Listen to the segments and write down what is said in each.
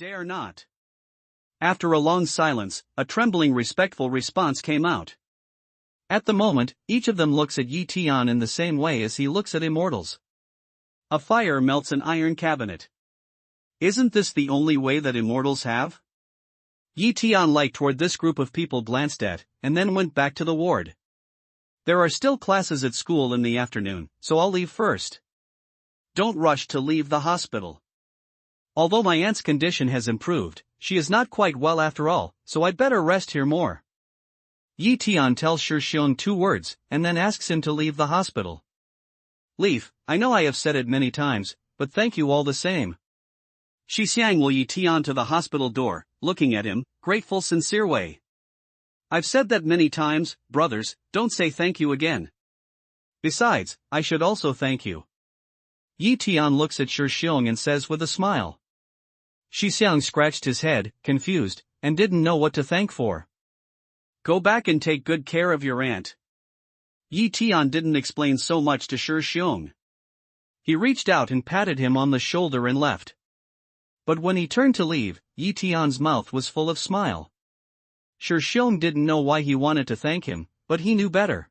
Dare not. After a long silence, a trembling respectful response came out. At the moment, each of them looks at Tian in the same way as he looks at Immortals. A fire melts an iron cabinet. Isn't this the only way that Immortals have? Tian liked toward this group of people glanced at, and then went back to the ward. There are still classes at school in the afternoon, so I'll leave first. Don't rush to leave the hospital. Although my aunt's condition has improved, she is not quite well after all, so I'd better rest here more. Tian tells Shixiong 2 words, and then asks him to leave the hospital. Leave, I know I have said it many times, but thank you all the same. Shixiang will Tian to the hospital door, looking at him, grateful sincere way. I've said that many times, brothers, don't say thank you again. Besides, I should also thank you. Tian looks at Shixiong and says with a smile. Shixiang scratched his head, confused, and didn't know what to thank for. Go back and take good care of your aunt. Tian didn't explain so much to Shixiong. He reached out and patted him on the shoulder and left. But when he turned to leave, Tian's mouth was full of smile. Shixiong didn't know why he wanted to thank him, but he knew better.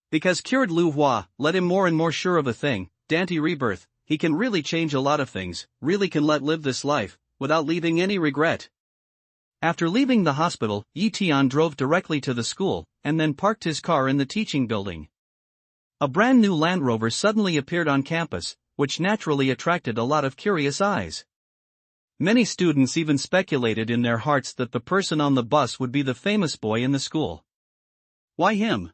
Because cured Lu Hua let him more and more sure of a thing, Dante Rebirth, he can really change a lot of things, really can live this life, without leaving any regret. After leaving the hospital, Tian drove directly to the school, and then parked his car in the teaching building. A brand new Land Rover suddenly appeared on campus, which naturally attracted a lot of curious eyes. Many students even speculated in their hearts that the person on the bus would be the famous boy in the school. Why him?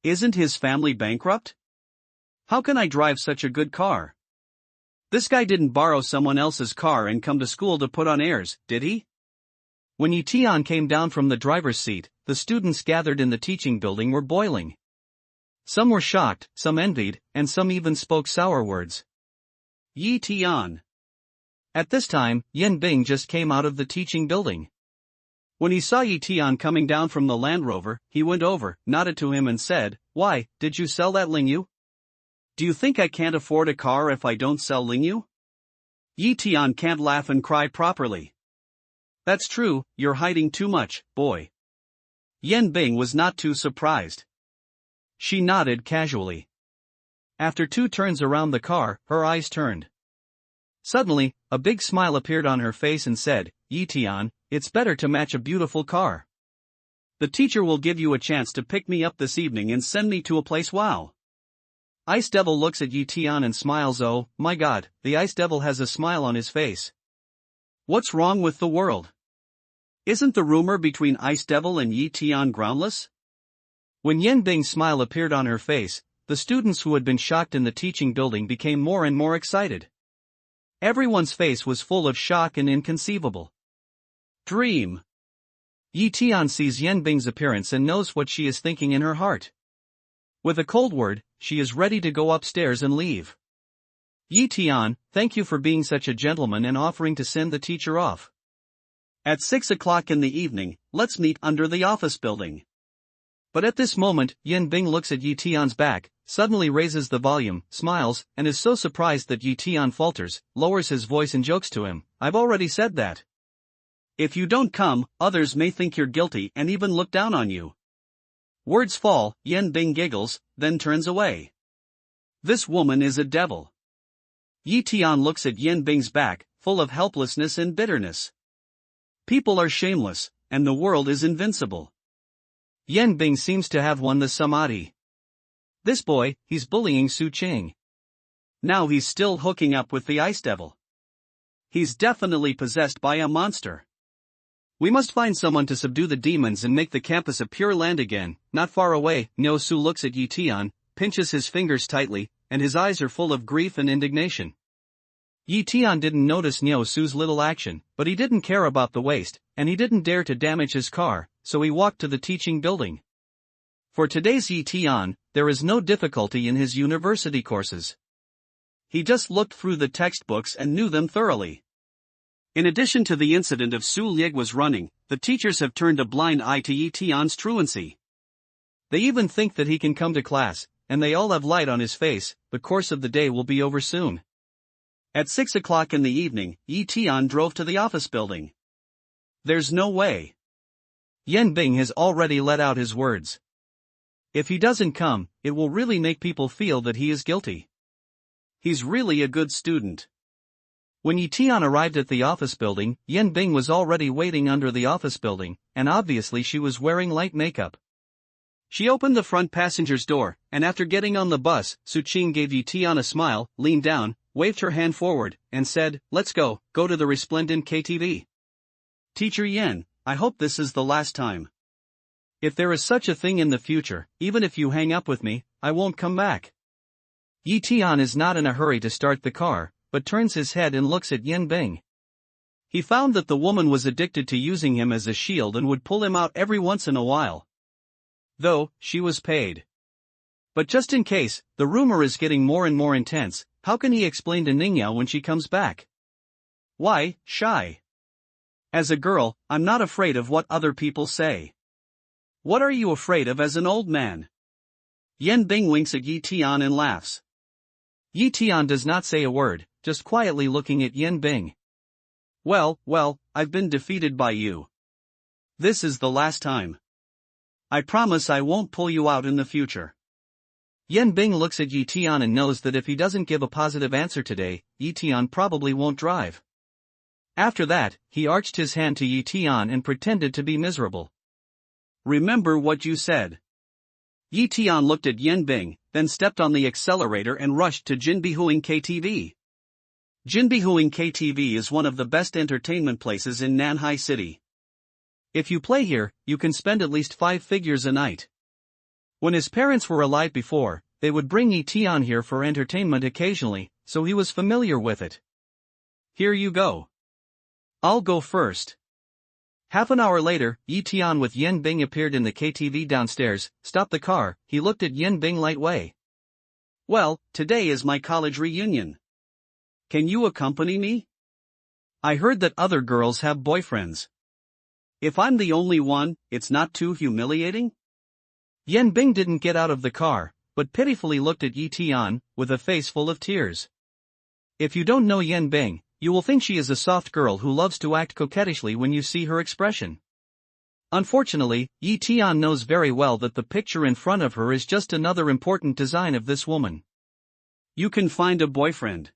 Isn't his family bankrupt? How can I drive such a good car? This guy didn't borrow someone else's car and come to school to put on airs, did he? When Tian came down from the driver's seat, the students gathered in the teaching building were boiling. Some were shocked, some envied, and some even spoke sour words. Tian. At this time, Yan Bing just came out of the teaching building. When he saw Tian coming down from the Land Rover, he went over, nodded to him and said, "Why, did you sell that Lingyu? Do you think I can't afford a car if I don't sell Lingyu?" Tian can't laugh and cry properly. That's true, you're hiding too much, boy. Yan Bing was not too surprised. She nodded casually. After 2 turns around the car, her eyes turned. Suddenly, a big smile appeared on her face and said, Tian, it's better to match a beautiful car. The teacher will give you a chance to pick me up this evening and send me to a place. Wow. Ice Devil looks at Tian and smiles. Oh, my god, the Ice Devil has a smile on his face. What's wrong with the world? Isn't the rumor between Ice Devil and Tian groundless? When Yan Bing's smile appeared on her face, the students who had been shocked in the teaching building became more and more excited. Everyone's face was full of shock and inconceivable dream. Tian sees Yan Bing's appearance and knows what she is thinking in her heart. With a cold word, she is ready to go upstairs and leave. Tian, thank you for being such a gentleman and offering to send the teacher off. At 6 o'clock in the evening, let's meet under the office building. But at this moment, Yan Bing looks at Tian's back, suddenly raises the volume, smiles, and is so surprised that Tian falters, lowers his voice and jokes to him, I've already said that. If you don't come, others may think you're guilty and even look down on you. Words fall, Yan Bing giggles, then turns away. This woman is a devil. Tian looks at Yan Bing's back, full of helplessness and bitterness. People are shameless, and the world is invincible. Yan Bing seems to have won the samadhi. This boy, he's bullying Su Qing. Now he's still hooking up with the Ice Devil. He's definitely possessed by a monster. We must find someone to subdue the demons and make the campus a pure land again. Not far away, Niu Su looks at Tian, pinches his fingers tightly, and his eyes are full of grief and indignation. Tian didn't notice Niu Su's little action, but he didn't care about the waste, and he didn't dare to damage his car, so he walked to the teaching building. For today's Tian, there is no difficulty in his university courses. He just looked through the textbooks and knew them thoroughly. In addition to the incident of Su Lieg was running, the teachers have turned a blind eye to Tian's truancy. They even think that he can come to class, and they all have light on his face. The course of the day will be over soon. At 6 o'clock in the evening, Tian drove to the office building. There's no way. Yan Bing has already let out his words. If he doesn't come, it will really make people feel that he is guilty. He's really a good student. When Tian arrived at the office building, Yan Bing was already waiting under the office building, and obviously she was wearing light makeup. She opened the front passenger's door, and after getting on the bus, Su Qing gave Tian a smile, leaned down, waved her hand forward, and said, "Let's go to the resplendent KTV. Teacher Yan, I hope this is the last time. If there is such a thing in the future, even if you hang up with me, I won't come back." Tian is not in a hurry to start the car, but turns his head and looks at Yan Bing. He found that the woman was addicted to using him as a shield and would pull him out every once in a while. Though, she was paid. But just in case, the rumor is getting more and more intense, how can he explain to Ningyao when she comes back? Why, shy? As a girl, I'm not afraid of what other people say. What are you afraid of as an old man? Yan Bing winks at Tian and laughs. Tian does not say a word, just quietly looking at Yan Bing. Well, I've been defeated by you. This is the last time. I promise I won't pull you out in the future. Yan Bing looks at Tian and knows that if he doesn't give a positive answer today, Tian probably won't drive. After that, he arched his hand to Tian and pretended to be miserable. Remember what you said. Tian looked at Yan Bing, then stepped on the accelerator and rushed to Jinbihuing KTV. Jinbihuing KTV is one of the best entertainment places in Nanhai City. If you play here, you can spend at least 5 figures a night. When his parents were alive before, they would bring Tian here for entertainment occasionally, so he was familiar with it. Here you go. I'll go first. Half an hour later, Tian with Yan Bing appeared in the KTV downstairs, stopped the car, he looked at Yan Bing lightway. Well, today is my college reunion. Can you accompany me? I heard that other girls have boyfriends. If I'm the only one, it's not too humiliating? Yan Bing didn't get out of the car, but pitifully looked at Tian, with a face full of tears. If you don't know Yan Bing, you will think she is a soft girl who loves to act coquettishly when you see her expression. Unfortunately, Tian knows very well that the picture in front of her is just another important design of this woman. You can find a boyfriend.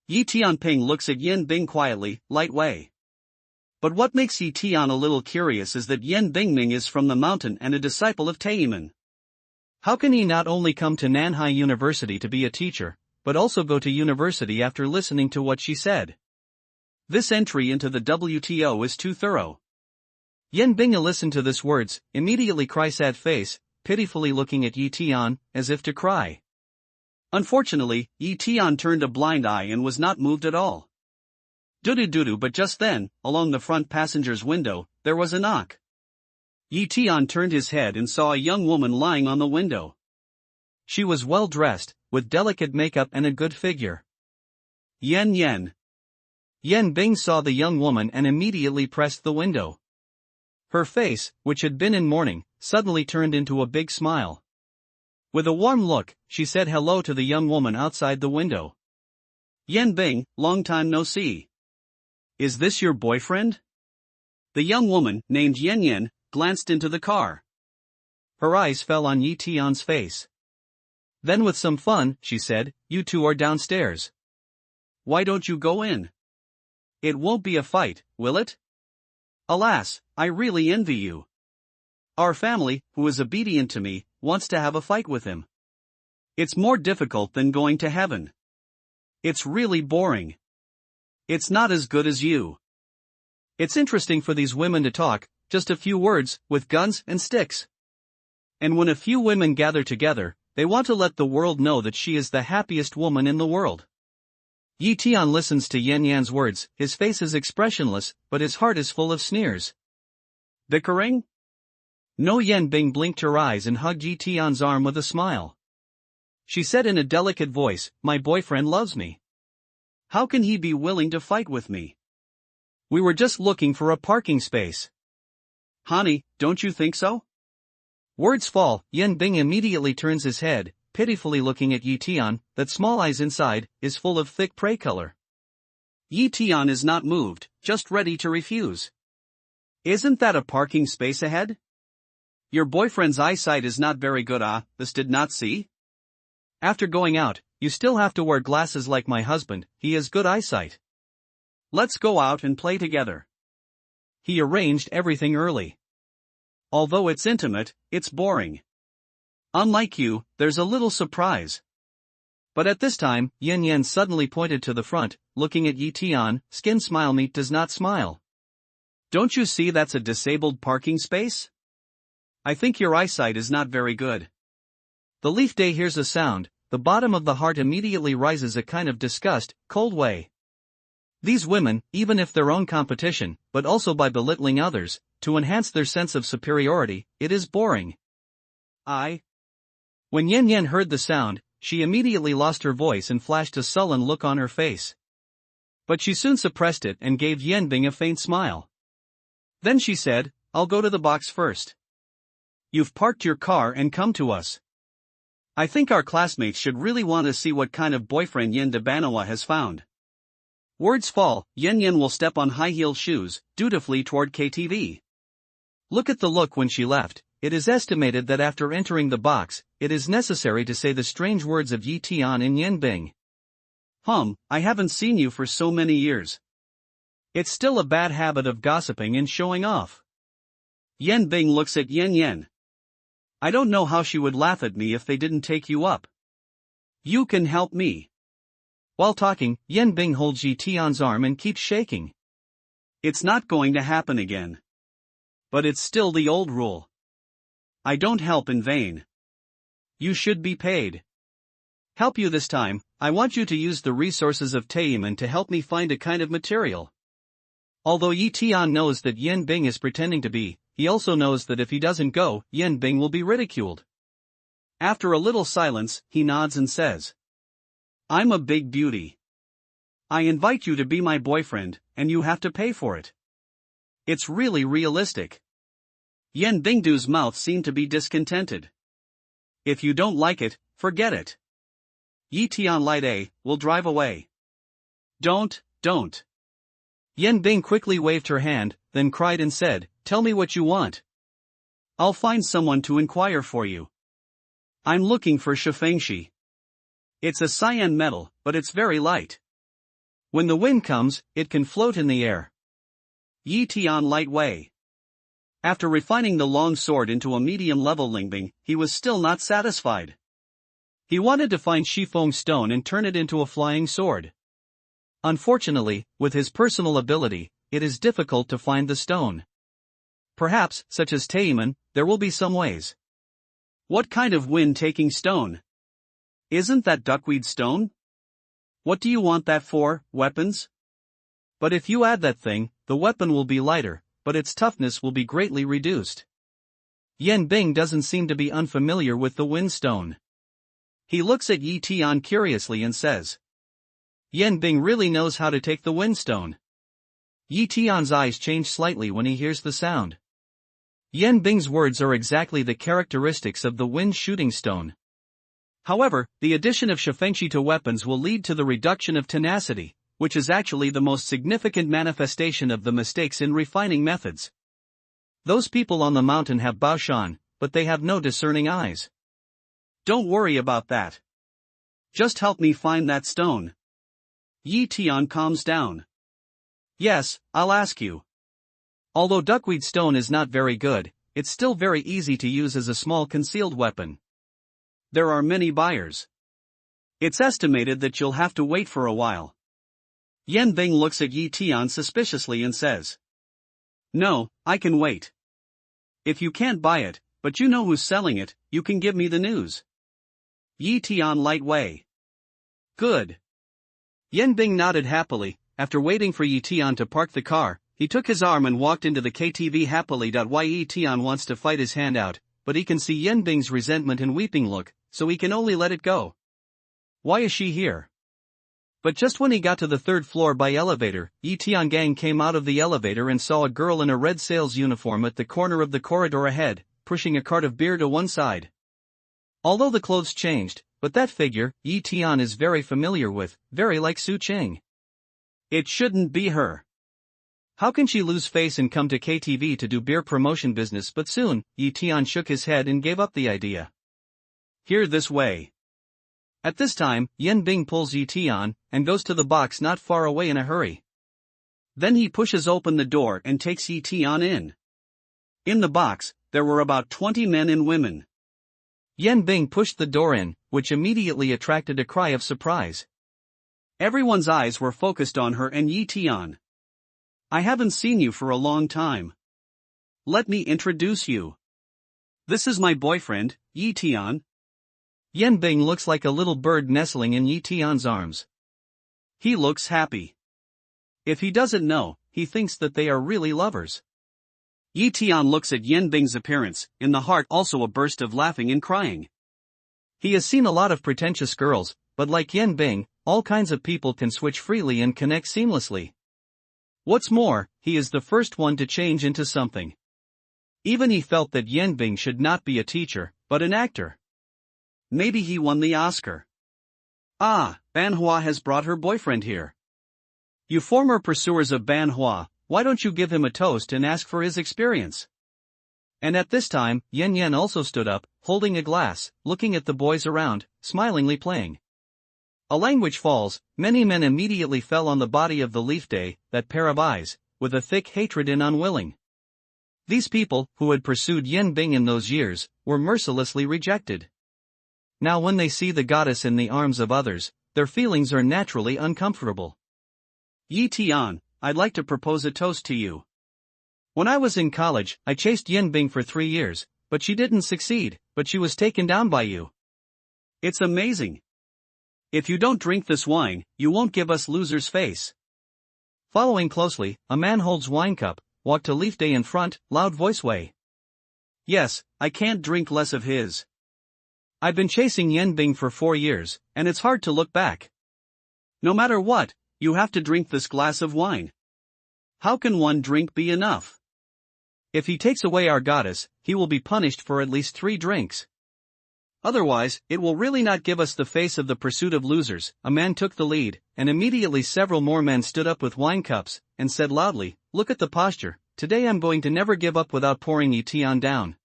Tian Ping looks at Yan Bing quietly, lightway. But what makes Tian a little curious is that Yan Bingming is from the mountain and a disciple of Taiman. How can he not only come to Nanhai University to be a teacher, but also go to university after listening to what she said? This entry into the WTO is too thorough. Yan Bing listened to these words, immediately cry sad face, pitifully looking at Tian, as if to cry. Unfortunately, Tian turned a blind eye and was not moved at all. Doo-doo-doo-doo, but just then, along the front passenger's window, there was a knock. Tian turned his head and saw a young woman lying on the window. She was well dressed, with delicate makeup and a good figure. Yan. Yan Bing saw the young woman and immediately pressed the window. Her face, which had been in mourning, suddenly turned into a big smile. With a warm look, she said hello to the young woman outside the window. Yan Bing, long time no see. Is this your boyfriend? The young woman, named Yan, glanced into the car. Her eyes fell on Tian's face. Then with some fun, she said, "You two are downstairs. Why don't you go in? It won't be a fight, will it? Alas, I really envy you. Our family, who is obedient to me, wants to have a fight with him. It's more difficult than going to heaven. It's really boring. It's not as good as you." It's interesting for these women to talk, just a few words, with guns and sticks. And when a few women gather together, they want to let the world know that she is the happiest woman in the world. Tian listens to Yan's words, his face is expressionless, but his heart is full of sneers. Bickering? No. Yan Bing blinked her eyes and hugged Tian's arm with a smile. She said in a delicate voice, "My boyfriend loves me. How can he be willing to fight with me? We were just looking for a parking space." Honey, don't you think so? Words fall, Yan Bing immediately turns his head, pitifully looking at Yi Tian, that small eyes inside, is full of thick prey color. Yi Tian is not moved, just ready to refuse. Isn't that a parking space ahead? Your boyfriend's eyesight is not very good. This did not see? After going out, you still have to wear glasses like my husband, he has good eyesight. Let's go out and play together. He arranged everything early. Although it's intimate, it's boring. Unlike you, there's a little surprise. But at this time, Yen suddenly pointed to the front, looking at Yi Tian. Skin smile meat does not smile. Don't you see that's a disabled parking space? I think your eyesight is not very good. The leaf day hears a sound, the bottom of the heart immediately rises a kind of disgust, cold way. These women, even if their own competition, but also by belittling others, to enhance their sense of superiority, it is boring. When Yen heard the sound, she immediately lost her voice and flashed a sullen look on her face. But she soon suppressed it and gave Yenbing a faint smile. Then she said, I'll go to the box first. You've parked your car and come to us. I think our classmates should really want to see what kind of boyfriend Yen de Banoa has found. Words fall, Yen will step on high-heeled shoes, dutifully toward KTV. Look at the look when she left. It is estimated that after entering the box, it is necessary to say the strange words of Yi Tian and Yenbing. I haven't seen you for so many years. It's still a bad habit of gossiping and showing off. Yenbing looks at Yen. I don't know how she would laugh at me if they didn't take you up. You can help me. While talking, Yenbing holds Yi Tian's arm and keeps shaking. It's not going to happen again. But it's still the old rule. I don't help in vain. You should be paid. Help you this time, I want you to use the resources of Tian to help me find a kind of material. Although Yi Tian knows that Yenbing is pretending to be, he also knows that if he doesn't go, Yenbing will be ridiculed. After a little silence, he nods and says, I'm a big beauty. I invite you to be my boyfriend, and you have to pay for it. It's really realistic. Yenbingdu's mouth seemed to be discontented. If you don't like it, forget it. Yi Tian Light A will drive away. Don't. Yenbing quickly waved her hand, then cried and said, Tell me what you want. I'll find someone to inquire for you. I'm looking for Shifengshi. It's a cyan metal, but it's very light. When the wind comes, it can float in the air. Yi Tian Light Way. After refining the long sword into a medium-level lingbing, he was still not satisfied. He wanted to find Shifeng stone and turn it into a flying sword. Unfortunately, with his personal ability, it is difficult to find the stone. Perhaps, such as Tian, there will be some ways. What kind of wind-taking stone? Isn't that duckweed stone? What do you want that for, weapons? But if you add that thing, the weapon will be lighter, but its toughness will be greatly reduced. Yenbing doesn't seem to be unfamiliar with the wind stone. He looks at Yi Tian curiously and says, Yenbing really knows how to take the wind stone. Yi Tian's eyes change slightly when he hears the sound. Yenbing's words are exactly the characteristics of the wind shooting stone. However, the addition of Shifengshi to weapons will lead to the reduction of tenacity, which is actually the most significant manifestation of the mistakes in refining methods. Those people on the mountain have Baoshan, but they have no discerning eyes. Don't worry about that. Just help me find that stone. Yi Tian calms down. Yes, I'll ask you. Although duckweed stone is not very good, it's still very easy to use as a small concealed weapon. There are many buyers. It's estimated that you'll have to wait for a while. Yenbing looks at Yi Tian suspiciously and says, No, I can wait. If you can't buy it, but you know who's selling it, you can give me the news. Yi Tian Light Way. Good. Yenbing nodded happily. After waiting for Yi Tian to park the car, he took his arm and walked into the KTV happily. Yi Tian wants to fight his hand out, but he can see Yenbing's resentment and weeping look, so he can only let it go. Why is she here? But just when he got to the third floor by elevator, Yi Tiangang came out of the elevator and saw a girl in a red sales uniform at the corner of the corridor ahead, pushing a cart of beer to one side. Although the clothes changed, but that figure, Yi Tian is very familiar with, very like Su Qing. It shouldn't be her. How can she lose face and come to KTV to do beer promotion business? But soon, Yi Tian shook his head and gave up the idea. Here this way. At this time, Yan Bing pulls Yi Tian, and goes to the box not far away in a hurry. Then he pushes open the door and takes Yi Tian in. In the box, there were about 20 men and women. Yan Bing pushed the door in, which immediately attracted a cry of surprise. Everyone's eyes were focused on her and Yi Tian. I haven't seen you for a long time. Let me introduce you. This is my boyfriend, Yi Tian. Yan Bing looks like a little bird nestling in Yi Tian's arms. He looks happy. If he doesn't know, he thinks that they are really lovers. Yi Tian looks at Yan Bing's appearance, in the heart also a burst of laughing and crying. He has seen a lot of pretentious girls, but like Yan Bing, all kinds of people can switch freely and connect seamlessly. What's more, he is the first one to change into something. Even he felt that Yan Bing should not be a teacher, but an actor. Maybe he won the Oscar. Ah, Banhua has brought her boyfriend here. You former pursuers of Banhua, why don't you give him a toast and ask for his experience? And at this time, Yan Yan also stood up, holding a glass, looking at the boys around, smilingly playing. A language falls, many men immediately fell on the body of the Leaf Day, that pair of eyes, with a thick hatred and unwilling. These people, who had pursued Yan Bing in those years, were mercilessly rejected. Now when they see the goddess in the arms of others, their feelings are naturally uncomfortable. Yi Tian, I'd like to propose a toast to you. When I was in college, I chased Yan Bing for 3 years, but she didn't succeed, but she was taken down by you. It's amazing. If you don't drink this wine, you won't give us loser's face. Following closely, a man holds wine cup, walked to Leaf Day in front, loud voice way. Yes, I can't drink less of his. I've been chasing Yan Bing for 4 years, and it's hard to look back. No matter what, you have to drink this glass of wine. How can one drink be enough? If he takes away our goddess, he will be punished for at least 3 drinks. Otherwise, it will really not give us the face of the pursuit of losers. A man took the lead, and immediately several more men stood up with wine cups, and said loudly, look at the posture, today I'm going to never give up without pouring Yi Tian down.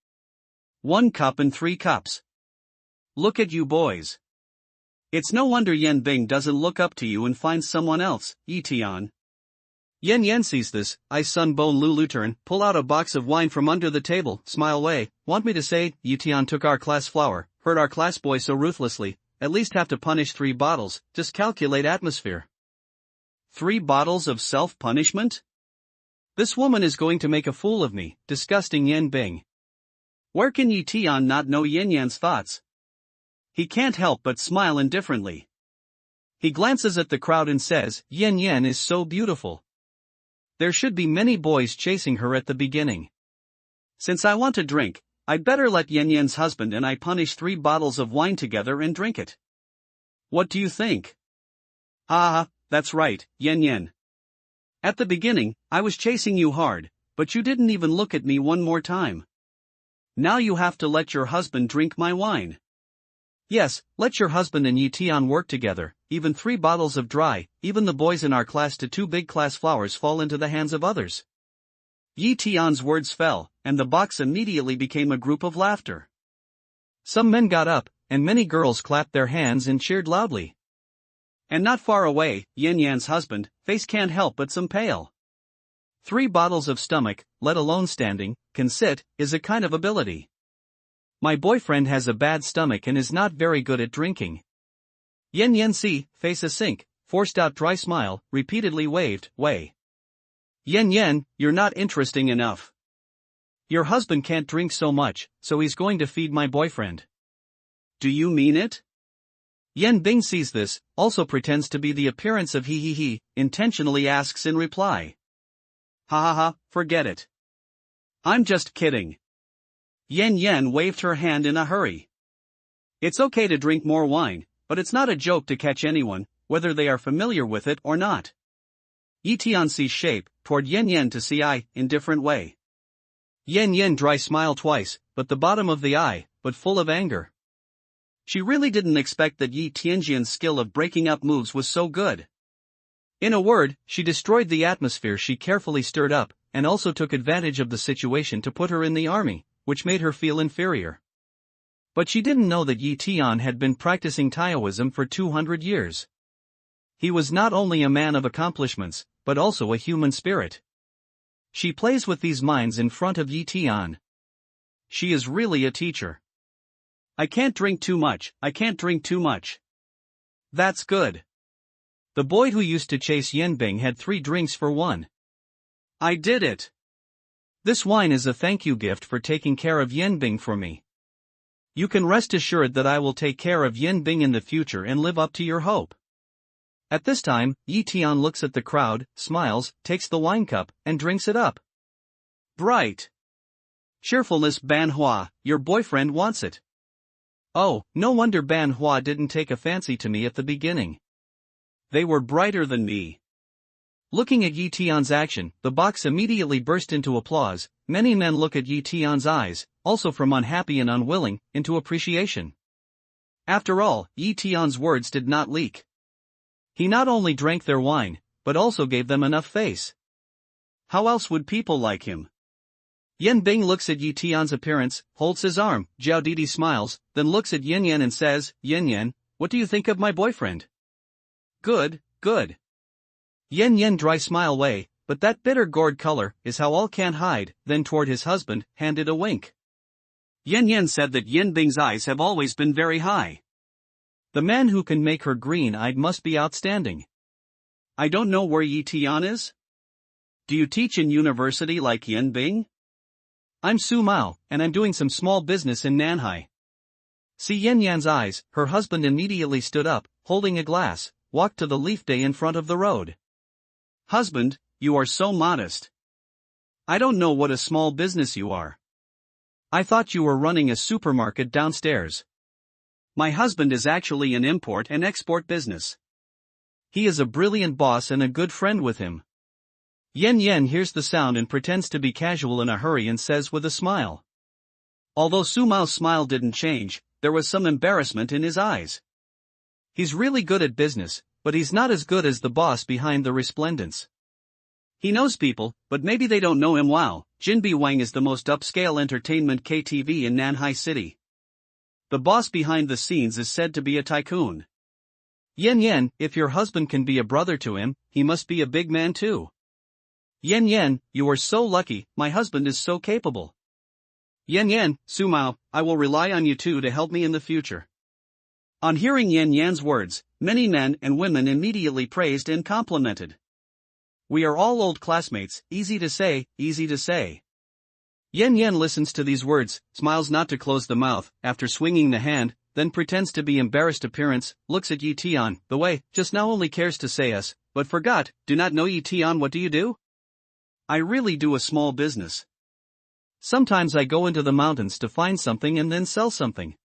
1 cup and 3 cups. Look at you boys. It's no wonder Yan Bing doesn't look up to you and finds someone else, Yi Tian. Yan Yan sees this, I Sun Bon Lulu turn, pull out a box of wine from under the table, smile way, want me to say, Yi Tian took our class flower, hurt our class boy so ruthlessly, at least have to punish 3 bottles, just calculate atmosphere. 3 bottles of self-punishment? This woman is going to make a fool of me, disgusting Yan Bing. Where can Yi Tian not know Yan Yan's thoughts? He can't help but smile indifferently. He glances at the crowd and says, Yan Yan is so beautiful. There should be many boys chasing her at the beginning. Since I want to drink, I'd better let Yan Yan's husband and I punish 3 bottles of wine together and drink it. What do you think? Ah, that's right, Yan Yan. At the beginning, I was chasing you hard, but you didn't even look at me one more time. Now you have to let your husband drink my wine. Yes, let your husband and Yi Tian work together, even 3 bottles of dry, even the boys in our class to 2 big class flowers fall into the hands of others. Yi Tian's words fell, and the box immediately became a group of laughter. Some men got up, and many girls clapped their hands and cheered loudly. And not far away, Yan Yan's husband, face can't help but some pale. 3 bottles of stomach, let alone standing, can sit, is a kind of ability. My boyfriend has a bad stomach and is not very good at drinking. Yan Yan see, face a sink, forced out dry smile, repeatedly waved, way. Yan Yan, you're not interesting enough. Your husband can't drink so much, so he's going to feed my boyfriend. Do you mean it? Yan Bing sees this, also pretends to be the appearance of he, intentionally asks in reply. Ha ha ha, forget it. I'm just kidding. Yan Yan waved her hand in a hurry. It's okay to drink more wine, but it's not a joke to catch anyone, whether they are familiar with it or not. Yi Tian sees shape, toward Yan Yan to see eye, in different way. Yan Yan dry smile twice, but the bottom of the eye, but full of anger. She really didn't expect that Yi Tianjian's skill of breaking up moves was so good. In a word, she destroyed the atmosphere she carefully stirred up, and also took advantage of the situation to put her in the army, which made her feel inferior. But she didn't know that Yi Tian had been practicing Taoism for 200 years. He was not only a man of accomplishments, but also a human spirit. She plays with these minds in front of Yi Tian. She is really a teacher. I can't drink too much, I can't drink too much. That's good. The boy who used to chase Yanbing had 3 drinks for 1. I did it. This wine is a thank you gift for taking care of Yanbing for me. You can rest assured that I will take care of Yanbing in the future and live up to your hope. At this time, Yi Tian looks at the crowd, smiles, takes the wine cup, and drinks it up. Bright. Cheerfulness Ban Hua, your boyfriend wants it. Oh, no wonder Ban Hua didn't take a fancy to me at the beginning. They were brighter than me. Looking at Yi Tian's action, the box immediately burst into applause. Many men look at Yi Tian's eyes, also from unhappy and unwilling, into appreciation. After all, Yi Tian's words did not leak. He not only drank their wine, but also gave them enough face. How else would people like him? Yan Bing looks at Yi Tian's appearance, holds his arm. Zhao Didi smiles, then looks at Yan Yan and says, Yan Yan, what do you think of my boyfriend? Good, good. Yan Yan dry smile way, but that bitter gourd color is how all can't hide. Then toward his husband, handed a wink. Yan Yan said that Yan Bing's eyes have always been very high. The man who can make her green-eyed must be outstanding. I don't know where Yi Tian is? Do you teach in university like Yan Bing? I'm Su Mao, and I'm doing some small business in Nanhai. See Yan Yan's eyes, her husband immediately stood up, holding a glass, walked to the leaf day in front of the road. Husband, you are so modest. I don't know what a small business you are. I thought you were running a supermarket downstairs. My husband is actually an import and export business. He is a brilliant boss and a good friend with him. Yan Yan hears the sound and pretends to be casual in a hurry and says with a smile. Although Su Mao's smile didn't change, there was some embarrassment in his eyes. He's really good at business, but he's not as good as the boss behind the resplendence. He knows people, but maybe they don't know him. Wow, Jinbi Wang is the most upscale entertainment KTV in Nanhai City. The boss behind the scenes is said to be a tycoon. Yan Yan, if your husband can be a brother to him, he must be a big man too. Yan Yan, you are so lucky, my husband is so capable. Yan Yan, Su Mao, I will rely on you two to help me in the future. On hearing Yan Yan's words, many men and women immediately praised and complimented. We are all old classmates, easy to say, easy to say. Yan Yan listens to these words, smiles not to close the mouth, after swinging the hand, then pretends to be embarrassed appearance, looks at Yi Tian, the way, just now only cares to say us, but forgot, do not know Yi Tian, what do you do? I really do a small business. Sometimes I go into the mountains to find something and then sell something.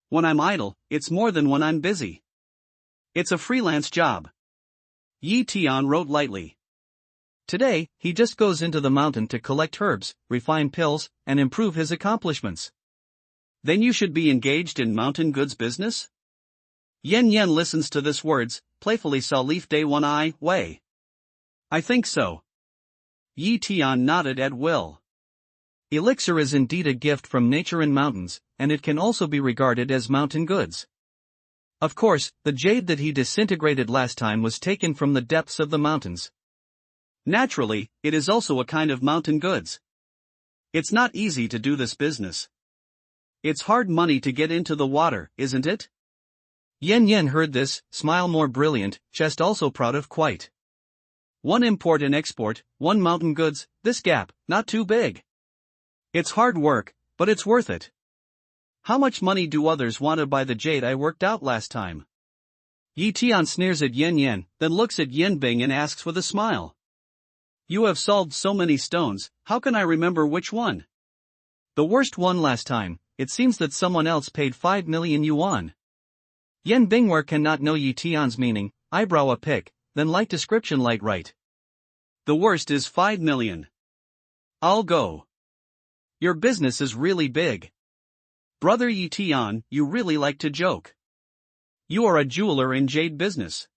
When I'm idle, it's more than when I'm busy. It's a freelance job. Yi Tian wrote lightly. Today, he just goes into the mountain to collect herbs, refine pills, and improve his accomplishments. Then you should be engaged in mountain goods business? Yan Yan listens to this words, playfully saw Leaf Day one eye, way. I think so. Yi Tian nodded at will. Elixir is indeed a gift from nature in mountains, and it can also be regarded as mountain goods. Of course, the jade that he disintegrated last time was taken from the depths of the mountains. Naturally, it is also a kind of mountain goods. It's not easy to do this business. It's hard money to get into the water, isn't it? Yan Yan heard this, smile more brilliant, chest also proud of quite. One import and export, one mountain goods, this gap, not too big. It's hard work, but it's worth it. How much money do others want to buy the jade I worked out last time? Yi Tian sneers at Yan Yan, then looks at Yan Bing and asks with a smile. You have solved so many stones, how can I remember which one? The worst one last time, it seems that someone else paid 5 million yuan. Yan Bingwer cannot know Yi Tian's meaning, eyebrow a pick, then light description light right. The worst is 5 million. I'll go. Your business is really big. Brother Yi Tian, you really like to joke. You are a jeweler in jade business.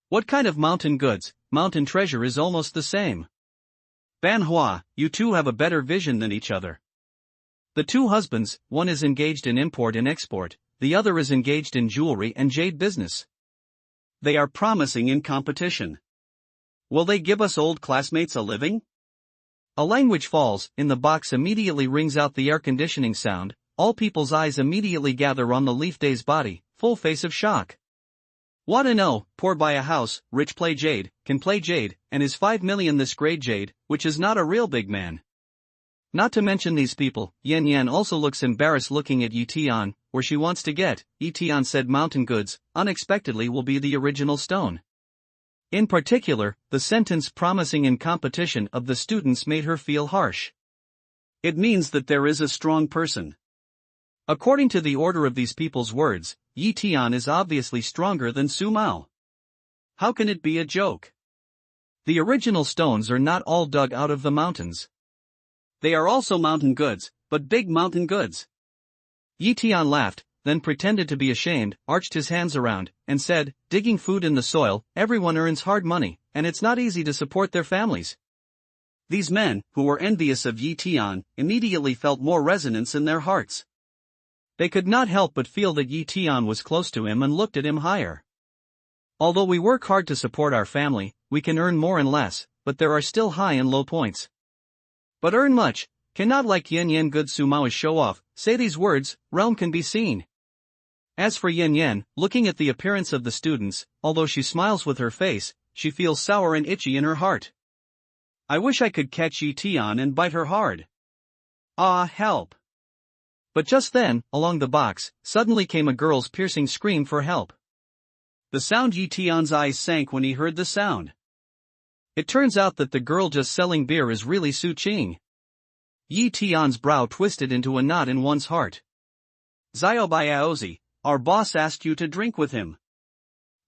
What kind of mountain goods, mountain treasure is almost the same. Ban Hua, you two have a better vision than each other. The two husbands, one is engaged in import and export, the other is engaged in jewelry and jade business. They are promising in competition. Will they give us old classmates a living? A language falls, in the box immediately rings out the air conditioning sound, all people's eyes immediately gather on the Leaf Day's body, full face of shock. Wanna know, poor buy a house, rich play jade, can play jade, and is 5 million this grade jade, which is not a real big man. Not to mention these people, Yan Yan also looks embarrassed looking at Yi Tian, where she wants to get. Yi Tian said mountain goods, unexpectedly will be the original stone. In particular, the sentence promising in competition of the students made her feel harsh. It means that there is a strong person. According to the order of these people's words, Yi Tian is obviously stronger than Su Mao. How can it be a joke? The original stones are not all dug out of the mountains. They are also mountain goods, but big mountain goods. Yi Tian laughed, then pretended to be ashamed, arched his hands around, and said, digging food in the soil, everyone earns hard money, and it's not easy to support their families. These men, who were envious of Yi Tian, immediately felt more resonance in their hearts. They could not help but feel that Yi Tian was close to him and looked at him higher. Although we work hard to support our family, we can earn more and less, but there are still high and low points. But earn much, cannot like Yan Yan good Su Mao show off, say these words, realm can be seen. As for Yan Yan, looking at the appearance of the students, although she smiles with her face, she feels sour and itchy in her heart. I wish I could catch Yi Tian and bite her hard. Ah, help. But just then, along the box, suddenly came a girl's piercing scream for help. The sound Yi Tian's eyes sank when he heard the sound. It turns out that the girl just selling beer is really Su Qing. Yi Tian's brow twisted into a knot in one's heart. Zio Biaozi, our boss asked you to drink with him.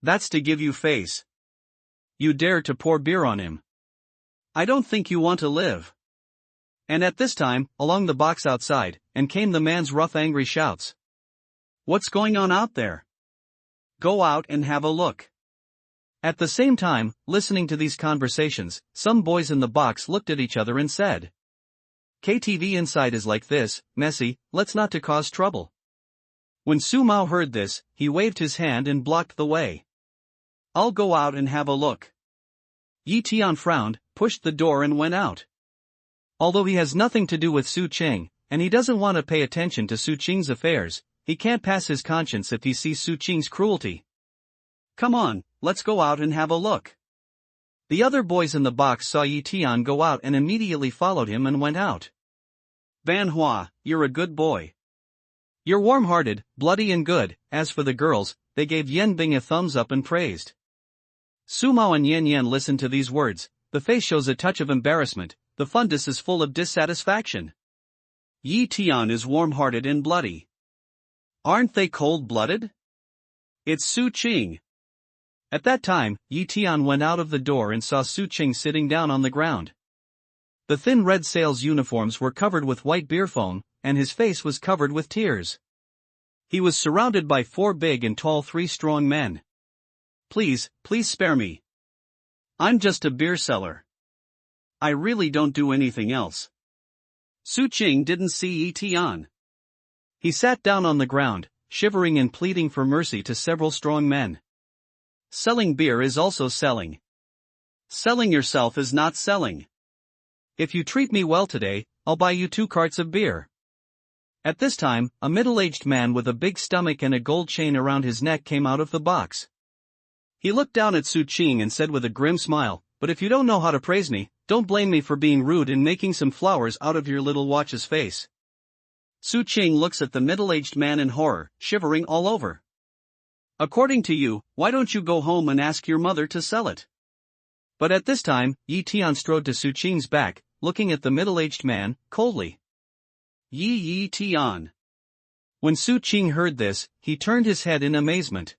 That's to give you face. You dare to pour beer on him. I don't think you want to live. And at this time, along the box outside, and came the man's rough angry shouts. What's going on out there? Go out and have a look. At the same time, listening to these conversations, some boys in the box looked at each other and said, KTV inside is like this, messy, let's not to cause trouble. When Su Mao heard this, he waved his hand and blocked the way. I'll go out and have a look. Yi Tian frowned, pushed the door and went out. Although he has nothing to do with Su Qing, and he doesn't want to pay attention to Su Qing's affairs, he can't pass his conscience if he sees Su Qing's cruelty. Come on, let's go out and have a look. The other boys in the box saw Yi Tian go out and immediately followed him and went out. Ban Hua, you're a good boy. You're warm-hearted, bloody and good. As for the girls, they gave Yan Bing a thumbs up and praised. Su Mao and Yan Yan listened to these words, the face shows a touch of embarrassment, the fundus is full of dissatisfaction. Yi Tian is warm-hearted and bloody. Aren't they cold-blooded? It's Su Qing. At that time, Yi Tian went out of the door and saw Su Qing sitting down on the ground. The thin red sales uniforms were covered with white beer foam, and his face was covered with tears. He was surrounded by 4 big and tall 3 strong men. Please spare me. I'm just a beer seller. I really don't do anything else. Su Qing didn't see Yi Tian. He sat down on the ground, shivering and pleading for mercy to several strong men. Selling beer is also selling. Selling yourself is not selling. If you treat me well today, I'll buy you 2 carts of beer. At this time, a middle-aged man with a big stomach and a gold chain around his neck came out of the box. He looked down at Su Qing and said with a grim smile, but if you don't know how to praise me, don't blame me for being rude and making some flowers out of your little watch's face. Su Qing looks at the middle-aged man in horror, shivering all over. According to you, why don't you go home and ask your mother to sell it? But at this time, Yi Tian strode to Su Qing's back, looking at the middle-aged man, coldly. Yi Tian. When Su Qing heard this, he turned his head in amazement.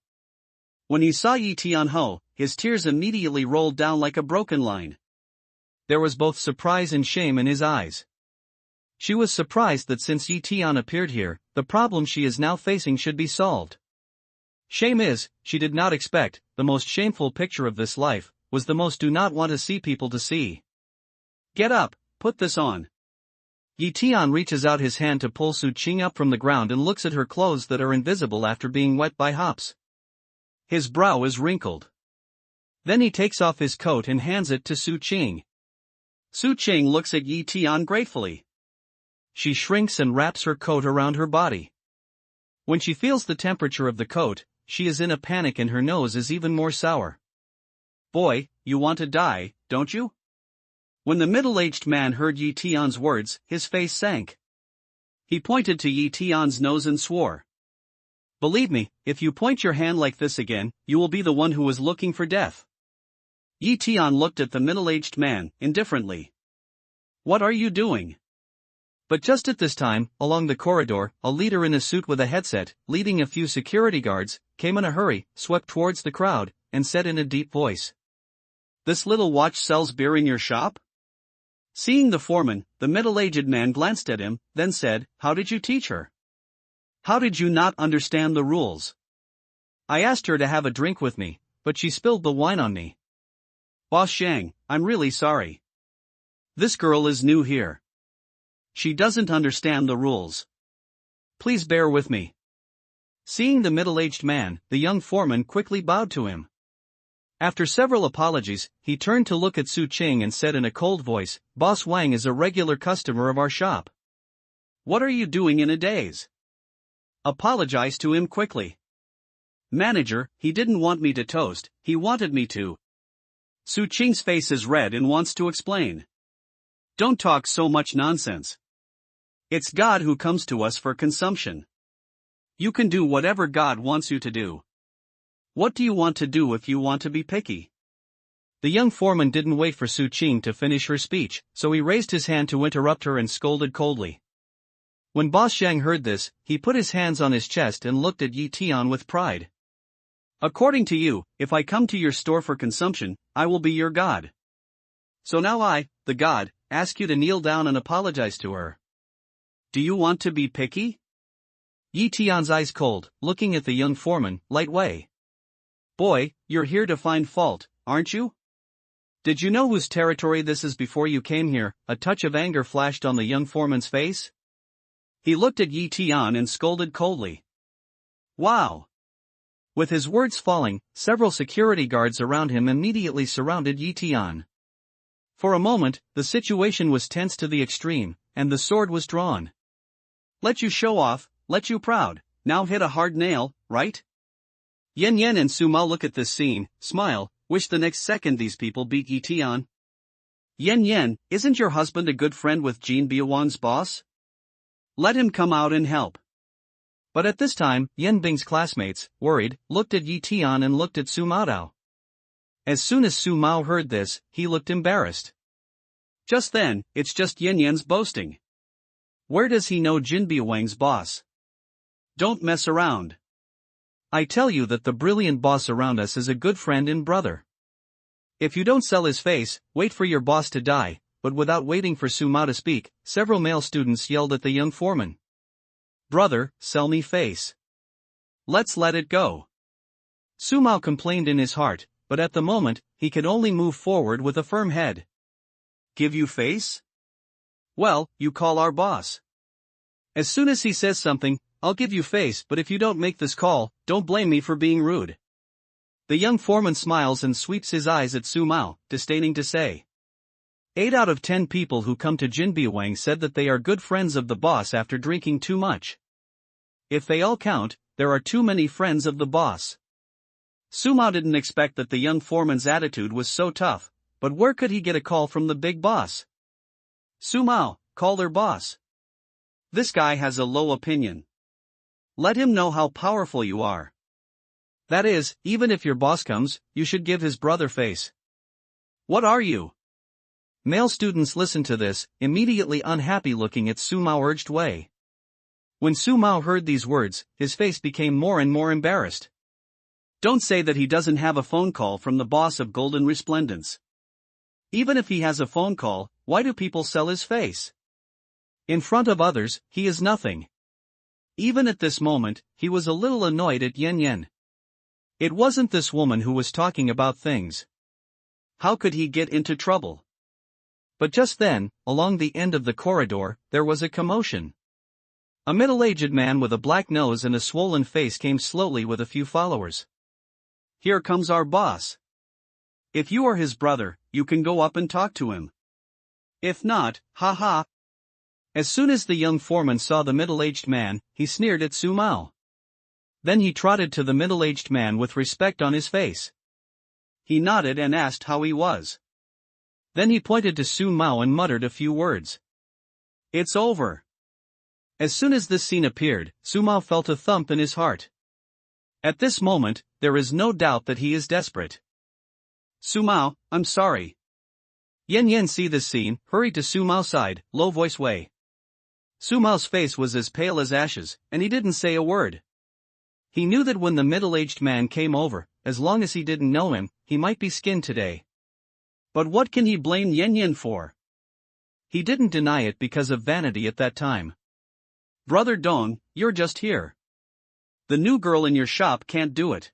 When he saw Yi Tian Ho, his tears immediately rolled down like a broken line. There was both surprise and shame in his eyes. She was surprised that since Yi Tian appeared here, the problem she is now facing should be solved. Shame is, she did not expect, the most shameful picture of this life, was the most do not want to see people to see. Get up, put this on. Tian reaches out his hand to pull Su Qing up from the ground and looks at her clothes that are invisible after being wet by hops. His brow is wrinkled. Then he takes off his coat and hands it to Su Qing. Su Qing looks at Tian gratefully. She shrinks and wraps her coat around her body. When she feels the temperature of the coat, she is in a panic and her nose is even more sour. Boy, you want to die, don't you? When the middle-aged man heard Tian's words, his face sank. He pointed to Tian's nose and swore. Believe me, if you point your hand like this again, you will be the one who is looking for death. Tian looked at the middle-aged man, indifferently. What are you doing? But just at this time, along the corridor, a leader in a suit with a headset, leading a few security guards, came in a hurry, swept towards the crowd, and said in a deep voice. This little watch sells beer in your shop? Seeing the foreman, the middle-aged man glanced at him, then said, How did you teach her? How did you not understand the rules? I asked her to have a drink with me, but she spilled the wine on me. Boss Shang, I'm really sorry. This girl is new here. She doesn't understand the rules. Please bear with me. Seeing the middle-aged man, the young foreman quickly bowed to him. After several apologies, he turned to look at Su Qing and said in a cold voice, Boss Wang is a regular customer of our shop. What are you doing in a daze? Apologize to him quickly. Manager, he didn't want me to toast, he wanted me to. Su Qing's face is red and wants to explain. Don't talk so much nonsense. It's God who comes to us for consumption. You can do whatever God wants you to do. What do you want to do if you want to be picky? The young foreman didn't wait for Su Qing to finish her speech, so he raised his hand to interrupt her and scolded coldly. When Boss Shang heard this, he put his hands on his chest and looked at Tian with pride. According to you, if I come to your store for consumption, I will be your God. So now I, the God, ask you to kneel down and apologize to her. Do you want to be picky? Tian's eyes cold, looking at the young foreman, light way. Boy, you're here to find fault, aren't you? Did you know whose territory this is before you came here? A touch of anger flashed on the young foreman's face. He looked at Tian and scolded coldly. Wow! With his words falling, several security guards around him immediately surrounded Tian. For a moment, the situation was tense to the extreme, and the sword was drawn. Let you show off, let you proud, now hit a hard nail, right? Yan Yan and Su Mao look at this scene, smile, wish the next second these people beat Tian. Yan Yan, isn't your husband a good friend with Jin Biawang's boss? Let him come out and help. But at this time, Yan Bing's classmates, worried, looked at Tian and looked at Su Mao. As soon as Su Mao heard this, he looked embarrassed. Just then, it's just Yan Yan's boasting. Where does he know Jin Biawang's boss? Don't mess around. I tell you that the brilliant boss around us is a good friend and brother. If you don't sell his face, wait for your boss to die. But without waiting for Su Mao to speak, several male students yelled at the young foreman. Brother, sell me face. Let's let it go. Su Mao complained in his heart, but at the moment, he could only move forward with a firm head. Give you face? Well, you call our boss. As soon as he says something, I'll give you face, but if you don't make this call, don't blame me for being rude. The young foreman smiles and sweeps his eyes at Su Mao, disdaining to say. 8 out of 10 people who come to Jin Biawang said that they are good friends of the boss after drinking too much. If they all count, there are too many friends of the boss. Su Mao didn't expect that the young foreman's attitude was so tough, but where could he get a call from the big boss? Su Mao, call their boss. This guy has a low opinion. Let him know how powerful you are. That is, even if your boss comes, you should give his brother face. What are you? Male students listened to this, immediately unhappy looking at Su Mao urged way. When Su Mao heard these words, his face became more and more embarrassed. Don't say that he doesn't have a phone call from the boss of Golden Resplendence. Even if he has a phone call, why do people sell his face? In front of others, he is nothing. Even at this moment, he was a little annoyed at Yen Yen. It wasn't this woman who was talking about things. How could he get into trouble? But just then, along the end of the corridor, there was a commotion. A middle-aged man with a black nose and a swollen face came slowly with a few followers. Here comes our boss. If you are his brother, you can go up and talk to him. If not, haha. As soon as the young foreman saw the middle-aged man, he sneered at Su Mao. Then he trotted to the middle-aged man with respect on his face. He nodded and asked how he was. Then he pointed to Su Mao and muttered a few words. It's over. As soon as this scene appeared, Su Mao felt a thump in his heart. At this moment, there is no doubt that he is desperate. Su Mao, I'm sorry. Yen Yen see this scene, hurried to Su Mao's side, low voice way. Su Mao's face was as pale as ashes, and he didn't say a word. He knew that when the middle-aged man came over, as long as he didn't know him, he might be skinned today. But what can he blame Yen Yen for? He didn't deny it because of vanity at that time. Brother Dong, you're just here. The new girl in your shop can't do it.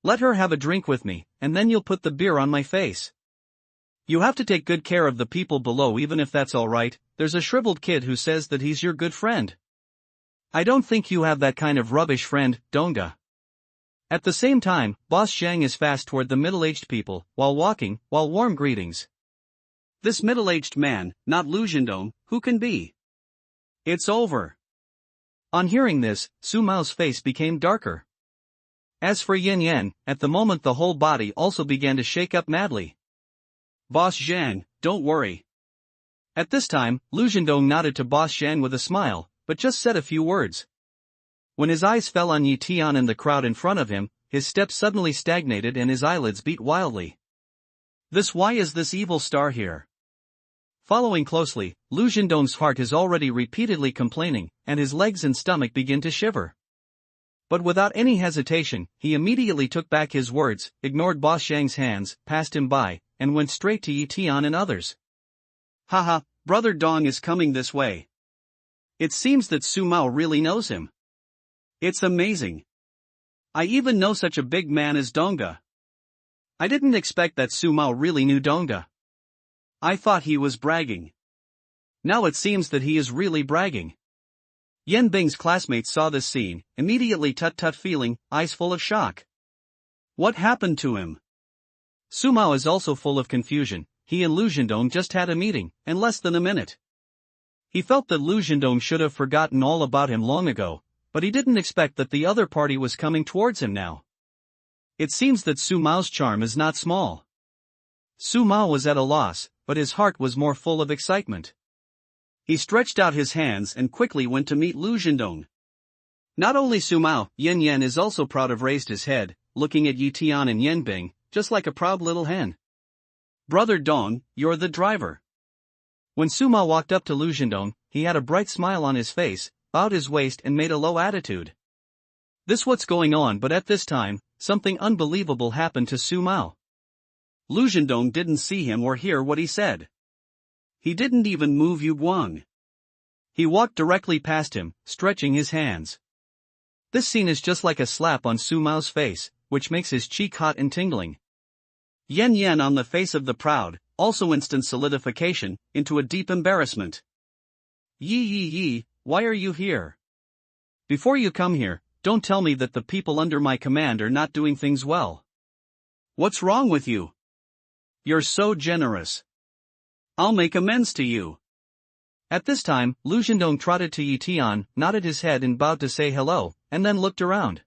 Let her have a drink with me, and then you'll put the beer on my face. You have to take good care of the people below even if that's alright. There's a shriveled kid who says that he's your good friend. I don't think you have that kind of rubbish friend, Donga. At the same time, Boss Zhang is fast toward the middle-aged people, while warm greetings. This middle-aged man, not Lu Zhendong, who can be? It's over. On hearing this, Su Mao's face became darker. As for Yen Yen, at the moment the whole body also began to shake up madly. Boss Zhang, don't worry. At this time, Lu Zhendong nodded to Boss Zhang with a smile, but just said a few words. When his eyes fell on Yi Tian and the crowd in front of him, his steps suddenly stagnated and his eyelids beat wildly. Why is this evil star here? Following closely, Lu Zhendong's heart is already repeatedly complaining, and his legs and stomach begin to shiver. But without any hesitation, he immediately took back his words, ignored Boss Zhang's hands, passed him by, and went straight to Yi Tian and others. Haha, Brother Dong is coming this way. It seems that Su Mao really knows him. It's amazing. I even know such a big man as Donga. I didn't expect that Su Mao really knew Donga. I thought he was bragging. Now it seems that he is really bragging. Yan Bing's classmates saw this scene, immediately tut-tut feeling, eyes full of shock. What happened to him? Su Mao is also full of confusion. He and Lu Zhendong just had a meeting, in less than a minute. He felt that Lu Zhendong should have forgotten all about him long ago, but he didn't expect that the other party was coming towards him now. It seems that Su Mao's charm is not small. Su Mao was at a loss, but his heart was more full of excitement. He stretched out his hands and quickly went to meet Lu Zhendong. Not only Su Mao, Yen Yen is also proud of raised his head, looking at Yi Tian and Yen Bing, just like a proud little hen. Brother Dong, you're the driver. When Su Mao walked up to Lu Zhendong, he had a bright smile on his face, bowed his waist and made a low attitude. This what's going on, but at this time, something unbelievable happened to Su Mao. Lu Zhendong didn't see him or hear what he said. He didn't even move Yu Guang. He walked directly past him, stretching his hands. This scene is just like a slap on Su Mao's face, which makes his cheek hot and tingling. Yen Yen on the face of the proud, also instant solidification, into a deep embarrassment. Yi, why are you here? Before you come here, don't tell me that the people under my command are not doing things well. What's wrong with you? You're so generous. I'll make amends to you. At this time, Lu Zhendong trotted to Yi Tian, nodded his head and bowed to say hello, and then looked around.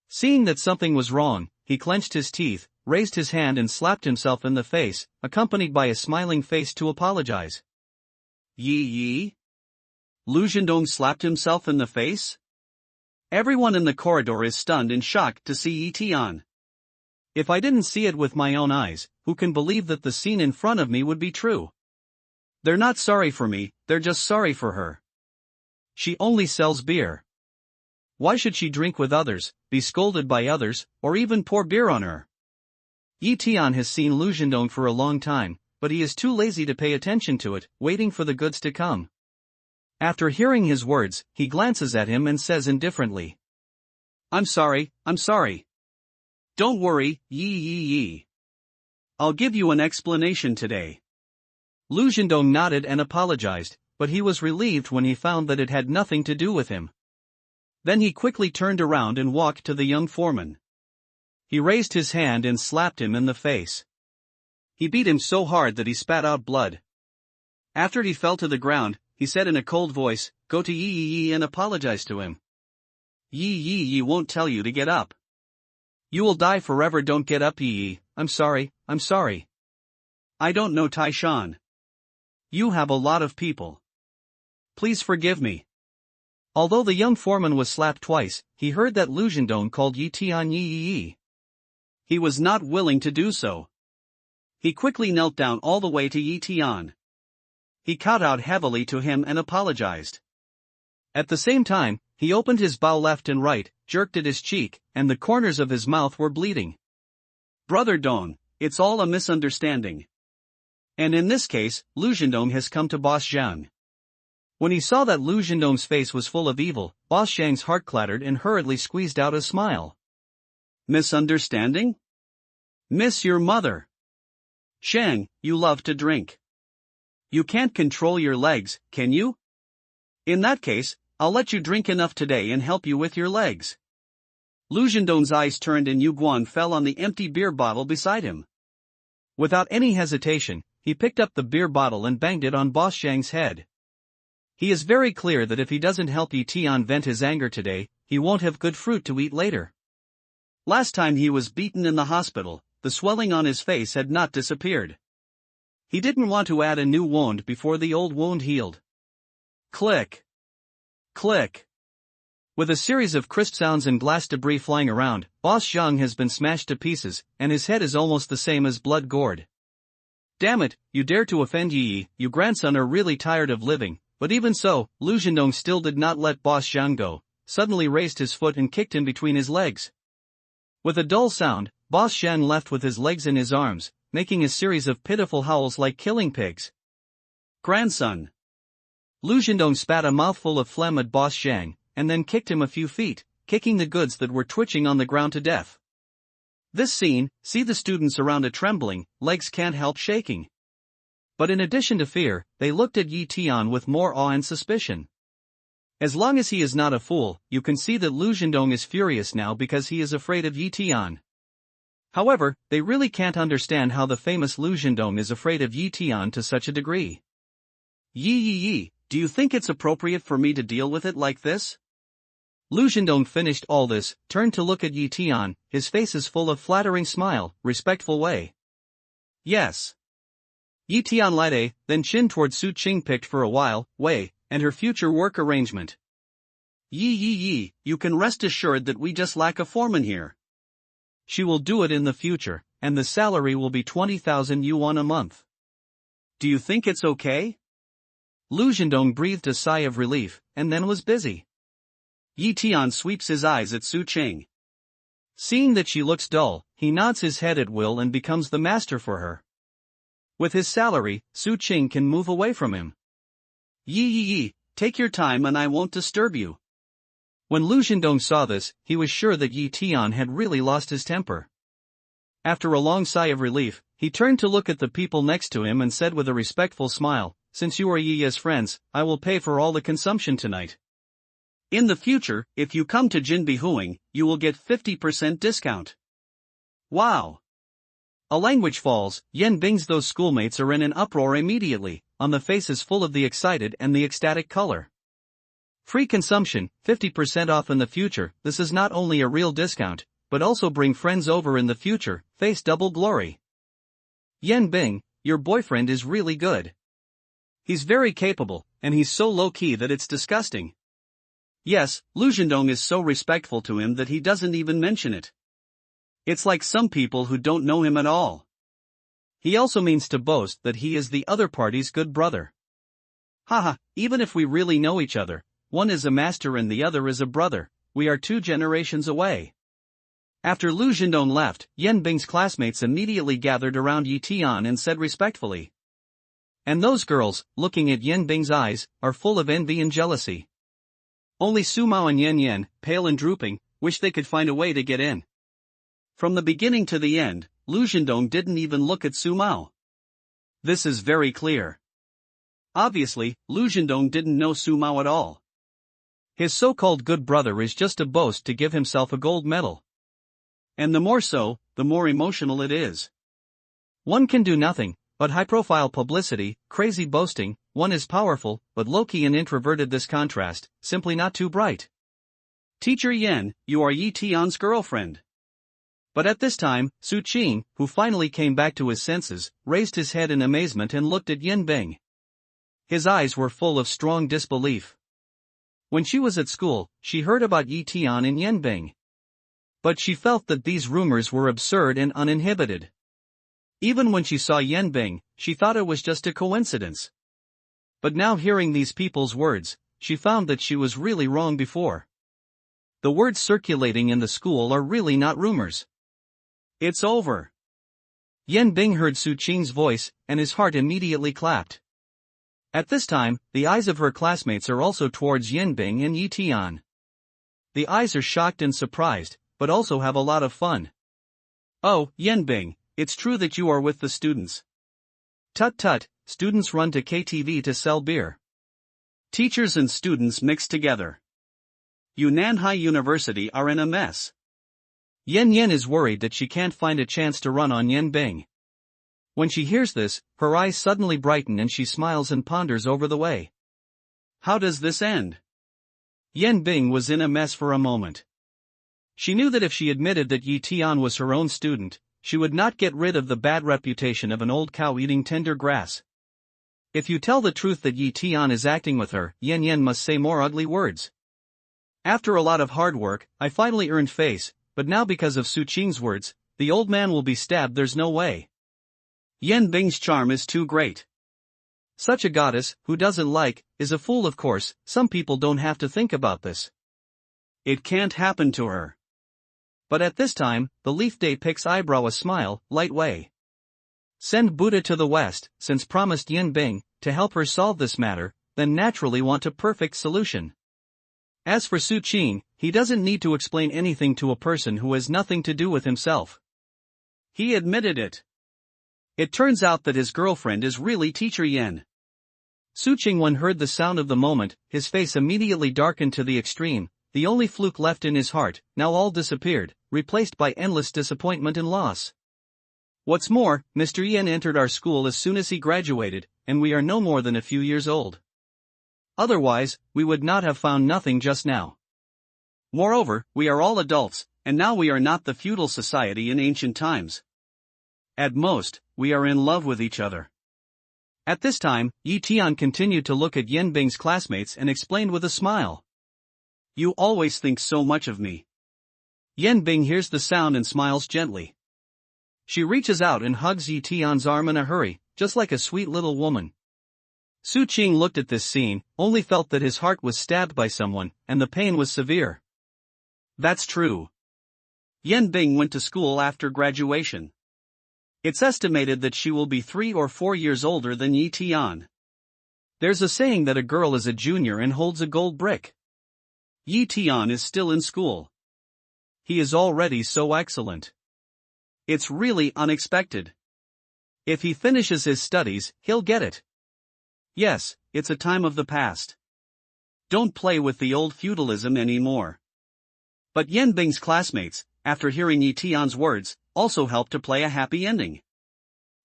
Seeing that something was wrong, he clenched his teeth, raised his hand and slapped himself in the face, accompanied by a smiling face to apologize. Yi? Lu Zhendong slapped himself in the face? Everyone in the corridor is stunned and shocked to see Yi Tian. If I didn't see it with my own eyes, who can believe that the scene in front of me would be true? They're not sorry for me, they're just sorry for her. She only sells beer. Why should she drink with others, be scolded by others, or even pour beer on her? Yi Tian has seen Lu Zhendong for a long time, but he is too lazy to pay attention to it, waiting for the goods to come. After hearing his words, he glances at him and says indifferently, I'm sorry. Don't worry, Yi. I'll give you an explanation today. Lu Zhendong nodded and apologized, but he was relieved when he found that it had nothing to do with him. Then he quickly turned around and walked to the young foreman. He raised his hand and slapped him in the face. He beat him so hard that he spat out blood. After he fell to the ground, he said in a cold voice, Go to Yi and apologize to him. Yi won't tell you to get up. You will die forever. Don't get up, Yi. I'm sorry. I don't know Taishan. You have a lot of people. Please forgive me. Although the young foreman was slapped twice, he heard that Lu Zhendong called Tian Yi. He was not willing to do so. He quickly knelt down all the way to Tian. He kowed out heavily to him and apologized. At the same time, he opened his bow left and right, jerked at his cheek, and the corners of his mouth were bleeding. Brother Dong, it's all a misunderstanding. And in this case, Lu Zhendong has come to Boss Zhang. When he saw that Lu Zhendong's face was full of evil, Boss Zhang's heart clattered and hurriedly squeezed out a smile. Misunderstanding? Miss your mother. Shang, you love to drink. You can't control your legs, can you? In that case, I'll let you drink enough today and help you with your legs. Lu Zhendong's eyes turned and Yu Guan fell on the empty beer bottle beside him. Without any hesitation, he picked up the beer bottle and banged it on Boss Zhang's head. He is very clear that if he doesn't help Yi Tian vent his anger today, he won't have good fruit to eat later. Last time he was beaten in the hospital, the swelling on his face had not disappeared. He didn't want to add a new wound before the old wound healed. Click. Click. With a series of crisp sounds and glass debris flying around, Boss Zhang has been smashed to pieces, and his head is almost the same as blood gourd. Damn it, you dare to offend Yi, you grandson are really tired of living, but even so, Lu Zhendong still did not let Boss Zhang go, suddenly raised his foot and kicked him between his legs. With a dull sound, Boss Zhang left with his legs in his arms, making a series of pitiful howls like killing pigs. Grandson. Lu Zhendong spat a mouthful of phlegm at Boss Zhang, and then kicked him a few feet, kicking the goods that were twitching on the ground to death. This scene, see the students around it trembling, legs can't help shaking. But in addition to fear, they looked at Yi Tian with more awe and suspicion. As long as he is not a fool, you can see that Lu Zhendong is furious now because he is afraid of Yi Tian. However, they really can't understand how the famous Lu Zhendong is afraid of Yi Tian to such a degree. Yi, do you think it's appropriate for me to deal with it like this? Lu Zhendong finished all this, turned to look at Yi Tian, his face is full of flattering smile, respectful way. Yes. Yi Tian lied a, then chin toward Su Qing picked for a while, way, and her future work arrangement. Yi, you can rest assured that we just lack a foreman here. She will do it in the future, and the salary will be 20,000 yuan a month. Do you think it's okay? Lu Zhendong breathed a sigh of relief, and then was busy. Yi Tian sweeps his eyes at Su Qing. Seeing that she looks dull, he nods his head at will and becomes the master for her. With his salary, Su Qing can move away from him. Yi, take your time and I won't disturb you. When Lu Zhendong saw this, he was sure that Yi Tian had really lost his temper. After a long sigh of relief, he turned to look at the people next to him and said with a respectful smile, Since you are Yi's friends, I will pay for all the consumption tonight. In the future, if you come to Jinbi Huing, you will get 50% discount. Wow! A language falls, Yan Bing's those schoolmates are in an uproar immediately, on the faces full of the excited and the ecstatic color. Free consumption, 50% off in the future, this is not only a real discount, but also bring friends over in the future, face double glory. Yan Bing, your boyfriend is really good. He's very capable, and he's so low-key that it's disgusting. Yes, Lu Zhendong is so respectful to him that he doesn't even mention it. It's like some people who don't know him at all. He also means to boast that he is the other party's good brother. Haha, even if we really know each other, one is a master and the other is a brother, we are 2 generations away. After Lu Zhendong left, Yan Bing's classmates immediately gathered around Yi Tian and said respectfully, And those girls, looking at Yan Bing's eyes, are full of envy and jealousy. Only Su Mao and Yan Yan, pale and drooping, wish they could find a way to get in. From the beginning to the end, Lu Zhendong didn't even look at Su Mao. This is very clear. Obviously, Lu Zhendong didn't know Su Mao at all. His so-called good brother is just a boast to give himself a gold medal. And the more so, the more emotional it is. One can do nothing but high-profile publicity, crazy boasting. One is powerful, but low-key and introverted. This contrast, simply not too bright. Teacher Yan, you are Yi Tian's girlfriend. But at this time, Su Qing, who finally came back to his senses, raised his head in amazement and looked at Yan Bing. His eyes were full of strong disbelief. When she was at school, she heard about Yi Tian and Yan Bing. But she felt that these rumors were absurd and uninhibited. Even when she saw Yan Bing, she thought it was just a coincidence. But now hearing these people's words, she found that she was really wrong before. The words circulating in the school are really not rumors. It's over. Yan Bing heard Su Qing's voice, and his heart immediately clapped. At this time, the eyes of her classmates are also towards Yan Bing and Yi Tian. The eyes are shocked and surprised, but also have a lot of fun. Oh, Yan Bing, it's true that you are with the students. Tut tut, students run to KTV to sell beer. Teachers and students mix together. Yunnan University are in a mess. Yan Yan is worried that she can't find a chance to run on Yan Bing. When she hears this, her eyes suddenly brighten and she smiles and ponders over the way. How does this end? Yan Bing was in a mess for a moment. She knew that if she admitted that Yi Tian was her own student, she would not get rid of the bad reputation of an old cow eating tender grass. If you tell the truth that Yi Tian is acting with her, Yan Yan must say more ugly words. After a lot of hard work, I finally earned face, but now because of Su Qing's words, the old man will be stabbed. There's no way. Yan Bing's charm is too great. Such a goddess, who doesn't like, is a fool. Of course, some people don't have to think about this. It can't happen to her. But at this time, the Leaf Day picks eyebrow a smile, light way. Send Buddha to the west, since promised Yan Bing, to help her solve this matter, then naturally want a perfect solution. As for Su Qing, he doesn't need to explain anything to a person who has nothing to do with himself. He admitted it. It turns out that his girlfriend is really Teacher Yan. Su Qingwen heard the sound of the moment, his face immediately darkened to the extreme. The only fluke left in his heart, now all disappeared, replaced by endless disappointment and loss. What's more, Mr. Yan entered our school as soon as he graduated, and we are no more than a few years old. Otherwise, we would not have found nothing just now. Moreover, we are all adults, and now we are not the feudal society in ancient times. At most, we are in love with each other. At this time, Yi Tian continued to look at Yan Bing's classmates and explained with a smile. You always think so much of me. Yan Bing hears the sound and smiles gently. She reaches out and hugs Yi Tian's arm in a hurry, just like a sweet little woman. Su Qing looked at this scene, only felt that his heart was stabbed by someone, and the pain was severe. That's true. Yan Bing went to school after graduation. It's estimated that she will be 3 or 4 years older than Yi Tian. There's a saying that a girl is a junior and holds a gold brick. Yi Tian is still in school. He is already so excellent. It's really unexpected. If he finishes his studies, he'll get it. Yes, it's a time of the past. Don't play with the old feudalism anymore. But Yan Bing's classmates, after hearing Yi Tian's words, also helped to play a happy ending.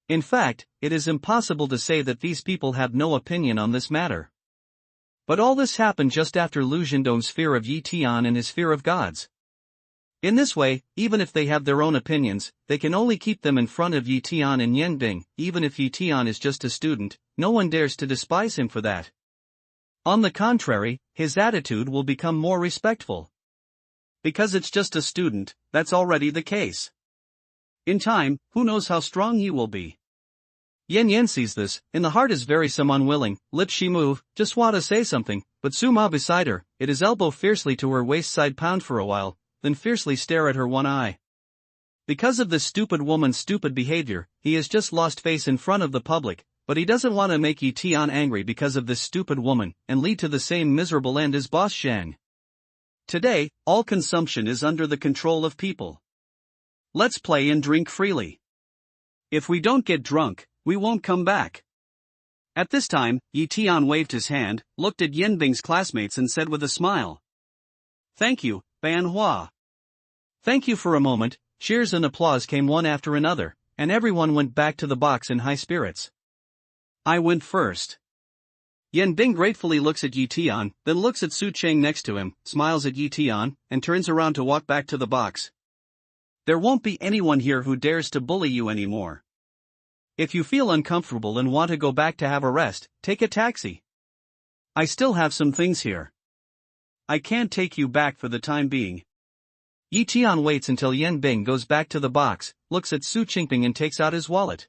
In fact, it is impossible to say that these people have no opinion on this matter. But all this happened just after Lu Zhendong's fear of Yi Tian and his fear of gods. In this way, even if they have their own opinions, they can only keep them in front of Yi Tian and Yan Bing. Even if Yi Tian is just a student, no one dares to despise him for that. On the contrary, his attitude will become more respectful. Because it's just a student, that's already the case. In time, who knows how strong he will be. Yan Yan sees this, in the heart is very some unwilling, lips she move, just want to say something, but Su Ma beside her, it his elbow fiercely to her waist side pound for a while, then fiercely stare at her one eye. Because of this stupid woman's stupid behavior, he has just lost face in front of the public, but he doesn't want to make Yi Tian angry because of this stupid woman and lead to the same miserable end as Boss Shang. Today, all consumption is under the control of people. Let's play and drink freely. If we don't get drunk, we won't come back. At this time, Yi Tian waved his hand, looked at Yan Bing's classmates and said with a smile, "Thank you, Ban Hua." Thank you. For a moment, cheers and applause came one after another, and everyone went back to the box in high spirits. I went first. Yan Bing gratefully looks at Yi Tian, then looks at Su Cheng next to him, smiles at Yi Tian, and turns around to walk back to the box. There won't be anyone here who dares to bully you anymore. If you feel uncomfortable and want to go back to have a rest, take a taxi. I still have some things here. I can't take you back for the time being. Yi Tian waits until Yan Bing goes back to the box, looks at Su Qingping and takes out his wallet.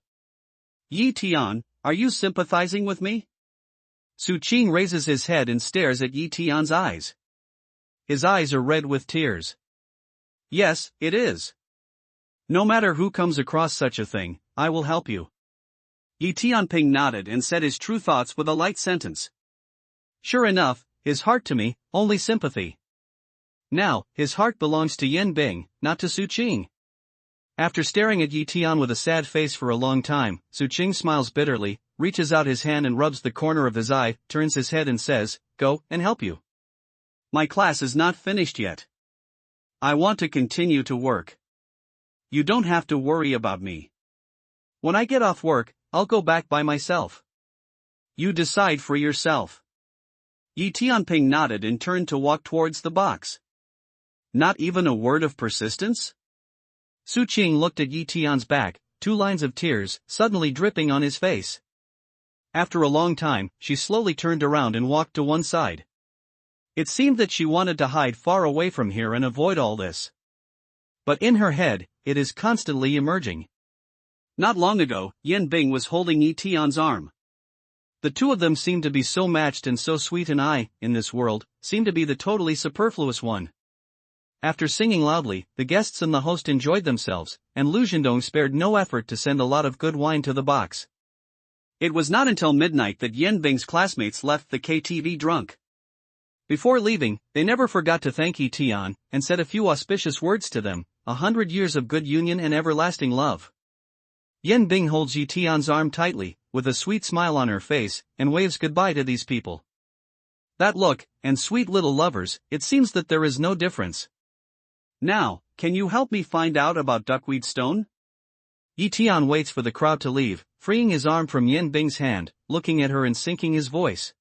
Yi Tian, are you sympathizing with me? Su Qing raises his head and stares at Yi Tian's eyes. His eyes are red with tears. Yes, it is. No matter who comes across such a thing, I will help you. Yi Tianping nodded and said his true thoughts with a light sentence. Sure enough, his heart to me, only sympathy. Now, his heart belongs to Yan Bing, not to Su Qing. After staring at Yi Tian with a sad face for a long time, Su Qing smiles bitterly, reaches out his hand and rubs the corner of his eye, turns his head and says, "Go and help you. My class is not finished yet. I want to continue to work. You don't have to worry about me. When I get off work, I'll go back by myself. You decide for yourself." Yi Tianping nodded and turned to walk towards the box. Not even a word of persistence? Su Qing looked at Yi Tian's back, 2 lines of tears suddenly dripping on his face. After a long time, she slowly turned around and walked to one side. It seemed that she wanted to hide far away from here and avoid all this. But in her head, it is constantly emerging. Not long ago, Yan Bing was holding Yi Tian's arm. The two of them seemed to be so matched and so sweet, and I, in this world, seemed to be the totally superfluous one. After singing loudly, the guests and the host enjoyed themselves, and Lu Zhendong spared no effort to send a lot of good wine to the box. It was not until midnight that Yan Bing's classmates left the KTV drunk. Before leaving, they never forgot to thank Yi Tian, and said a few auspicious words to them, 100 years of good union and everlasting love. Yan Bing holds Yi Tian's arm tightly, with a sweet smile on her face, and waves goodbye to these people. That look, and sweet little lovers, it seems that there is no difference. Now, can you help me find out about Duckweed Stone? Yi Tian waits for the crowd to leave, freeing his arm from Yan Bing's hand, looking at her and sinking his voice.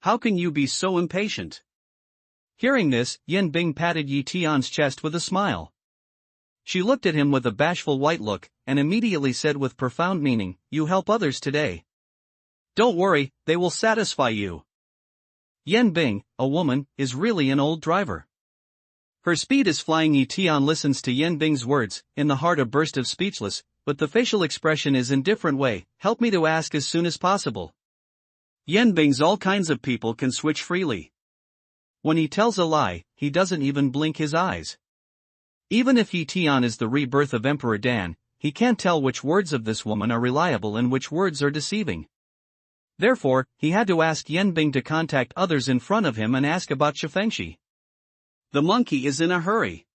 How can you be so impatient? Hearing this, Yan Bing patted Yi Tian's chest with a smile. She looked at him with a bashful white look, and immediately said with profound meaning, "You help others today. Don't worry, they will satisfy you." Yan Bing, a woman, is really an old driver. Her speed is flying. Yi Tian listens to Yan Bing's words, in the heart a burst of speechless, but the facial expression is in different way. Help me to ask as soon as possible. Yan Bing's all kinds of people can switch freely. When he tells a lie, he doesn't even blink his eyes. Even if Yi Tian is the rebirth of Emperor Dan, he can't tell which words of this woman are reliable and which words are deceiving. Therefore, he had to ask Yan Bing to contact others in front of him and ask about Shifengshi. The monkey is in a hurry.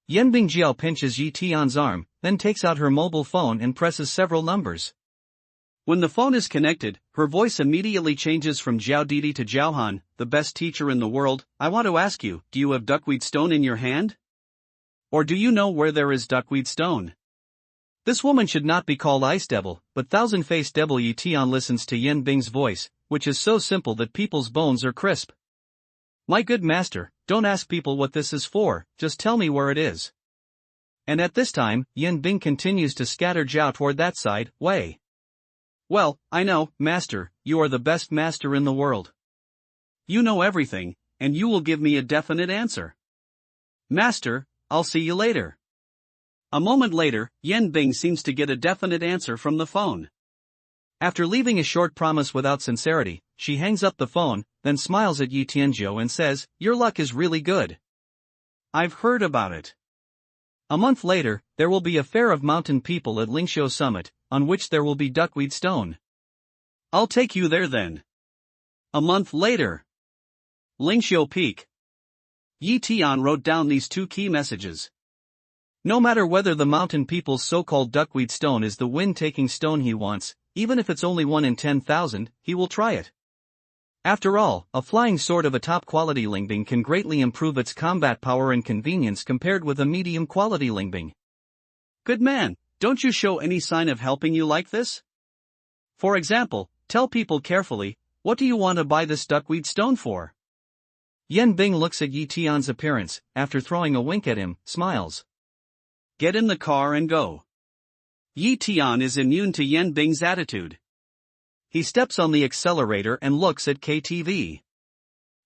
Yan Bing Jiao pinches Yi Tian's arm, then takes out her mobile phone and presses several numbers. When the phone is connected, her voice immediately changes from Jiao Didi to Jiao Han, the best teacher in the world. I want to ask you, do you have Duckweed Stone in your hand? Or do you know where there is Duckweed Stone? This woman should not be called Ice Devil, but Thousand-Faced Devil. Yi Tian listens to Yan Bing's voice, which is so simple that people's bones are crisp. My good master, don't ask people what this is for, just tell me where it is. And at this time, Yan Bing continues to scatter Jiao toward that side, way. Well, I know, master, you are the best master in the world. You know everything, and you will give me a definite answer. Master, I'll see you later. A moment later, Yan Bing seems to get a definite answer from the phone. After leaving a short promise without sincerity, she hangs up the phone, then smiles at Yi Tianzhou and says, "Your luck is really good. I've heard about it. A month later, there will be a fair of mountain people at Lingxiu Summit, on which there will be Duckweed Stone. I'll take you there then. A month later. Lingxiu Peak. Yi Tian wrote down these two key messages. No matter whether the mountain people's so-called duckweed stone is the wind-taking stone he wants, even if it's only 1 in 10,000, he will try it. After all, a flying sword of a top-quality lingbing can greatly improve its combat power and convenience compared with a medium-quality lingbing. Good man, don't you show any sign of helping you like this? For example, tell people carefully, what do you want to buy this duckweed stone for? Yan Bing looks at Yi Tian's appearance, after throwing a wink at him, smiles. Get in the car and go. Yi Tian is immune to Yan Bing's attitude. He steps on the accelerator and looks at KTV.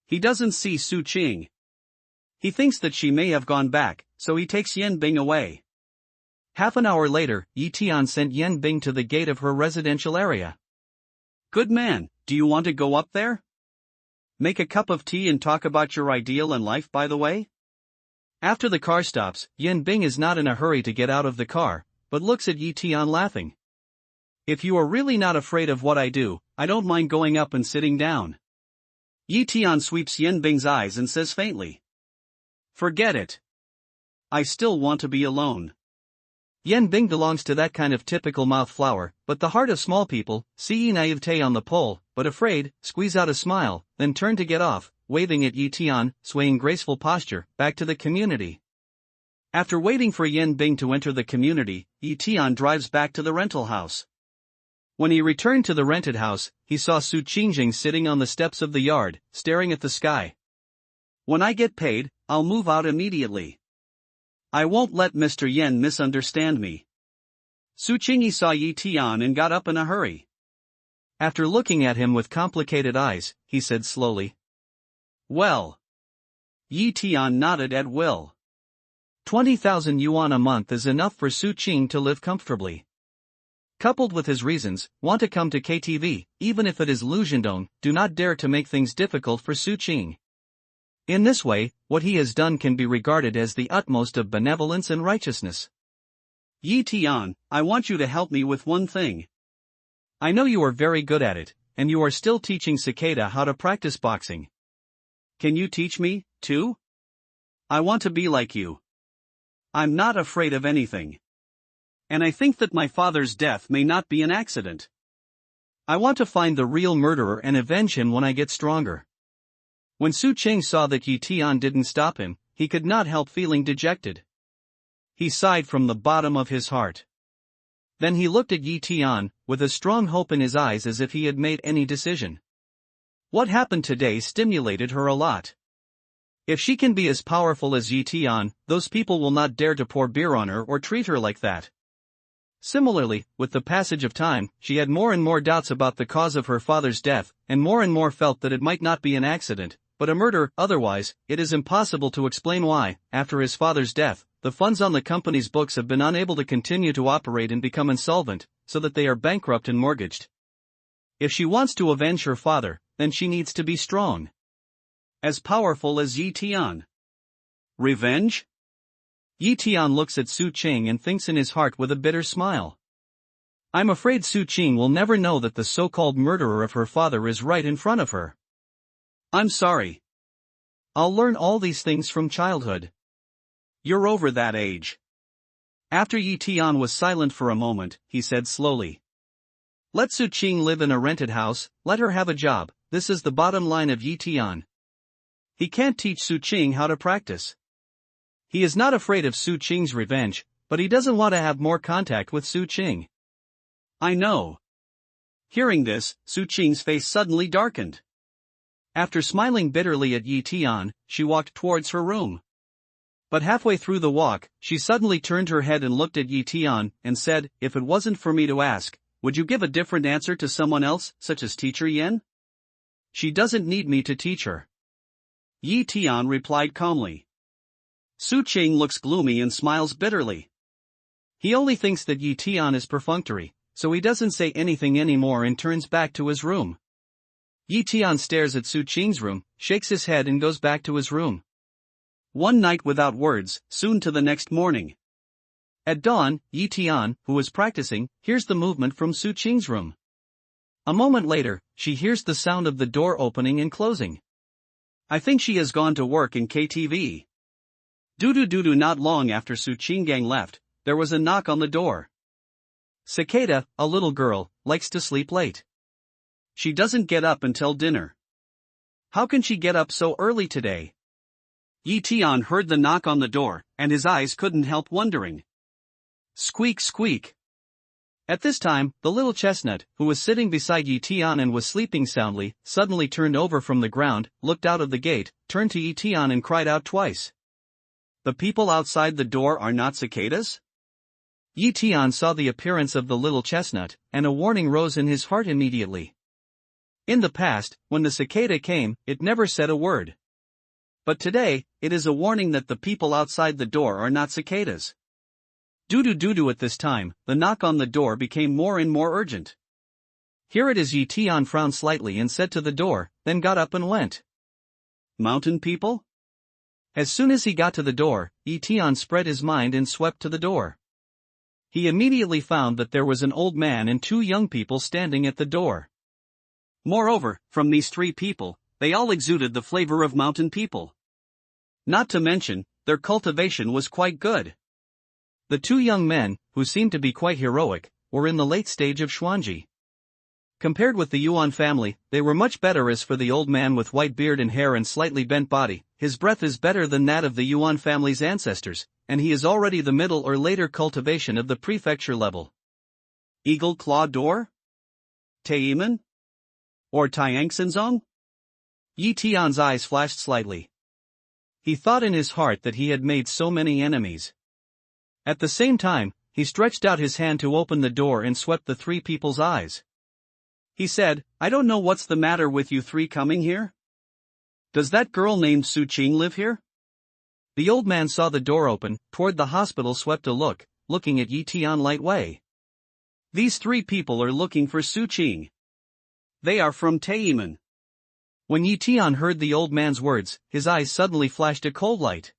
He doesn't see Su Qing. He thinks that she may have gone back, so he takes Yan Bing away. Half an hour later, Yi Tian sent Yan Bing to the gate of her residential area. Good man, do you want to go up there? Make a cup of tea and talk about your ideal in life, by the way? After the car stops, Yan Bing is not in a hurry to get out of the car, but looks at Yi Tian laughing. If you are really not afraid of what I do, I don't mind going up and sitting down. Yi Tian sweeps Yan Bing's eyes and says faintly. Forget it. I still want to be alone. Yan Bing belongs to that kind of typical mouth flower, but the heart of small people, see naivete on the pole, but afraid, squeeze out a smile, then turn to get off, waving at Yi Tian, swaying graceful posture, back to the community. After waiting for Yan Bing to enter the community, Yi Tian drives back to the rental house. When he returned to the rented house, he saw Su Qingjing sitting on the steps of the yard, staring at the sky. When I get paid, I'll move out immediately. I won't let Mr. Yan misunderstand me. Su Qingyi saw Yi Tian and got up in a hurry. After looking at him with complicated eyes, he said slowly. Well. Yi Tian nodded at will. 20,000 yuan a month is enough for Su Qing to live comfortably. Coupled with his reasons, want to come to KTV, even if it is Lujiandong, do not dare to make things difficult for Su Qing. In this way, what he has done can be regarded as the utmost of benevolence and righteousness. Yi Tian, I want you to help me with one thing. I know you are very good at it, and you are still teaching Cicada how to practice boxing. Can you teach me, too? I want to be like you. I'm not afraid of anything. And I think that my father's death may not be an accident. I want to find the real murderer and avenge him when I get stronger. When Su Qing saw that Yi Tian didn't stop him, he could not help feeling dejected. He sighed from the bottom of his heart. Then he looked at Yi Tian, with a strong hope in his eyes as if he had made any decision. What happened today stimulated her a lot. If she can be as powerful as Yi Tian, those people will not dare to pour beer on her or treat her like that. Similarly, with the passage of time, she had more and more doubts about the cause of her father's death, and more felt that it might not be an accident, but a murder. Otherwise, it is impossible to explain why, after his father's death, the funds on the company's books have been unable to continue to operate and become insolvent, so that they are bankrupt and mortgaged. If she wants to avenge her father, then she needs to be strong. As powerful as Yi Tian. Revenge? Yi Tian looks at Su Qing and thinks in his heart with a bitter smile. I'm afraid Su Qing will never know that the so-called murderer of her father is right in front of her. I'm sorry. I'll learn all these things from childhood. You're over that age. After Yi Tian was silent for a moment, he said slowly. Let Su Qing live in a rented house, let her have a job, this is the bottom line of Yi Tian. He can't teach Su Qing how to practice. He is not afraid of Su Qing's revenge, but he doesn't want to have more contact with Su Qing. I know. Hearing this, Su Qing's face suddenly darkened. After smiling bitterly at Yi Tian, she walked towards her room. But halfway through the walk, she suddenly turned her head and looked at Yi Tian, and said, if it wasn't for me to ask, would you give a different answer to someone else, such as Teacher Yan? She doesn't need me to teach her. Yi Tian replied calmly. Su Qing looks gloomy and smiles bitterly. He only thinks that Yi Tian is perfunctory, so he doesn't say anything anymore and turns back to his room. Yi Tian stares at Su Qing's room, shakes his head and goes back to his room. One night without words, soon to the next morning. At dawn, Yi Tian, who was practicing, hears the movement from Su Qing's room. A moment later, she hears the sound of the door opening and closing. I think she has gone to work in KTV. Doo-doo-doo-doo. Not long after Su Qinggang left, there was a knock on the door. Cicada, a little girl, likes to sleep late. She doesn't get up until dinner. How can she get up so early today? Yi Tian heard the knock on the door, and his eyes couldn't help wondering. Squeak squeak. At this time, the little chestnut, who was sitting beside Yi Tian and was sleeping soundly, suddenly turned over from the ground, looked out of the gate, turned to Yi Tian and cried out twice. The people outside the door are not cicadas? Yi Tian saw the appearance of the little chestnut, and a warning rose in his heart immediately. In the past, when the cicada came, it never said a word. But today, it is a warning that the people outside the door are not cicadas. Doo-doo-doo-doo. At this time, the knock on the door became more and more urgent. Here it is. Yi Tian frowned slightly and said to the door, then got up and went. Mountain people? As soon as he got to the door, Yi Tian spread his mind and swept to the door. He immediately found that there was an old man and two young people standing at the door. Moreover, from these three people, they all exuded the flavor of mountain people. Not to mention, their cultivation was quite good. The two young men, who seemed to be quite heroic, were in the late stage of Xuanji. Compared with the Yuan family, they were much better. As for the old man with white beard and hair and slightly bent body, his breath is better than that of the Yuan family's ancestors, and he is already the middle or later cultivation of the prefecture level. Eagle Claw Door? Taiyimen? Or Tiangxinzong? Yi Tian's eyes flashed slightly. He thought in his heart that he had made so many enemies. At the same time, he stretched out his hand to open the door and swept the three people's eyes. He said, I don't know what's the matter with you three coming here. Does that girl named Su Qing live here? The old man saw the door open, toward the hospital swept a look, looking at Yi Tian light way. These three people are looking for Su Qing. They are from Taiyimen. When Yi Tian heard the old man's words, his eyes suddenly flashed a cold light.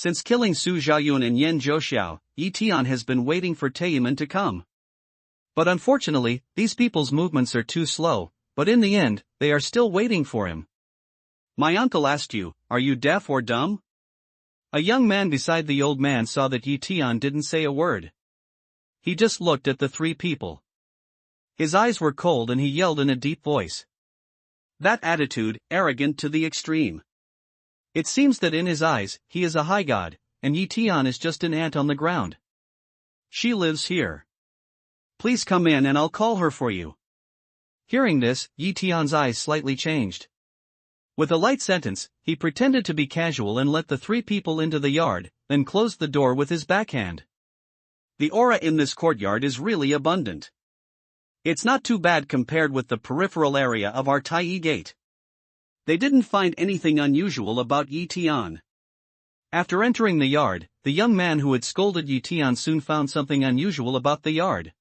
Since killing Su Zhaoyun and Yan Zhouxiao, Yi Tian has been waiting for Taiyimen to come. But unfortunately, these people's movements are too slow, but in the end, they are still waiting for him. My uncle asked you, are you deaf or dumb? A young man beside the old man saw that Yi Tian didn't say a word. He just looked at the three people. His eyes were cold and he yelled in a deep voice. That attitude, arrogant to the extreme. It seems that in his eyes, he is a high god, and Yi Tian is just an ant on the ground. She lives here. Please come in and I'll call her for you. Hearing this, Yi Tian's eyes slightly changed. With a light sentence, he pretended to be casual and let the three people into the yard, then closed the door with his backhand. The aura in this courtyard is really abundant. It's not too bad compared with the peripheral area of our Taiyi Gate. They didn't find anything unusual about Yi Tian. After entering the yard, the young man who had scolded Yi Tian soon found something unusual about the yard.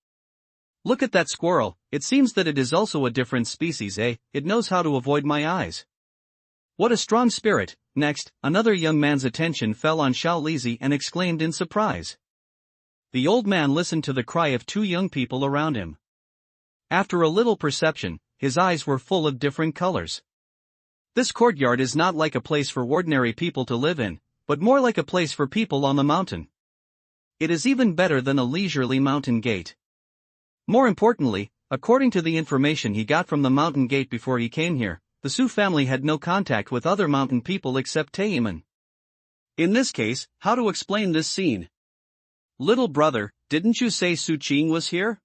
Look at that squirrel, it seems that it is also a different species, eh? It knows how to avoid my eyes. What a strong spirit. Next, another young man's attention fell on Xiao Lizi and exclaimed in surprise. The old man listened to the cry of two young people around him. After a little perception, his eyes were full of different colors. This courtyard is not like a place for ordinary people to live in, but more like a place for people on the mountain. It is even better than a leisurely mountain gate. More importantly, according to the information he got from the mountain gate before he came here, the Su family had no contact with other mountain people except Taiyimen. In this case, how to explain this scene? Little brother, didn't you say Su Qing was here?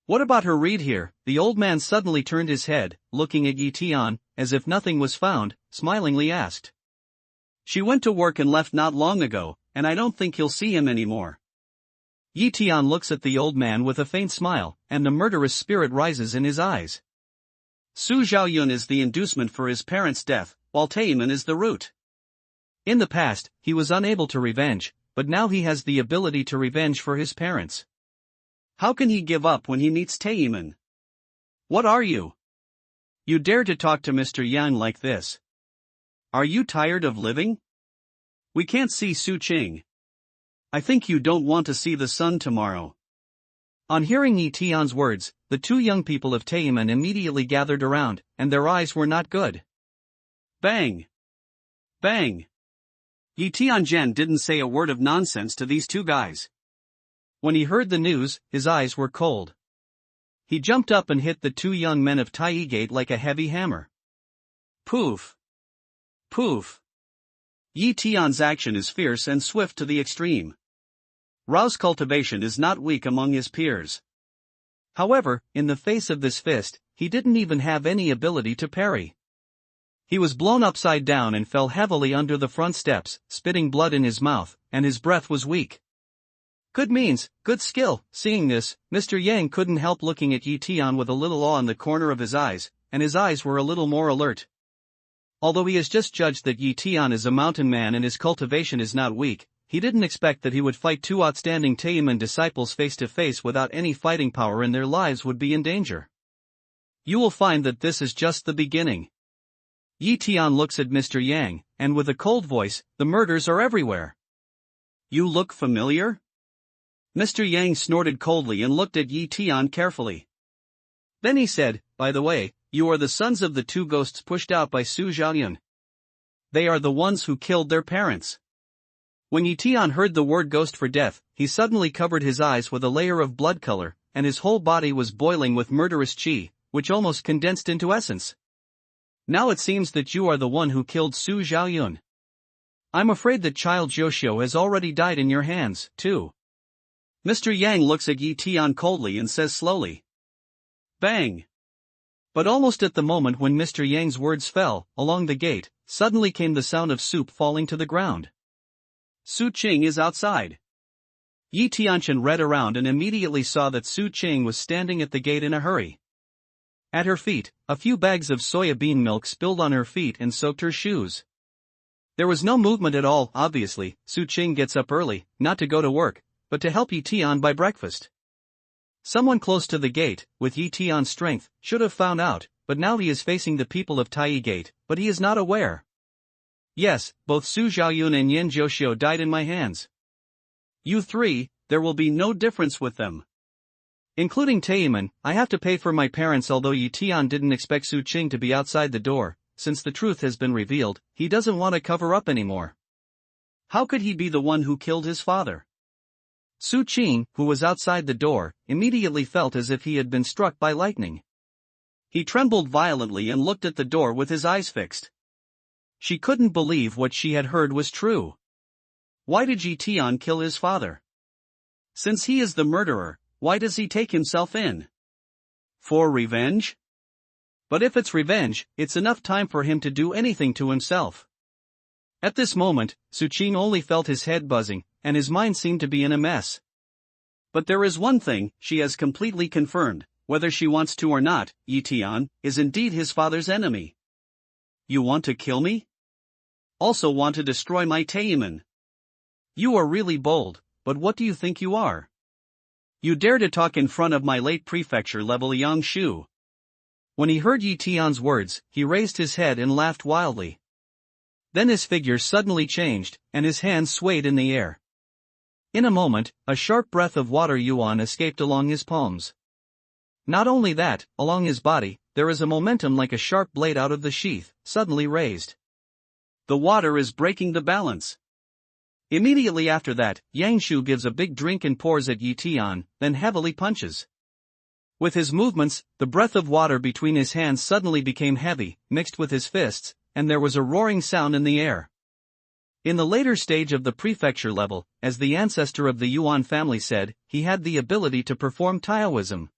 What about her read here? The old man suddenly turned his head, looking at Yi Tian, as if nothing was found, smilingly asked. She went to work and left not long ago, and I don't think you'll see him anymore. Yi Tian looks at the old man with a faint smile, and the murderous spirit rises in his eyes. Su Zhaoyun is the inducement for his parents' death, while Taiyimen is the root. In the past, he was unable to revenge, but now he has the ability to revenge for his parents. How can he give up when he meets Taiyimen? What are you? You dare to talk to Mr. Yang like this? Are you tired of living? We can't see Su Qing. I think you don't want to see the sun tomorrow. On hearing Yi Tian's words, the two young people of Tian immediately gathered around, and their eyes were not good. Bang! Bang! Yi Tianjian didn't say a word of nonsense to these two guys. When he heard the news, his eyes were cold. He jumped up and hit the two young men of Taigate like a heavy hammer. Poof! Poof! Yi Tian's action is fierce and swift to the extreme. Rao's cultivation is not weak among his peers. However, in the face of this fist, he didn't even have any ability to parry. He was blown upside down and fell heavily under the front steps, spitting blood in his mouth, and his breath was weak. Good means, good skill. Seeing this, Mr. Yang couldn't help looking at Yi Tian with a little awe in the corner of his eyes, and his eyes were a little more alert. Although he has just judged that Yi Tian is a mountain man and his cultivation is not weak, he didn't expect that he would fight two outstanding Tian disciples face to face without any fighting power and their lives would be in danger. You will find that this is just the beginning. Yi Tian looks at Mr. Yang, and with a cold voice, the murders are everywhere. You look familiar? Mr. Yang snorted coldly and looked at Yi Tian carefully. Then he said, by the way, you are the sons of the two ghosts pushed out by Su Zhaoyun. They are the ones who killed their parents. When Yi Tian heard the word ghost for death, he suddenly covered his eyes with a layer of blood color, and his whole body was boiling with murderous qi, which almost condensed into essence. Now it seems that you are the one who killed Su Zhaoyun. I'm afraid that child Zhouxiu has already died in your hands, too. Mr. Yang looks at Yi Tian coldly and says slowly. Bang! But almost at the moment when Mr. Yang's words fell, along the gate, suddenly came the sound of soup falling to the ground. Su Qing is outside. Yi Tianchen read around and immediately saw that Su Qing was standing at the gate in a hurry. At her feet, a few bags of soya bean milk spilled on her feet and soaked her shoes. There was no movement at all. Obviously, Su Qing gets up early, not to go to work, but to help Yi Tian buy breakfast. Someone close to the gate, with Yi Tian's strength, should have found out, but now he is facing the people of Tai Gate, but he is not aware. Yes, both Su Zhaoyun and Yin Zhouxiu died in my hands. You three, there will be no difference with them. Including Taemin, I have to pay for my parents. Although Yi Tian didn't expect Su Qing to be outside the door, since the truth has been revealed, he doesn't want to cover up anymore. How could he be the one who killed his father? Su Qing, who was outside the door, immediately felt as if he had been struck by lightning. He trembled violently and looked at the door with his eyes fixed. She couldn't believe what she had heard was true. Why did Yi Tian kill his father? Since he is the murderer, why does he take himself in? For revenge? But if it's revenge, it's enough time for him to do anything to himself. At this moment, Su Qing only felt his head buzzing, and his mind seemed to be in a mess. But there is one thing she has completely confirmed, whether she wants to or not, Yi Tian is indeed his father's enemy. You want to kill me? Also want to destroy my Taemin? You are really bold, but what do you think you are? You dare to talk in front of my late prefecture level Yang Shu. When he heard Yi Tian's words, he raised his head and laughed wildly. Then his figure suddenly changed, and his hands swayed in the air. In a moment, a sharp breath of water yuan escaped along his palms. Not only that, along his body, there is a momentum like a sharp blade out of the sheath, suddenly raised. The water is breaking the balance. Immediately after that, Yang Shu gives a big drink and pours at Yi Tian, then heavily punches. With his movements, the breath of water between his hands suddenly became heavy, mixed with his fists, and there was a roaring sound in the air. In the later stage of the prefecture level, as the ancestor of the Yuan family said, he had the ability to perform Taoism.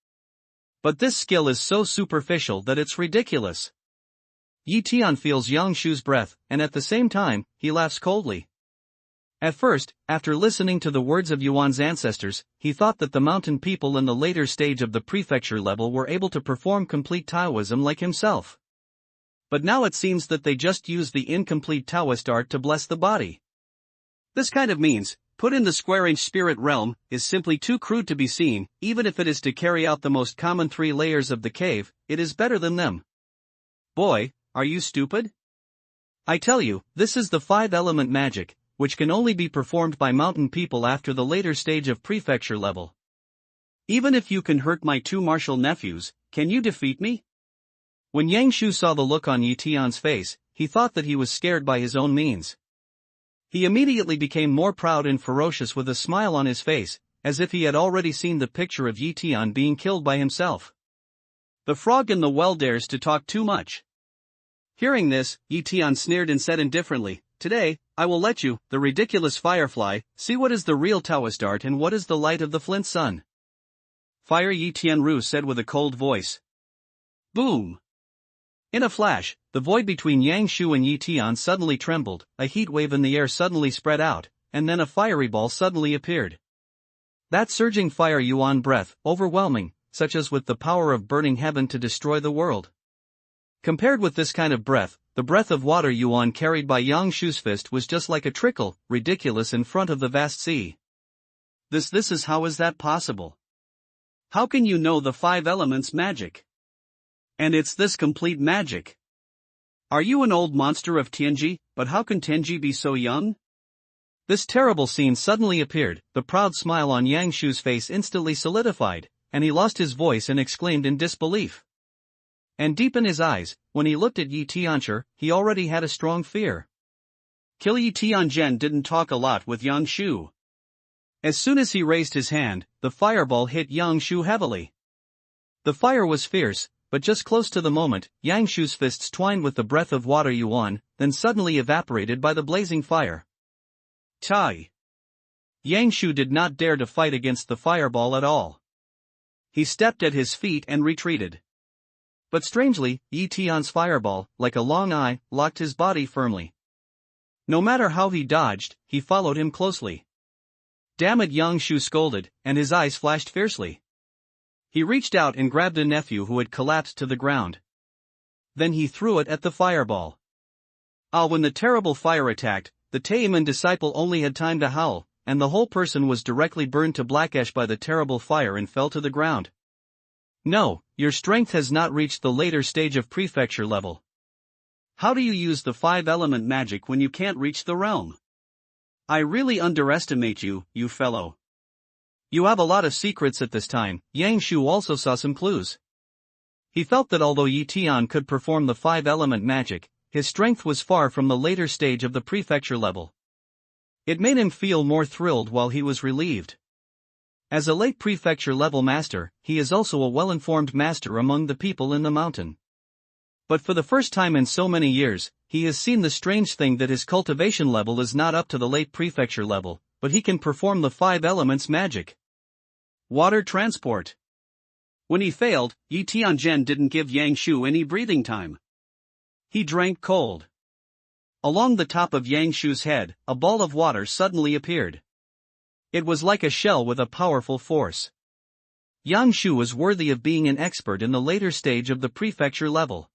But this skill is so superficial that it's ridiculous. Yi Tian feels Yang Shu's breath, and at the same time, he laughs coldly. At first, after listening to the words of Yuan's ancestors, he thought that the mountain people in the later stage of the prefecture level were able to perform complete Taoism like himself. But now it seems that they just use the incomplete Taoist art to bless the body. This kind of means, put in the square-inch spirit realm, is simply too crude to be seen. Even if it is to carry out the most common 3 layers of the cave, it is better than them. Boy, are you stupid? I tell you, this is the 5-element magic, which can only be performed by mountain people after the later stage of prefecture level. Even if you can hurt my two martial nephews, can you defeat me? When Yang Shu saw the look on Yi Tian's face, he thought that he was scared by his own means. He immediately became more proud and ferocious with a smile on his face, as if he had already seen the picture of Yi Tian being killed by himself. The frog in the well dares to talk too much. Hearing this, Yi Tian sneered and said indifferently, "Today, I will let you, the ridiculous firefly, see what is the real Taoist art and what is the light of the flint sun." "Fire," Yi Tianru said with a cold voice. Boom! In a flash, the void between Yang Shu and Yi Tian suddenly trembled, a heat wave in the air suddenly spread out, and then a fiery ball suddenly appeared. That surging fire yuan breath, overwhelming, such as with the power of burning heaven to destroy the world. Compared with this kind of breath, the breath of water yuan carried by Yang Shu's fist was just like a trickle, ridiculous in front of the vast sea. This is how is that possible? How can you know the five elements magic? And it's this complete magic. Are you an old monster of Tianji, but how can Tianji be so young? This terrible scene suddenly appeared, the proud smile on Yang Shu's face instantly solidified, and he lost his voice and exclaimed in disbelief. And deep in his eyes, when he looked at Yi Tianshi, he already had a strong fear. Kill Yi Tianzhen didn't talk a lot with Yang Shu. As soon as he raised his hand, the fireball hit Yang Shu heavily. The fire was fierce, but just close to the moment, Yang Shu's fists twined with the breath of water yuan, then suddenly evaporated by the blazing fire. Tai! Yang Shu did not dare to fight against the fireball at all. He stepped at his feet and retreated. But strangely, Yi Tian's fireball, like a long eye, locked his body firmly. No matter how he dodged, he followed him closely. "Damn it!" Yang Shu scolded, and his eyes flashed fiercely. He reached out and grabbed a nephew who had collapsed to the ground. Then he threw it at the fireball. When the terrible fire attacked, the Taemin disciple only had time to howl, and the whole person was directly burned to black ash by the terrible fire and fell to the ground. No, your strength has not reached the later stage of prefecture level. How do you use the five-element magic when you can't reach the realm? I really underestimate you, you fellow. You have a lot of secrets at this time. Yang Shu also saw some clues. He felt that although Yi Tian could perform the five-element magic, his strength was far from the later stage of the prefecture level. It made him feel more thrilled while he was relieved. As a late prefecture level master, he is also a well-informed master among the people in the mountain. But for the first time in so many years, he has seen the strange thing that his cultivation level is not up to the late prefecture level, but he can perform the five elements magic. Water transport. When he failed, Yi Tianzhen didn't give Yang Shu any breathing time. He drank cold. Along the top of Yang Shu's head, a ball of water suddenly appeared. It was like a shell with a powerful force. Yang Shu was worthy of being an expert in the later stage of the prefecture level.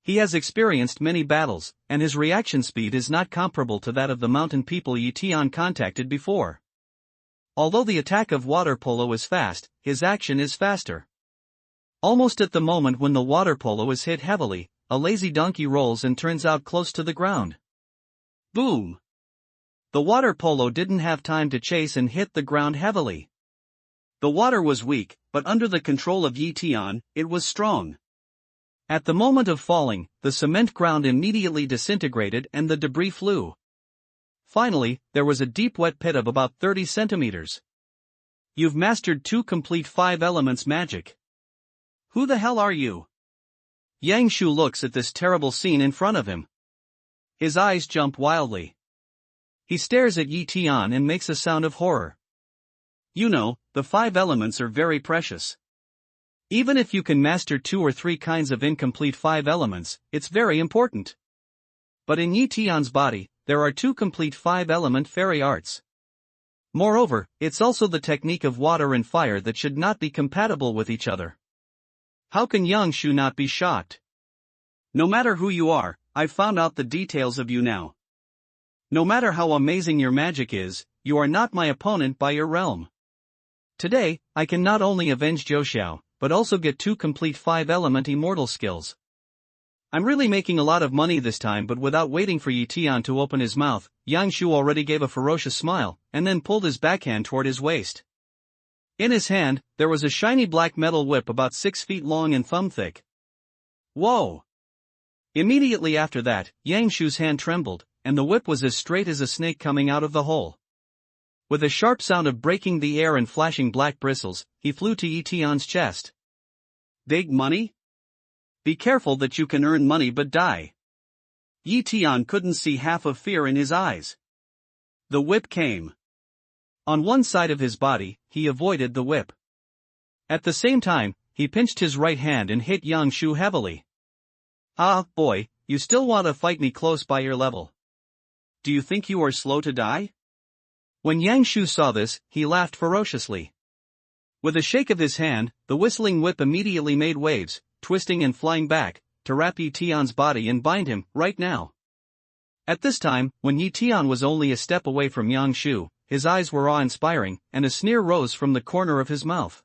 He has experienced many battles, and his reaction speed is not comparable to that of the mountain people Yi Tian contacted before. Although the attack of water polo is fast, his action is faster. Almost at the moment when the water polo is hit heavily, a lazy donkey rolls and turns out close to the ground. Boom! The water polo didn't have time to chase and hit the ground heavily. The water was weak, but under the control of Yi Tian, it was strong. At the moment of falling, the cement ground immediately disintegrated and the debris flew. Finally, there was a deep wet pit of about 30 centimeters. You've mastered 2 complete 5 elements magic. Who the hell are you? Yang Shu looks at this terrible scene in front of him. His eyes jump wildly. He stares at Yi Tian and makes a sound of horror. You know, the 5 elements are very precious. Even if you can master 2 or 3 kinds of incomplete 5 elements, it's very important. But in Yi Tian's body, there are 2 complete 5-element fairy arts. Moreover, it's also the technique of water and fire that should not be compatible with each other. How can Yang Shu not be shocked? No matter who you are, I've found out the details of you now. No matter how amazing your magic is, you are not my opponent by your realm. Today, I can not only avenge Zhou Xiao, but also get 2 complete 5-element immortal skills. I'm really making a lot of money this time, but without waiting for Yi Tian to open his mouth, Yang Shu already gave a ferocious smile, and then pulled his backhand toward his waist. In his hand, there was a shiny black metal whip about 6 feet long and thumb thick. Whoa! Immediately after that, Yang Shu's hand trembled, and the whip was as straight as a snake coming out of the hole. With a sharp sound of breaking the air and flashing black bristles, he flew to Yi Tian's chest. Big money? Be careful that you can earn money but die. Yi Tian couldn't see half of fear in his eyes. The whip came. On one side of his body, he avoided the whip. At the same time, he pinched his right hand and hit Yang Shu heavily. Ah, boy, you still want to fight me close by your level. Do you think you are slow to die? When Yang Shu saw this, he laughed ferociously. With a shake of his hand, the whistling whip immediately made waves, twisting and flying back, to wrap Yi Tian's body and bind him, right now. At this time, when Yi Tian was only a step away from Yang Shu, his eyes were awe-inspiring, and a sneer rose from the corner of his mouth.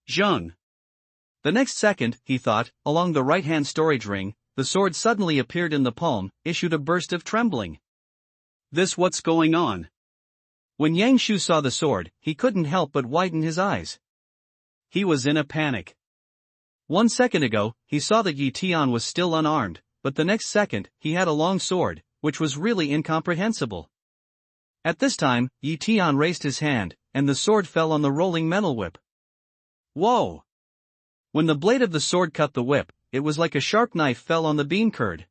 Zheng. The next second, he thought, along the right-hand storage ring, the sword suddenly appeared in the palm, issued a burst of trembling. This what's going on? When Yang Shu saw the sword, he couldn't help but widen his eyes. He was in a panic. 1 second ago, he saw that Yi Tian was still unarmed, but the next second, he had a long sword, which was really incomprehensible. At this time, Yi Tian raised his hand, and the sword fell on the rolling metal whip. Whoa! When the blade of the sword cut the whip, it was like a sharp knife fell on the bean curd.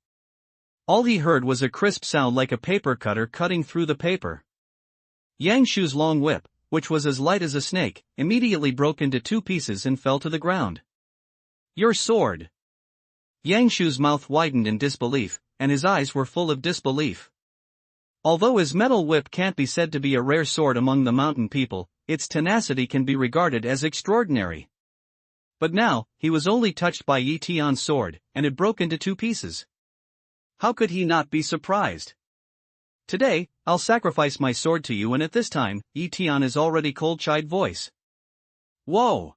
All he heard was a crisp sound like a paper cutter cutting through the paper. Yang Shu's long whip, which was as light as a snake, immediately broke into 2 pieces and fell to the ground. Your sword! Yang Shu's mouth widened in disbelief, and his eyes were full of disbelief. Although his metal whip can't be said to be a rare sword among the mountain people, its tenacity can be regarded as extraordinary. But now, he was only touched by Yi Tian's sword, and it broke into 2 pieces. How could he not be surprised? Today, I'll sacrifice my sword to you, and at this time, Yi Tian is already cold-chide voice. Whoa!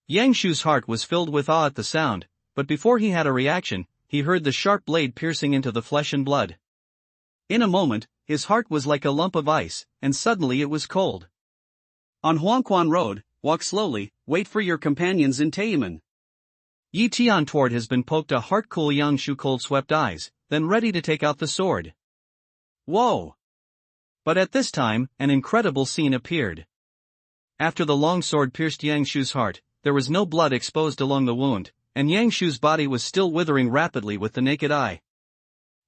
Yang Shu's heart was filled with awe at the sound, but before he had a reaction, he heard the sharp blade piercing into the flesh and blood. In a moment, his heart was like a lump of ice, and suddenly it was cold. On Huangquan Road, walk slowly, wait for your companions in Tianmen. Yi Tian toward has been poked a heart-cool Yang Shu cold-swept eyes, then ready to take out the sword. Whoa! But at this time, an incredible scene appeared. After the long sword pierced Yang Shu's heart, there was no blood exposed along the wound, and Yang Shu's body was still withering rapidly with the naked eye.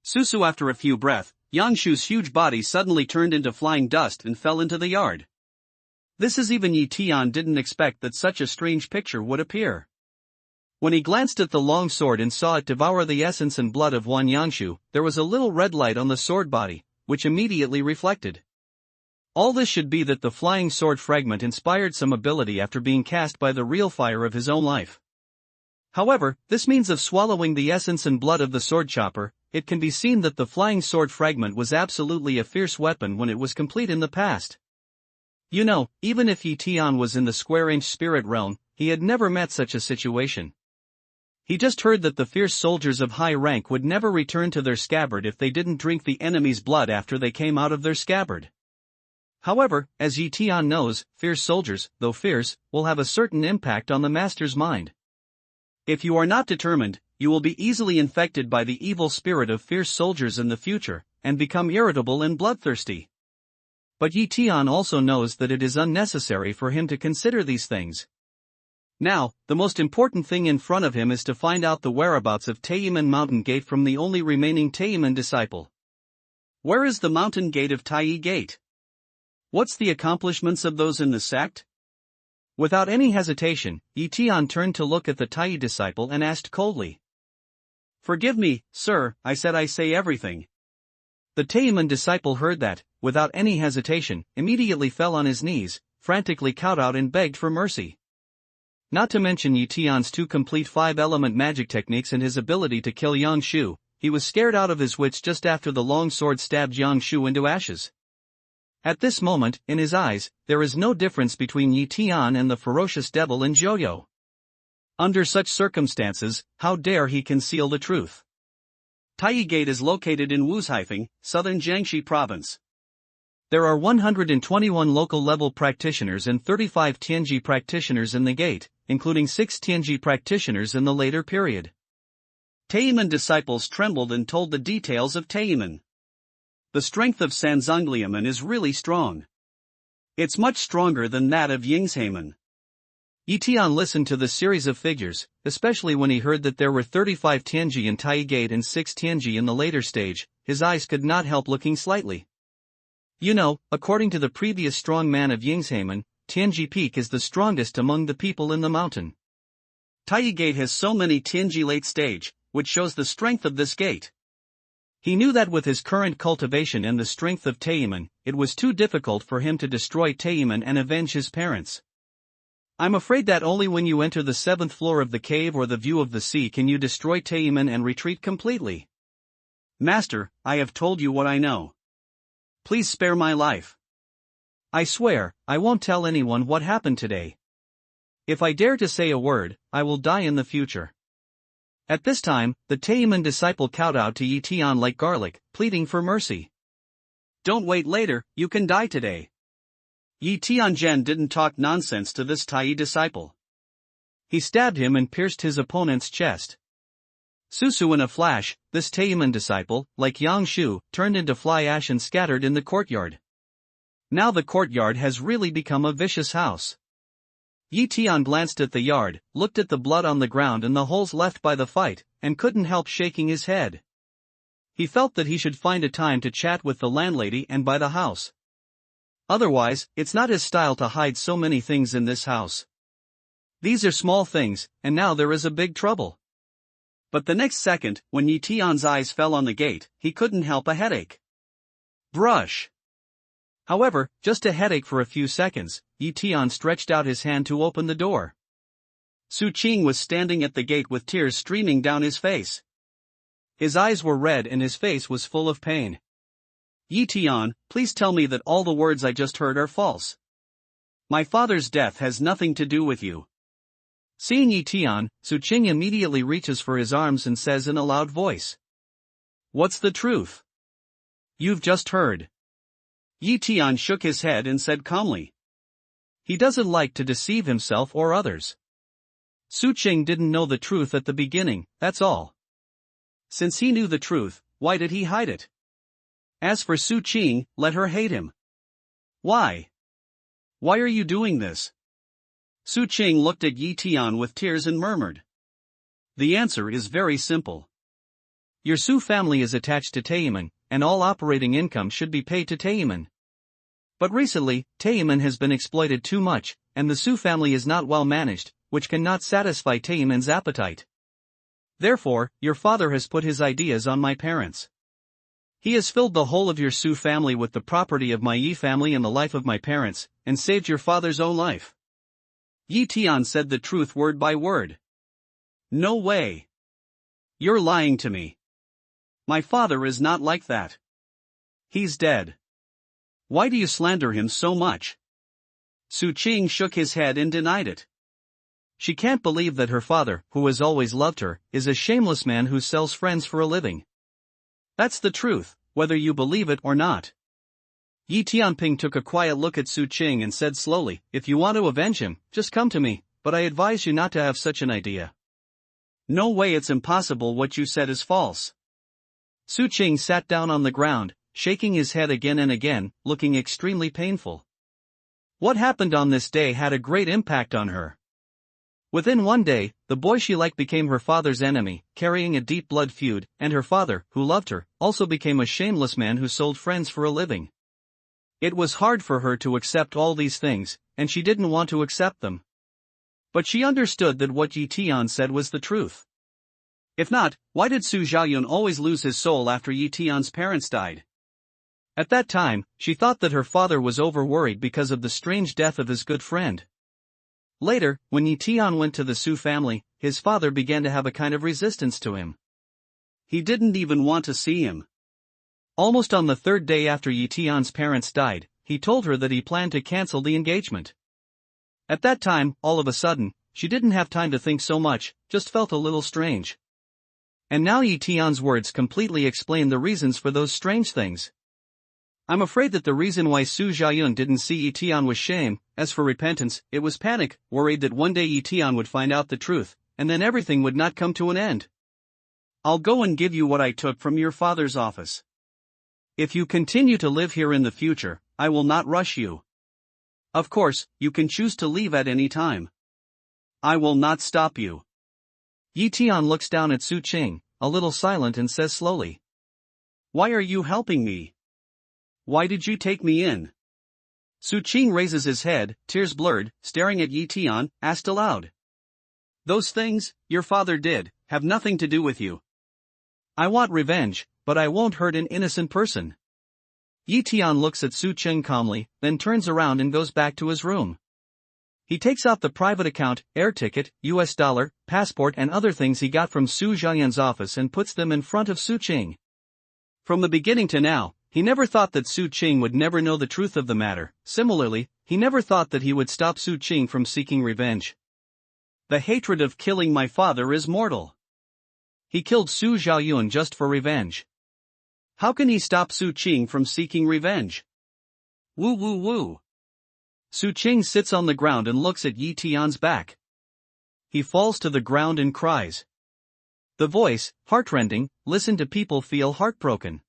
Susu, after a few breaths, Yang Shu's huge body suddenly turned into flying dust and fell into the yard. This is even Yi Tian didn't expect that such a strange picture would appear. When he glanced at the long sword and saw it devour the essence and blood of one Yang Shu, there was a little red light on the sword body, which immediately reflected. All this should be that the flying sword fragment inspired some ability after being cast by the real fire of his own life. However, this means of swallowing the essence and blood of the sword chopper, it can be seen that the flying sword fragment was absolutely a fierce weapon when it was complete in the past. You know, even if Yi Tian was in the square-inch spirit realm, he had never met such a situation. He just heard that the fierce soldiers of high rank would never return to their scabbard if they didn't drink the enemy's blood after they came out of their scabbard. However, as Yi Tian knows, fierce soldiers, though fierce, will have a certain impact on the master's mind. If you are not determined, you will be easily infected by the evil spirit of fierce soldiers in the future, and become irritable and bloodthirsty. But Yi Tian also knows that it is unnecessary for him to consider these things. Now, the most important thing in front of him is to find out the whereabouts of Tianmen Mountain Gate from the only remaining Tianmen disciple. Where is the mountain gate of Tai Gate? What's the accomplishments of those in the sect? Without any hesitation, Yi Tian turned to look at the Tai disciple and asked coldly. Forgive me, sir, I said I say everything. The Tianmen disciple heard that, without any hesitation, immediately fell on his knees, frantically kowtowed and begged for mercy. Not to mention Yi Tian's 2 complete 5-element magic techniques and his ability to kill Yang Shu, he was scared out of his wits just after the long sword stabbed Yang Shu into ashes. At this moment, in his eyes, there is no difference between Yi Tian and the ferocious devil in Joyo. Under such circumstances, how dare he conceal the truth? Tai Gate is located in Wuzhaifeng, southern Jiangxi province. There are 121 local level practitioners and 35 Tianji practitioners in the gate, including 6 Tianji practitioners in the later period. Taiyiman disciples trembled and told the details of Taiyiman. The strength of Sanzongliaman is really strong. It's much stronger than that of Yingsheiman. Tian listened to the series of figures, especially when he heard that there were 35 Tianji in Tai Gate and 6 Tianji in the later stage. His eyes could not help looking slightly. You know, according to the previous strong man of Yingsheiman, Tianji Peak is the strongest among the people in the mountain. Tai Gate has so many Tianji late stage, which shows the strength of this gate. He knew that with his current cultivation and the strength of Taiyiman, it was too difficult for him to destroy Taiyiman and avenge his parents. I'm afraid that only when you enter the 7th floor of the cave or the view of the sea can you destroy Taiyiman and retreat completely. Master, I have told you what I know. Please spare my life. I swear, I won't tell anyone what happened today. If I dare to say a word, I will die in the future. At this time, the Taiyiman disciple kowtowed to Tian like garlic, pleading for mercy. Don't wait later, you can die today. Tianzhen didn't talk nonsense to this Tai disciple. He stabbed him and pierced his opponent's chest. Susu in a flash, this Taiyiman disciple, like Yang Shu, turned into fly ash and scattered in the courtyard. Now the courtyard has really become a vicious house. Tian glanced at the yard, looked at the blood on the ground and the holes left by the fight, and couldn't help shaking his head. He felt that he should find a time to chat with the landlady and buy the house. Otherwise, it's not his style to hide so many things in this house. These are small things, and now there is a big trouble. But the next second, when Tian's eyes fell on the gate, he couldn't help a headache. Brush. However, just a headache for a few seconds, Tian stretched out his hand to open the door. Su Qing was standing at the gate with tears streaming down his face. His eyes were red and his face was full of pain. Tian, please tell me that all the words I just heard are false. My father's death has nothing to do with you. Seeing Tian, Su Qing immediately reaches for his arms and says in a loud voice. What's the truth? You've just heard. Tian shook his head and said calmly. He doesn't like to deceive himself or others. Su Qing didn't know the truth at the beginning, that's all. Since he knew the truth, why did he hide it? As for Su Qing, let her hate him. Why? Why are you doing this? Su Qing looked at Tian with tears and murmured. The answer is very simple. Your Su family is attached to Taiyiman, and all operating income should be paid to Taiyiman. But recently, Taiyiman has been exploited too much, and the Su family is not well managed, which cannot satisfy Taiyiman's appetite. Therefore, your father has put his ideas on my parents. He has filled the whole of your Su family with the property of my Yi family and the life of my parents, and saved your father's own life. Tian said the truth word by word. No way. You're lying to me. My father is not like that. He's dead. Why do you slander him so much? Su Qing shook his head and denied it. She can't believe that her father, who has always loved her, is a shameless man who sells friends for a living. That's the truth, whether you believe it or not. Tianping took a quiet look at Su Qing and said slowly, if you want to avenge him, just come to me, but I advise you not to have such an idea. No way, it's impossible, what you said is false. Su Qing sat down on the ground, shaking his head again and again, looking extremely painful. What happened on this day had a great impact on her. Within one day, the boy she liked became her father's enemy, carrying a deep blood feud, and her father, who loved her, also became a shameless man who sold friends for a living. It was hard for her to accept all these things, and she didn't want to accept them. But she understood that what Tian said was the truth. If not, why did Su Zhaoyun always lose his soul after Tian's parents died? At that time, she thought that her father was over-worried because of the strange death of his good friend. Later, when Tian went to the Su family, his father began to have a kind of resistance to him. He didn't even want to see him. Almost on the third day after Tian's parents died, he told her that he planned to cancel the engagement. At that time, all of a sudden, she didn't have time to think so much, just felt a little strange. And now Tian's words completely explain the reasons for those strange things. I'm afraid that the reason why Su Xiaoyun didn't see Yi Tian was shame. As for repentance, it was panic, worried that one day Yi Tian would find out the truth, and then everything would not come to an end. I'll go and give you what I took from your father's office. If you continue to live here in the future, I will not rush you. Of course, you can choose to leave at any time. I will not stop you. Yi Tian looks down at Su Qing, a little silent, and says slowly, "Why are you helping me? Why did you take me in?" Su Qing raises his head, tears blurred, staring at Yi Tian, asked aloud. "Those things your father did have nothing to do with you. I want revenge, but I won't hurt an innocent person." Yi Tian looks at Su Qing calmly, then turns around and goes back to his room. He takes out the private account, air ticket, US dollar, passport and other things he got from Su Xiaoyun's office and puts them in front of Su Qing. From the beginning to now, he never thought that Su Qing would never know the truth of the matter. Similarly, he never thought that he would stop Su Qing from seeking revenge. The hatred of killing my father is mortal. He killed Su Xiaoyun just for revenge. How can he stop Su Qing from seeking revenge? Woo woo woo. Su Qing sits on the ground and looks at Yi Tian's back. He falls to the ground and cries. The voice, heartrending, listen to people feel heartbroken.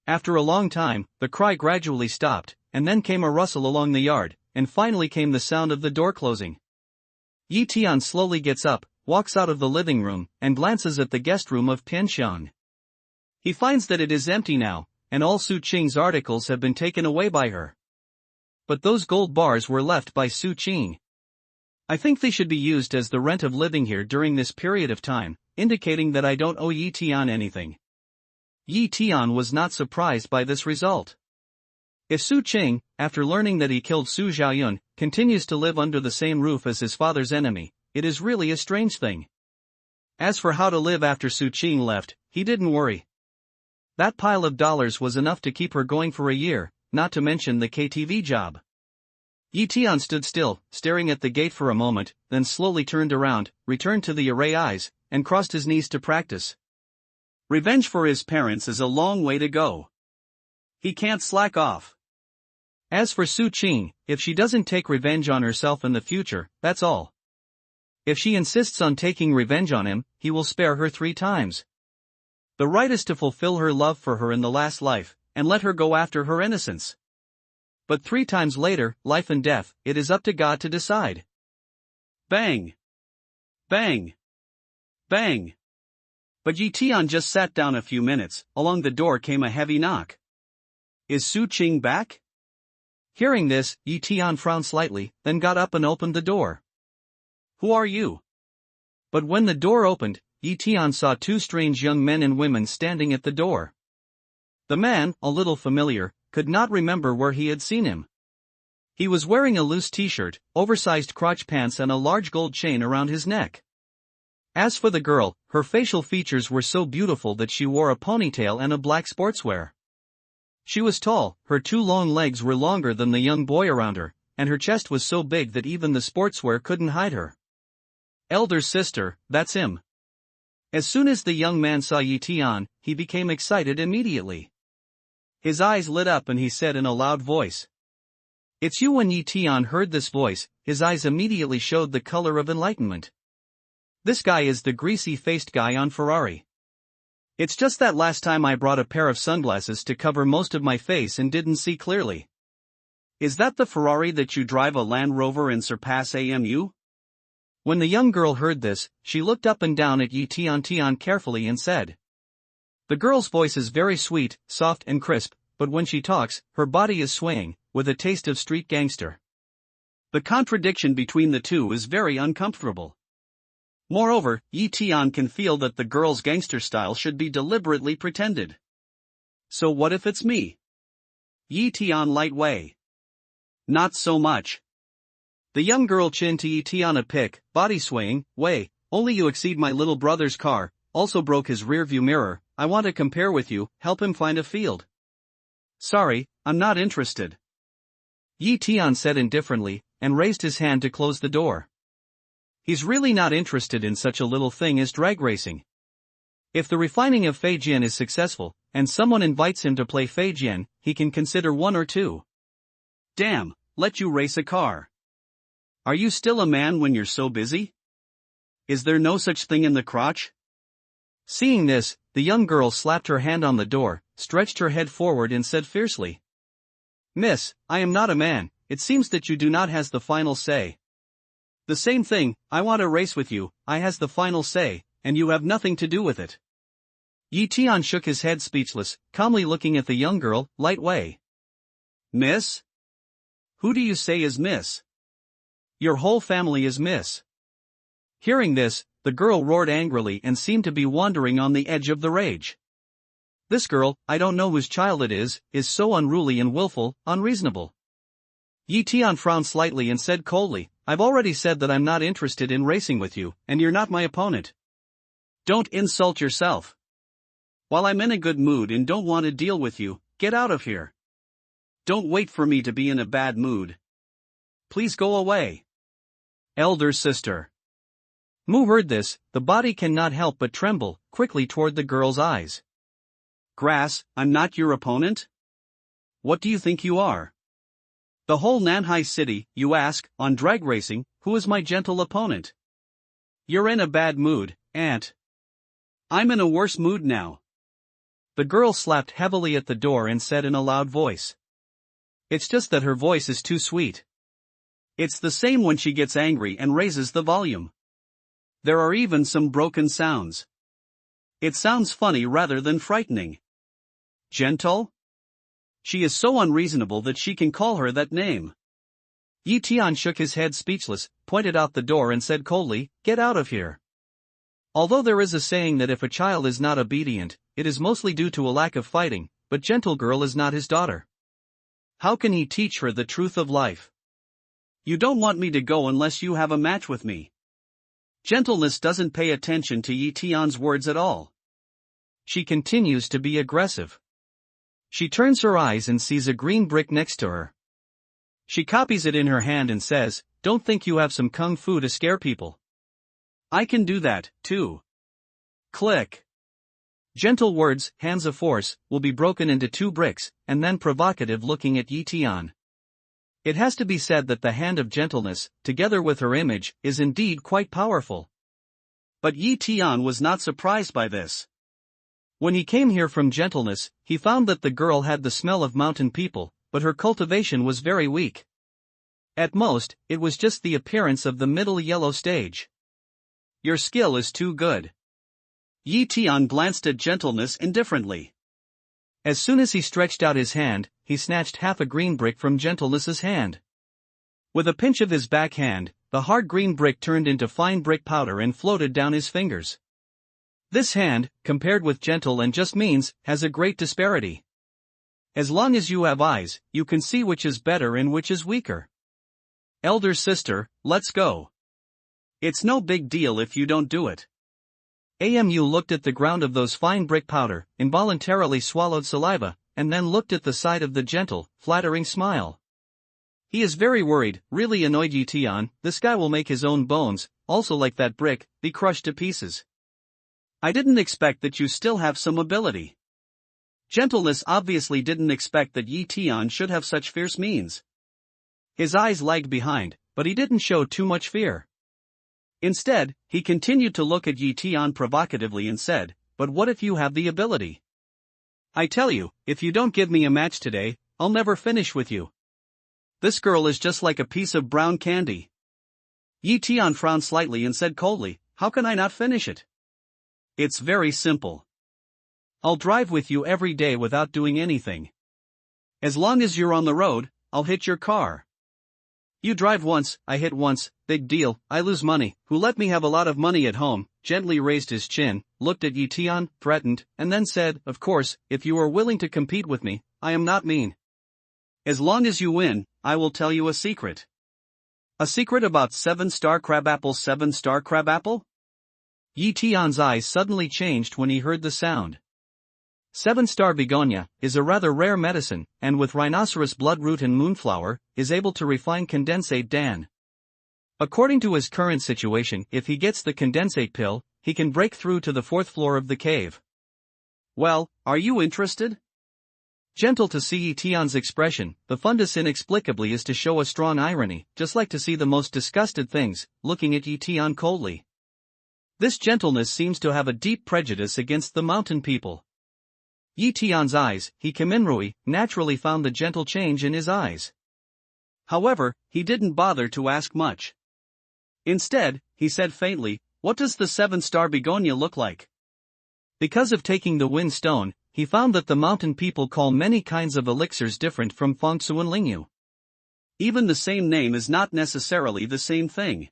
After a long time, the cry gradually stopped, and then came a rustle along the yard, and finally came the sound of the door closing. Yi Tian slowly gets up, walks out of the living room, and glances at the guest room of Tianxiang. He finds that it is empty now, and all Su Qing's articles have been taken away by her. But those gold bars were left by Su Qing. I think they should be used as the rent of living here during this period of time, indicating that I don't owe Yi Tian anything. Yi Tian was not surprised by this result. If Su Qing, after learning that he killed Su Xiaoyun, continues to live under the same roof as his father's enemy, it is really a strange thing. As for how to live after Su Qing left, he didn't worry. That pile of dollars was enough to keep her going for a year, not to mention the KTV job. Yi Tian stood still, staring at the gate for a moment, then slowly turned around, returned to the array eyes, and crossed his knees to practice. Revenge for his parents is a long way to go. He can't slack off. As for Su Qing, if she doesn't take revenge on herself in the future, that's all. If she insists on taking revenge on him, he will spare her 3 times. The right is to fulfill her love for her in the last life, and let her go after her innocence. But 3 times later, life and death, it is up to God to decide. Bang! Bang! Bang! But Yi Tian just sat down a few minutes. Along the door came a heavy knock. Is Su Qing back? Hearing this, Yi Tian frowned slightly, then got up and opened the door. Who are you? But when the door opened, Yi Tian saw 2 strange young men and women standing at the door. The man, a little familiar, could not remember where he had seen him. He was wearing a loose t-shirt, oversized crotch pants and a large gold chain around his neck. As for the girl, her facial features were so beautiful that she wore a ponytail and a black sportswear. She was tall, her 2 long legs were longer than the young boy around her, and her chest was so big that even the sportswear couldn't hide her. Elder sister, that's him. As soon as the young man saw Yi Tian, he became excited immediately. His eyes lit up and he said in a loud voice, "It's you." When Yi Tian heard this voice, his eyes immediately showed the color of enlightenment. This guy is the greasy-faced guy on Ferrari. It's just that last time I brought a pair of sunglasses to cover most of my face and didn't see clearly. Is that the Ferrari that you drive, a Land Rover and Surpass AMU? When the young girl heard this, she looked up and down at Yi Tian carefully and said. The girl's voice is very sweet, soft and crisp, but when she talks, her body is swaying, with a taste of street gangster. The contradiction between the two is very uncomfortable. Moreover, Yi Tian can feel that the girl's gangster style should be deliberately pretended. So what if it's me? Yi Tian light way. Not so much. The young girl chin to Yi Tian a pick, body swaying, way, only you exceed my little brother's car, also broke his rearview mirror, I want to compare with you, help him find a field. Sorry, I'm not interested. Yi Tian said indifferently, and raised his hand to close the door. He's really not interested in such a little thing as drag racing. If the refining of Fei Jian is successful, and someone invites him to play Fei Jian, he can consider one or two. Damn, let you race a car. Are you still a man when you're so busy? Is there no such thing in the crotch? Seeing this, the young girl slapped her hand on the door, stretched her head forward and said fiercely, "Miss, I am not a man, it seems that you do not has the final say." "The same thing, I want to race with you, I has the final say, and you have nothing to do with it." Yi Tian shook his head speechless, calmly looking at the young girl, light way. "Miss? Who do you say is miss? Your whole family is miss." Hearing this, the girl roared angrily and seemed to be wandering on the edge of the rage. This girl, I don't know whose child it is so unruly and willful, unreasonable. Yi Tian frowned slightly and said coldly, "I've already said that I'm not interested in racing with you, and you're not my opponent. Don't insult yourself. While I'm in a good mood and don't want to deal with you, get out of here. Don't wait for me to be in a bad mood. Please go away." Elder sister. Mu heard this, the body cannot help but tremble, quickly toward the girl's eyes. "Grass, I'm not your opponent? What do you think you are? The whole Nanhai city, you ask, on drag racing, who is my gentle opponent? You're in a bad mood, aunt. I'm in a worse mood now." The girl slapped heavily at the door and said in a loud voice. It's just that her voice is too sweet. It's the same when she gets angry and raises the volume. There are even some broken sounds. It sounds funny rather than frightening. Gentle? She is so unreasonable that she can call her that name. Yi Tian shook his head speechless, pointed out the door and said coldly, "Get out of here." Although there is a saying that if a child is not obedient, it is mostly due to a lack of fighting, but gentle girl is not his daughter. How can he teach her the truth of life? You don't want me to go unless you have a match with me. Gentleness doesn't pay attention to Yi Tian's words at all. She continues to be aggressive. She turns her eyes and sees a green brick next to her. She copies it in her hand and says, "Don't think you have some kung fu to scare people. I can do that, too." Click. Gentle words, hands of force, will be broken into 2 bricks, and then provocative looking at Yi Tian. It has to be said that the hand of gentleness, together with her image, is indeed quite powerful. But Yi Tian was not surprised by this. When he came here from gentleness, he found that the girl had the smell of mountain people, but her cultivation was very weak. At most, it was just the appearance of the middle yellow stage. Your skill is too good. Yi Tian glanced at gentleness indifferently. As soon as he stretched out his hand, he snatched half a green brick from gentleness's hand. With a pinch of his back hand, the hard green brick turned into fine brick powder and floated down his fingers. This hand, compared with gentle and just means, has a great disparity. As long as you have eyes, you can see which is better and which is weaker. Elder sister, let's go. It's no big deal if you don't do it. Amu looked at the ground of those fine brick powder, involuntarily swallowed saliva, and then looked at the side of the gentle, flattering smile. He is very worried, really annoyed. Yi Tian, this guy will make his own bones, also like that brick, be crushed to pieces. I didn't expect that you still have some ability. Gentleness obviously didn't expect that Yi Tian should have such fierce means. His eyes lagged behind, but he didn't show too much fear. Instead, he continued to look at Yi Tian provocatively and said, "But what if you have the ability? I tell you, if you don't give me a match today, I'll never finish with you. This girl is just like a piece of brown candy." Yi Tian frowned slightly and said coldly, "How can I not finish it? It's very simple. I'll drive with you every day without doing anything. As long as you're on the road, I'll hit your car. You drive once, I hit once, big deal, I lose money. Who let me have a lot of money at home?" Gently raised his chin, looked at Yi Tian, threatened, and then said, "Of course, if you are willing to compete with me, I am not mean. As long as you win, I will tell you a secret." "A secret about 7-star crabapple?" 7-star crabapple? Yi Tian's eyes suddenly changed when he heard the sound. 7-star begonia is a rather rare medicine, and with rhinoceros bloodroot and moonflower, is able to refine condensate Dan. According to his current situation, if he gets the condensate pill, he can break through to the fourth floor of the cave. Well, are you interested? Gentle to see Tian's expression, the fundus inexplicably is to show a strong irony, just like to see the most disgusted things, looking at Tian coldly. This gentleness seems to have a deep prejudice against the mountain people. Tian's eyes, he Kiminrui, naturally found the gentle change in his eyes. However, he didn't bother to ask much. Instead, he said faintly, "What does the 7-star begonia look like?" Because of taking the wind stone, he found that the mountain people call many kinds of elixirs different from Fengsu and Lingyu. Even the same name is not necessarily the same thing.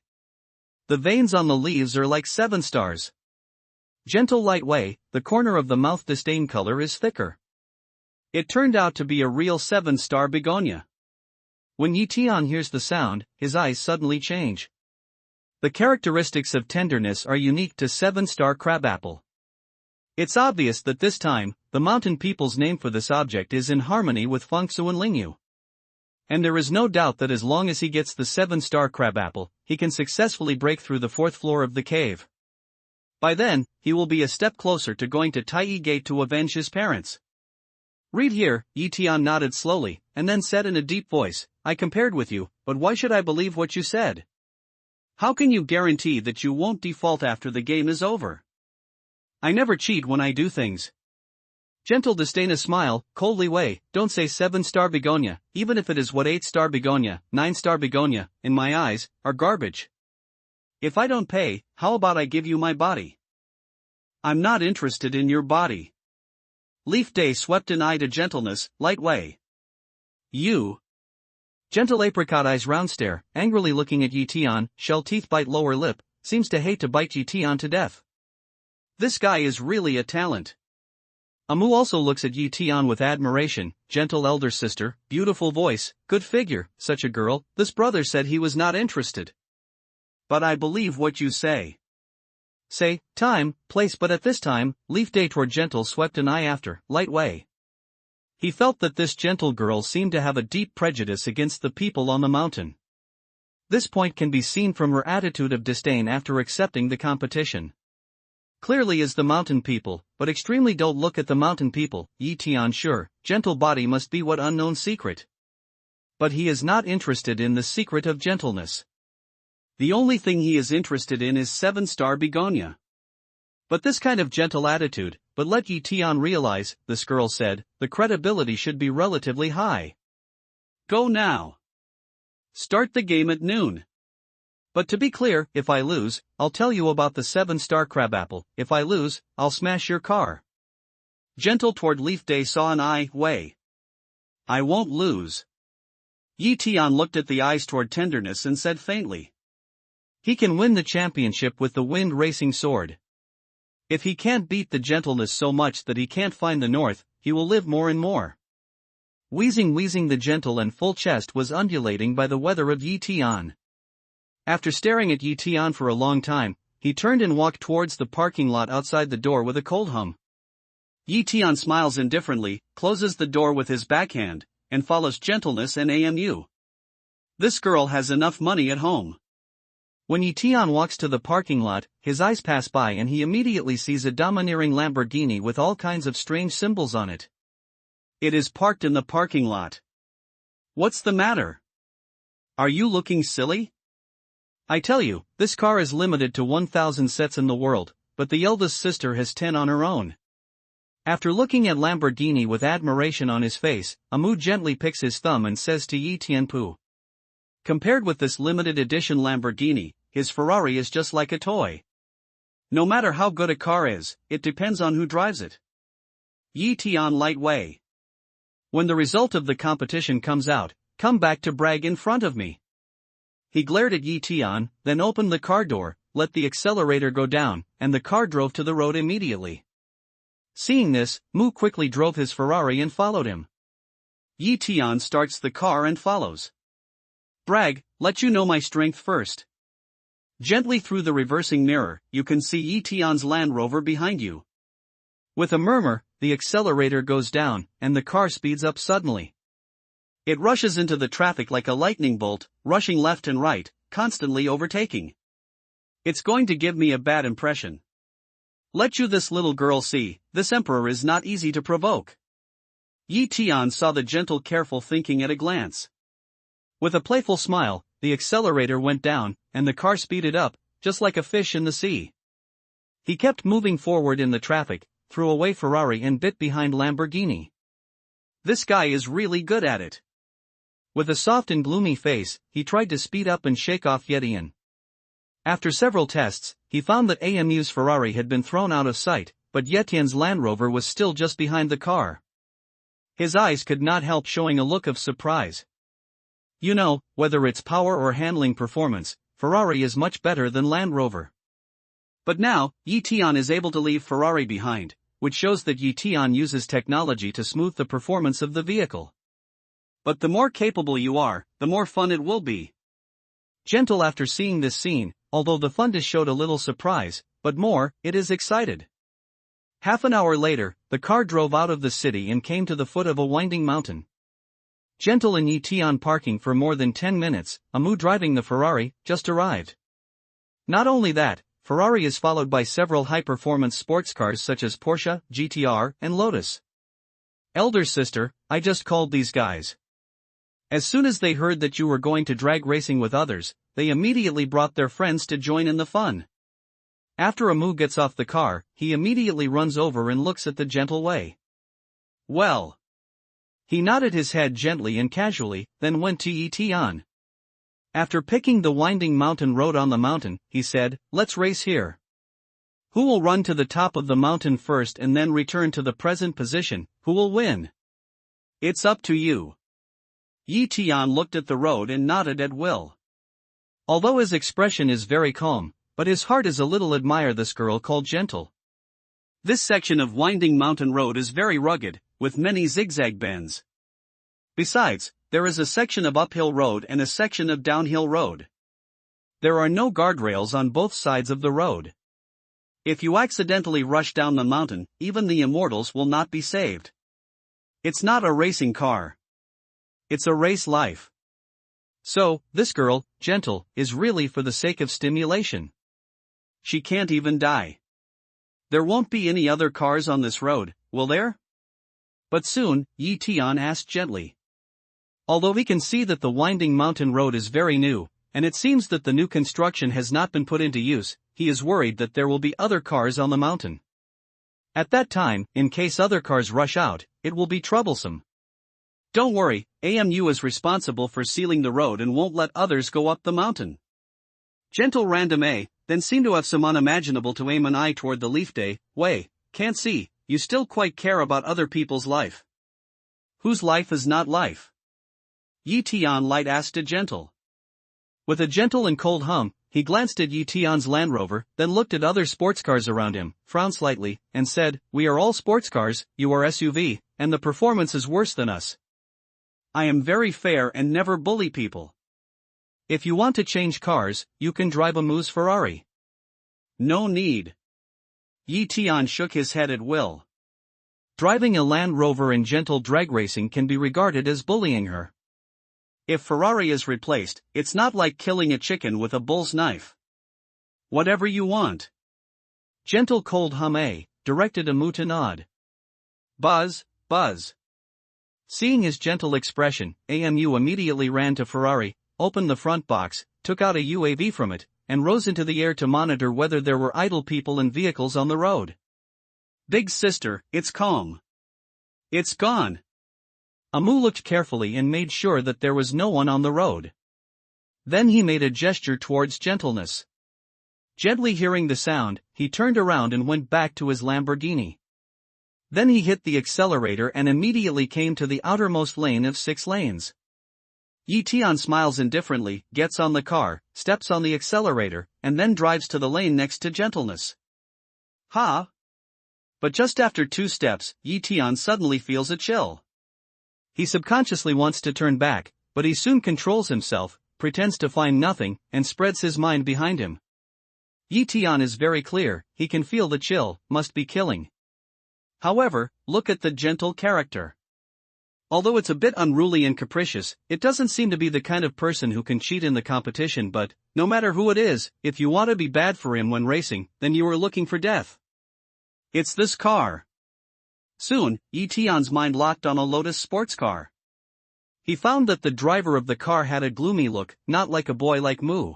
The veins on the leaves are like 7 stars. Gentle light way, the corner of the mouth disdain color is thicker. It turned out to be a real 7-star begonia. When Tian hears the sound, his eyes suddenly change. The characteristics of tenderness are unique to 7-star crabapple. It's obvious that this time, the mountain people's name for this object is in harmony with Fengsu and Lingyu. And there is no doubt that as long as he gets the 7-star crabapple, he can successfully break through the fourth floor of the cave. By then, he will be a step closer to going to Tai Gate to avenge his parents. Read here, Tian nodded slowly, and then said in a deep voice, "I compared with you, but why should I believe what you said? How can you guarantee that you won't default after the game is over? I never cheat when I do things." Gentle disdain a smile, coldly way, "Don't say 7-star begonia, even if it is what 8-star begonia, 9-star begonia, in my eyes, are garbage. If I don't pay, how about I give you my body?" "I'm not interested in your body." Leaf Day swept an eye to gentleness, light way. "You." Gentle apricot eyes round stare, angrily looking at Tian, shell teeth bite lower lip, seems to hate to bite Tian to death. This guy is really a talent. Amu also looks at Tian with admiration, gentle elder sister, beautiful voice, good figure, such a girl. This brother said he was not interested. But I believe what you say. Say, time, place, but at this time, Leaf Day toward Gentle swept an eye after, light way. He felt that this gentle girl seemed to have a deep prejudice against the people on the mountain. This point can be seen from her attitude of disdain after accepting the competition. Clearly is the mountain people, but extremely don't look at the mountain people. Tian sure, gentle body must be what unknown secret. But he is not interested in the secret of gentleness. The only thing he is interested in is 7-star begonia. But this kind of gentle attitude, but let Tian realize, this girl said, the credibility should be relatively high. Go now. Start the game at noon. But to be clear, if I lose, I'll tell you about the 7-star crabapple. If I lose, I'll smash your car. Gentle toward Leaf Day saw an eye way. I won't lose. Tian looked at the eyes toward tenderness and said faintly. He can win the championship with the wind racing sword. If he can't beat the gentleness so much that he can't find the north, he will live more and more. Wheezing the gentle and full chest was undulating by the weather of Tian. After staring at Tian for a long time, he turned and walked towards the parking lot outside the door with a cold hum. Tian smiles indifferently, closes the door with his backhand, and follows gentleness and AMU. This girl has enough money at home. When Tian walks to the parking lot, his eyes pass by and he immediately sees a domineering Lamborghini with all kinds of strange symbols on it. It is parked in the parking lot. What's the matter? Are you looking silly? I tell you, this car is limited to 1,000 sets in the world, but the eldest sister has 10 on her own. After looking at Lamborghini with admiration on his face, Amu gently picks his thumb and says to Tianpu. Compared with this limited edition Lamborghini, his Ferrari is just like a toy. No matter how good a car is, it depends on who drives it. Tian light way. When the result of the competition comes out, come back to brag in front of me. He glared at Tian, then opened the car door, let the accelerator go down, and the car drove to the road immediately. Seeing this, Mu quickly drove his Ferrari and followed him. Tian starts the car and follows. Brag, let you know my strength first. Gently through the reversing mirror, you can see Tian's Land Rover behind you. With a murmur, the accelerator goes down, and the car speeds up suddenly. It rushes into the traffic like a lightning bolt, rushing left and right, constantly overtaking. It's going to give me a bad impression. Let you this little girl see, this emperor is not easy to provoke. Tian saw the gentle careful thinking at a glance. With a playful smile, the accelerator went down, and the car speeded up, just like a fish in the sea. He kept moving forward in the traffic, threw away Ferrari and bit behind Lamborghini. This guy is really good at it. With a soft and gloomy face, he tried to speed up and shake off Tian. After several tests, he found that AMU's Ferrari had been thrown out of sight, but Tian's Land Rover was still just behind the car. His eyes could not help showing a look of surprise. You know, whether it's power or handling performance, Ferrari is much better than Land Rover. But now, Tian is able to leave Ferrari behind, which shows that Tian uses technology to smooth the performance of the vehicle. But the more capable you are, the more fun it will be. Gentle after seeing this scene, although the Fundus showed a little surprise, but more, it is excited. Half an hour later, the car drove out of the city and came to the foot of a winding mountain. Gentle and Tian parking for more than 10 minutes, Amu driving the Ferrari, just arrived. Not only that, Ferrari is followed by several high-performance sports cars such as Porsche, GTR, and Lotus. Elder sister, I just called these guys. As soon as they heard that you were going to drag racing with others, they immediately brought their friends to join in the fun. After Amu gets off the car, he immediately runs over and looks at the gentle way. Well. He nodded his head gently and casually, then went to Tian. After picking the winding mountain road on the mountain, he said, let's race here. Who will run to the top of the mountain first and then return to the present position, who will win? It's up to you. Tian looked at the road and nodded at will. Although his expression is very calm, but his heart is a little admire this girl called Gentle. This section of winding mountain road is very rugged, with many zigzag bends. Besides, there is a section of uphill road and a section of downhill road. There are no guardrails on both sides of the road. If you accidentally rush down the mountain, even the Immortals will not be saved. It's not a racing car. It's a race life. So, this girl, Gentle, is really for the sake of stimulation. She can't even die. There won't be any other cars on this road, will there? But soon, Tian asked gently. Although he can see that the winding mountain road is very new, and it seems that the new construction has not been put into use, he is worried that there will be other cars on the mountain. At that time, in case other cars rush out, it will be troublesome. Don't worry, AMU is responsible for sealing the road and won't let others go up the mountain. Gentle random A, then seemed to have some unimaginable to aim an eye toward the leaf day, way, can't see, you still quite care about other people's life. Whose life is not life? Tian light asked a Gentle. With a gentle and cold hum, he glanced at Tian's Land Rover, then looked at other sports cars around him, frowned slightly, and said, we are all sports cars, you are SUV, and the performance is worse than us. I am very fair and never bully people. If you want to change cars, you can drive Amu's Ferrari. No need. Tian shook his head at will. Driving a Land Rover in Gentle drag racing can be regarded as bullying her. If Ferrari is replaced, it's not like killing a chicken with a bull's knife. Whatever you want. Gentle cold hum A, directed Amu to nod. Buzz, buzz. Seeing his gentle expression, AMU immediately ran to Ferrari, opened the front box, took out a UAV from it, and rose into the air to monitor whether there were idle people and vehicles on the road. Big sister, it's calm. It's gone. Amu looked carefully and made sure that there was no one on the road. Then he made a gesture towards gentleness. Gently hearing the sound, he turned around and went back to his Lamborghini. Then he hit the accelerator and immediately came to the outermost lane of 6 lanes. Tian smiles indifferently, gets on the car, steps on the accelerator, and then drives to the lane next to gentleness. Ha! But just after 2 steps, Tian suddenly feels a chill. He subconsciously wants to turn back, but he soon controls himself, pretends to find nothing, and spreads his mind behind him. Tian is very clear, he can feel the chill, must be killing. However, look at the Gentle character. Although it's a bit unruly and capricious, it doesn't seem to be the kind of person who can cheat in the competition, but, no matter who it is, if you want to be bad for him when racing, then you are looking for death. It's this car. Soon, Tian's mind locked on a Lotus sports car. He found that the driver of the car had a gloomy look, not like a boy like Mu.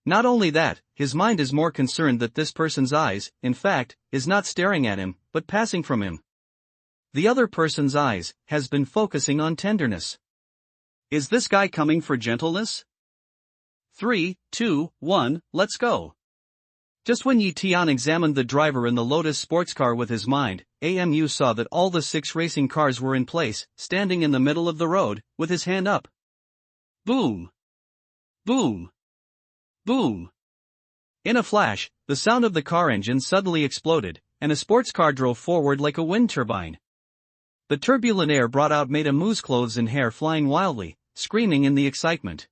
Not only that, his mind is more concerned that this person's eyes, in fact, is not staring at him, but passing from him. The other person's eyes has been focusing on tenderness. Is this guy coming for gentleness? 3, 2, 1, let's go. Just when Tian examined the driver in the Lotus sports car with his mind, Amu saw that all the 6 racing cars were in place, standing in the middle of the road, with his hand up. Boom! Boom! Boom! In a flash, the sound of the car engine suddenly exploded, and a sports car drove forward like a wind turbine. The turbulent air brought out Amu's clothes and hair flying wildly, screaming in the excitement.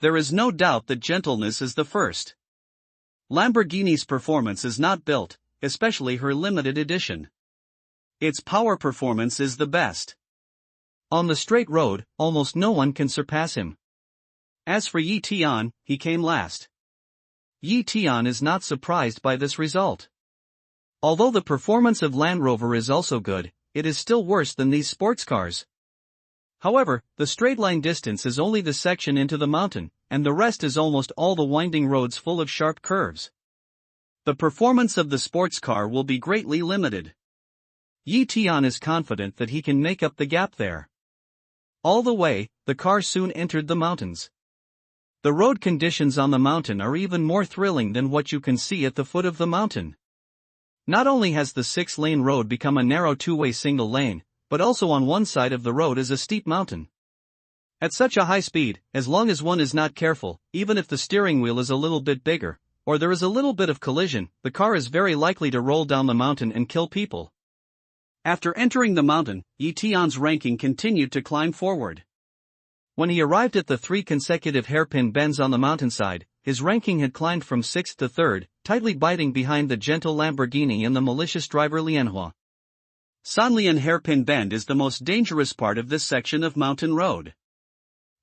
There is no doubt that gentleness is the first. Lamborghini's performance is not built, especially her limited edition. Its power performance is the best. On the straight road, almost no one can surpass him. As for Tian, he came last. Tian is not surprised by this result. Although the performance of Land Rover is also good, it is still worse than these sports cars. However, the straight line distance is only the section into the mountain, and the rest is almost all the winding roads full of sharp curves. The performance of the sports car will be greatly limited. Tian is confident that he can make up the gap there. All the way, the car soon entered the mountains. The road conditions on the mountain are even more thrilling than what you can see at the foot of the mountain. Not only has the 6-lane road become a narrow 2-way single lane, but also on one side of the road is a steep mountain. At such a high speed, as long as one is not careful, even if the steering wheel is a little bit bigger, or there is a little bit of collision, the car is very likely to roll down the mountain and kill people. After entering the mountain, Tian's ranking continued to climb forward. When he arrived at the 3 consecutive hairpin bends on the mountainside, his ranking had climbed from 6th to 3rd, tightly biting behind the gentle Lamborghini and the malicious driver Lianhua. Sanlian hairpin bend is the most dangerous part of this section of mountain road.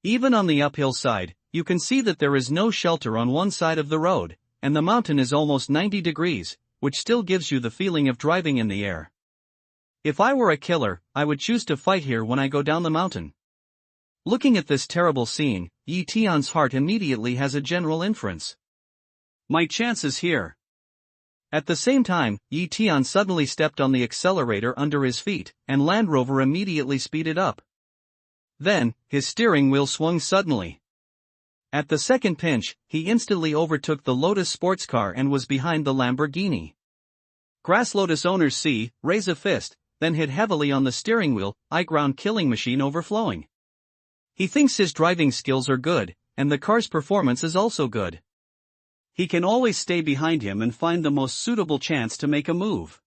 Even on the uphill side, you can see that there is no shelter on one side of the road, and the mountain is almost 90 degrees, which still gives you the feeling of driving in the air. If I were a killer, I would choose to fight here when I go down the mountain. Looking at this terrible scene, Tian's heart immediately has a general inference. My chance is here. At the same time, Tian suddenly stepped on the accelerator under his feet, and Land Rover immediately speeded up. Then, his steering wheel swung suddenly. At the second pinch, he instantly overtook the Lotus sports car and was behind the Lamborghini. Grass Lotus owners raise a fist, then hit heavily on the steering wheel, ground killing machine overflowing. He thinks his driving skills are good, and the car's performance is also good. He can always stay behind him and find the most suitable chance to make a move.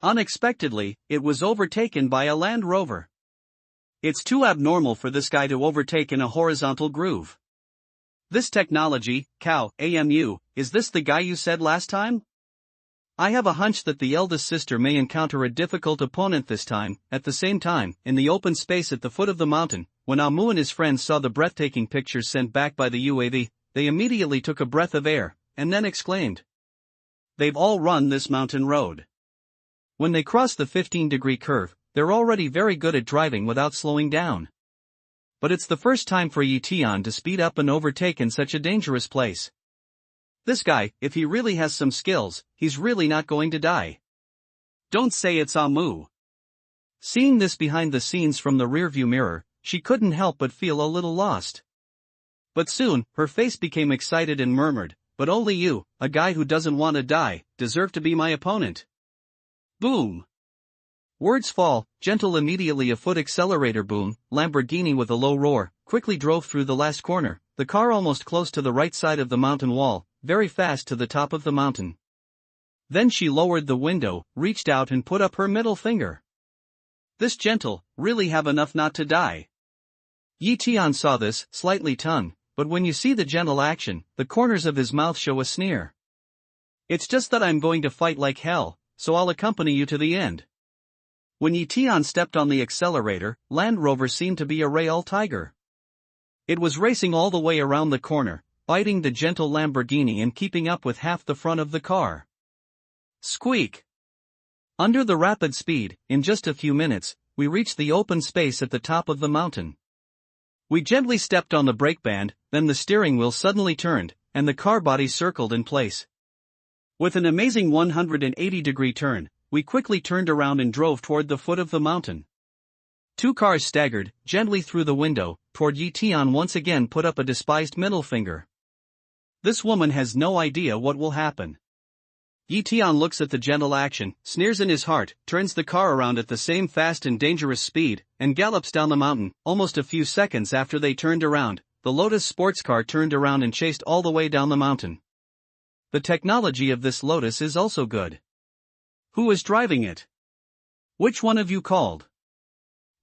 Unexpectedly, it was overtaken by a Land Rover. It's too abnormal for this guy to overtake in a horizontal groove. This technology, AMU, is this the guy you said last time? I have a hunch that the eldest sister may encounter a difficult opponent this time. At the same time, in the open space at the foot of the mountain, when Amu and his friends saw the breathtaking pictures sent back by the UAV, they immediately took a breath of air, and then exclaimed. They've all run this mountain road. When they cross the 15-degree curve, they're already very good at driving without slowing down. But it's the first time for Tian to speed up and overtake in such a dangerous place. This guy, if he really has some skills, he's really not going to die. Don't say it's Amu. Seeing this behind the scenes from the rearview mirror, she couldn't help but feel a little lost. But soon, her face became excited and murmured, but only you, a guy who doesn't want to die, deserve to be my opponent. Boom! Words fall, gentle immediately a foot accelerator boom, Lamborghini with a low roar, quickly drove through the last corner, the car almost close to the right side of the mountain wall, very fast to the top of the mountain. Then she lowered the window, reached out and put up her middle finger. This gentle, really have enough not to die. Tian saw this, slightly tongue, but when you see the gentle action, the corners of his mouth show a sneer. It's just that I'm going to fight like hell, so I'll accompany you to the end. When Tian stepped on the accelerator, Land Rover seemed to be a real tiger. It was racing all the way around the corner, biting the gentle Lamborghini and keeping up with half the front of the car. Squeak! Under the rapid speed, in just a few minutes, we reached the open space at the top of the mountain. We gently stepped on the brake band, then the steering wheel suddenly turned, and the car body circled in place. With an amazing 180-degree turn, we quickly turned around and drove toward the foot of the mountain. Two cars staggered gently through the window, toward Tian once again put up a despised middle finger. This woman has no idea what will happen. Tian looks at the gentle action, sneers in his heart, turns the car around at the same fast and dangerous speed, and gallops down the mountain. Almost a few seconds after they turned around, the Lotus sports car turned around and chased all the way down the mountain. The technology of this Lotus is also good. Who is driving it? Which one of you called?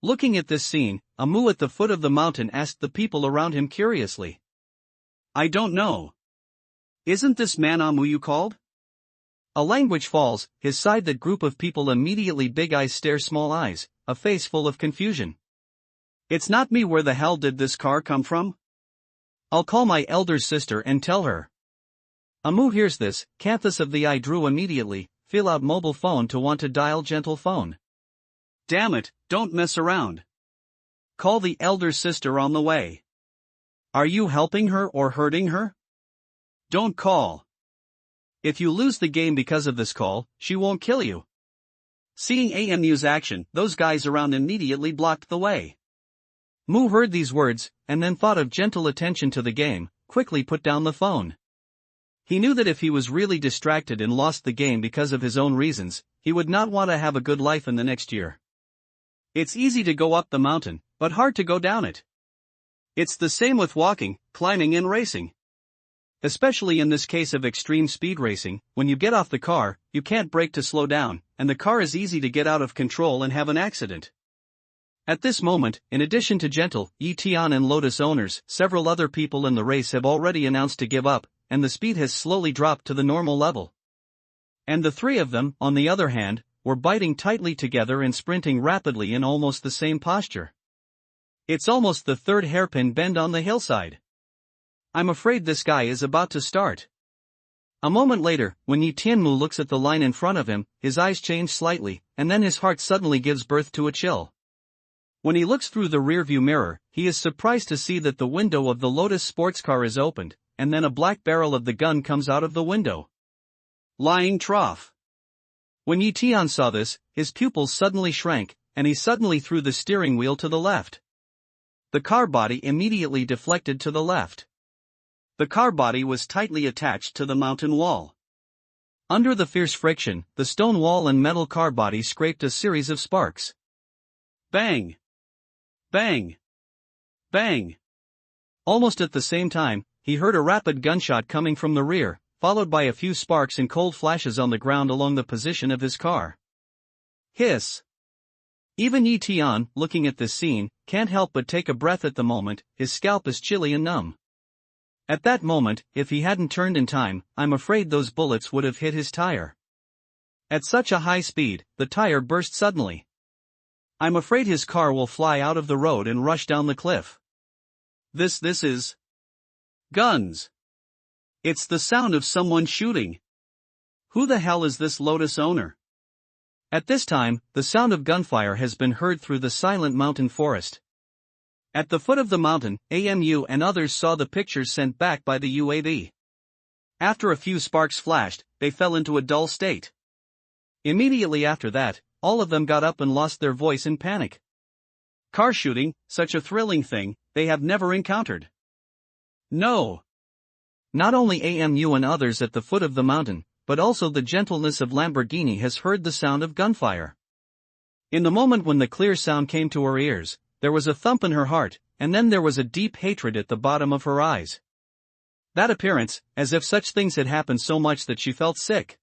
Looking at this scene, Amu at the foot of the mountain asked the people around him curiously. I don't know. Isn't this man Amu you called? A language falls, his side. That group of people immediately big eyes stare small eyes, a face full of confusion. It's not me. Where the hell did this car come from? I'll call my elder sister and tell her. Amu hears this, Canthus of the eye drew immediately, feel out mobile phone to want to dial gentle phone. Damn it, don't mess around. Call the elder sister on the way. Are you helping her or hurting her? Don't call. If you lose the game because of this call, she won't kill you. Seeing AMU's action, those guys around immediately blocked the way. Mu heard these words, and then thought of gentle attention to the game, quickly put down the phone. He knew that if he was really distracted and lost the game because of his own reasons, he would not want to have a good life in the next year. It's easy to go up the mountain, but hard to go down it. It's the same with walking, climbing and racing. Especially in this case of extreme speed racing, when you get off the car, you can't brake to slow down, and the car is easy to get out of control and have an accident. At this moment, in addition to Gentle, Tian and Lotus owners, several other people in the race have already announced to give up, and the speed has slowly dropped to the normal level. And the three of them, on the other hand, were biting tightly together and sprinting rapidly in almost the same posture. It's almost the third hairpin bend on the hillside. I'm afraid this guy is about to start. A moment later, when Tianmu looks at the line in front of him, his eyes change slightly, and then his heart suddenly gives birth to a chill. When he looks through the rearview mirror, he is surprised to see that the window of the Lotus sports car is opened, and then a black barrel of the gun comes out of the window. Lying trough. When Tian saw this, his pupils suddenly shrank, and he suddenly threw the steering wheel to the left. The car body immediately deflected to the left. The car body was tightly attached to the mountain wall. Under the fierce friction, the stone wall and metal car body scraped a series of sparks. Bang! Bang! Bang! Almost at the same time, he heard a rapid gunshot coming from the rear, followed by a few sparks and cold flashes on the ground along the position of his car. Hiss! Even Tian, looking at this scene, can't help but take a breath at the moment. His scalp is chilly and numb. At that moment, if he hadn't turned in time, I'm afraid those bullets would have hit his tire. At such a high speed, the tire burst suddenly. I'm afraid his car will fly out of the road and rush down the cliff. This is... guns. It's the sound of someone shooting. Who the hell is this Lotus owner? At this time, the sound of gunfire has been heard through the silent mountain forest. At the foot of the mountain, AMU and others saw the pictures sent back by the UAV. After a few sparks flashed, they fell into a dull state. Immediately after that, all of them got up and lost their voice in panic. Car shooting, such a thrilling thing, they have never encountered. No. Not only AMU and others at the foot of the mountain, but also the gentleness of Lamborghini has heard the sound of gunfire. In the moment when the clear sound came to her ears, there was a thump in her heart, and then there was a deep hatred at the bottom of her eyes. That appearance, as if such things had happened so much that she felt sick.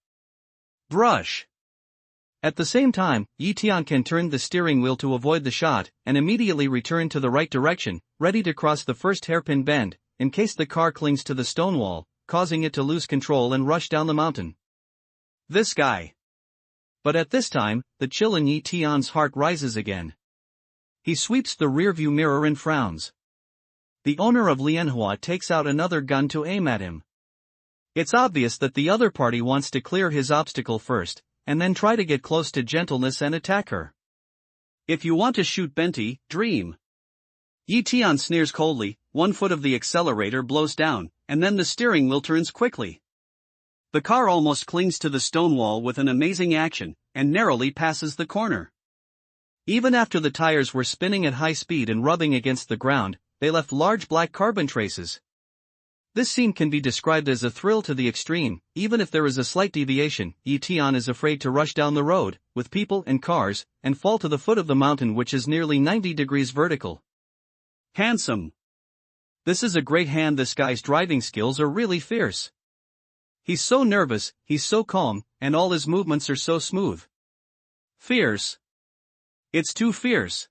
Brush. At the same time, Tian turned the steering wheel to avoid the shot, and immediately returned to the right direction, ready to cross the first hairpin bend, in case the car clings to the stone wall, causing it to lose control and rush down the mountain. This guy. But at this time, the chill in Tian's heart rises again. He sweeps the rearview mirror and frowns. The owner of Lianhua takes out another gun to aim at him. It's obvious that the other party wants to clear his obstacle first, and then try to get close to gentleness and attack her. If you want to shoot Benti, dream. Tian sneers coldly, one foot of the accelerator blows down, and then the steering wheel turns quickly. The car almost clings to the stone wall with an amazing action, and narrowly passes the corner. Even after the tires were spinning at high speed and rubbing against the ground, they left large black carbon traces. This scene can be described as a thrill to the extreme. Even if there is a slight deviation, Tian is afraid to rush down the road, with people and cars, and fall to the foot of the mountain, which is nearly 90 degrees vertical. Handsome. This is a great hand. This guy's driving skills are really fierce. He's so nervous, he's so calm, and all his movements are so smooth. Fierce. It's too fierce.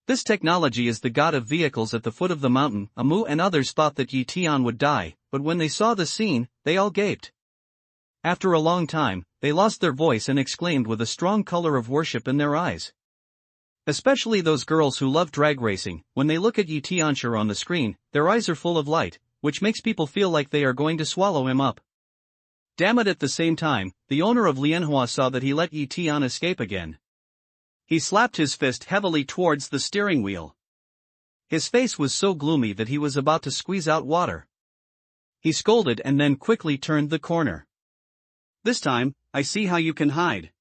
This technology is the god of vehicles at the foot of the mountain. Amu and others thought that Tian would die, but when they saw the scene, they all gaped. After a long time, they lost their voice and exclaimed with a strong color of worship in their eyes. Especially those girls who love drag racing. When they look at Tian on the screen, their eyes are full of light, which makes people feel like they are going to swallow him up. Damn it! At the same time, the owner of Lianhua saw that he let Tian escape again. He slapped his fist heavily towards the steering wheel. His face was so gloomy that he was about to squeeze out water. He scolded and then quickly turned the corner. This time, I see how you can hide.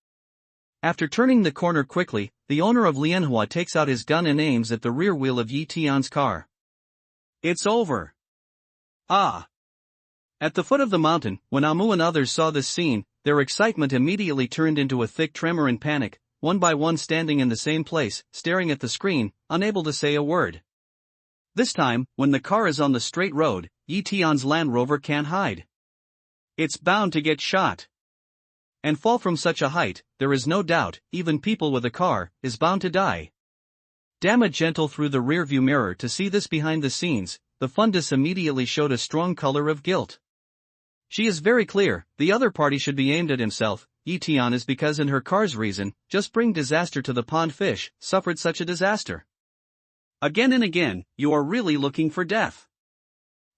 After turning the corner quickly, the owner of Lianhua takes out his gun and aims at the rear wheel of Tian's car. It's over. Ah! At the foot of the mountain, when Amu and others saw this scene, their excitement immediately turned into a thick tremor and panic, one by one standing in the same place, staring at the screen, unable to say a word. This time, when the car is on the straight road, Tian's Land Rover can't hide. It's bound to get shot. And fall from such a height, there is no doubt, even people with a car, is bound to die. Damn it! Gentle through the rearview mirror to see this behind the scenes, the fundus immediately showed a strong color of guilt. She is very clear, the other party should be aimed at himself. Tian is because in her car's reason, just bring disaster to the pond fish, suffered such a disaster. Again and again, you are really looking for death.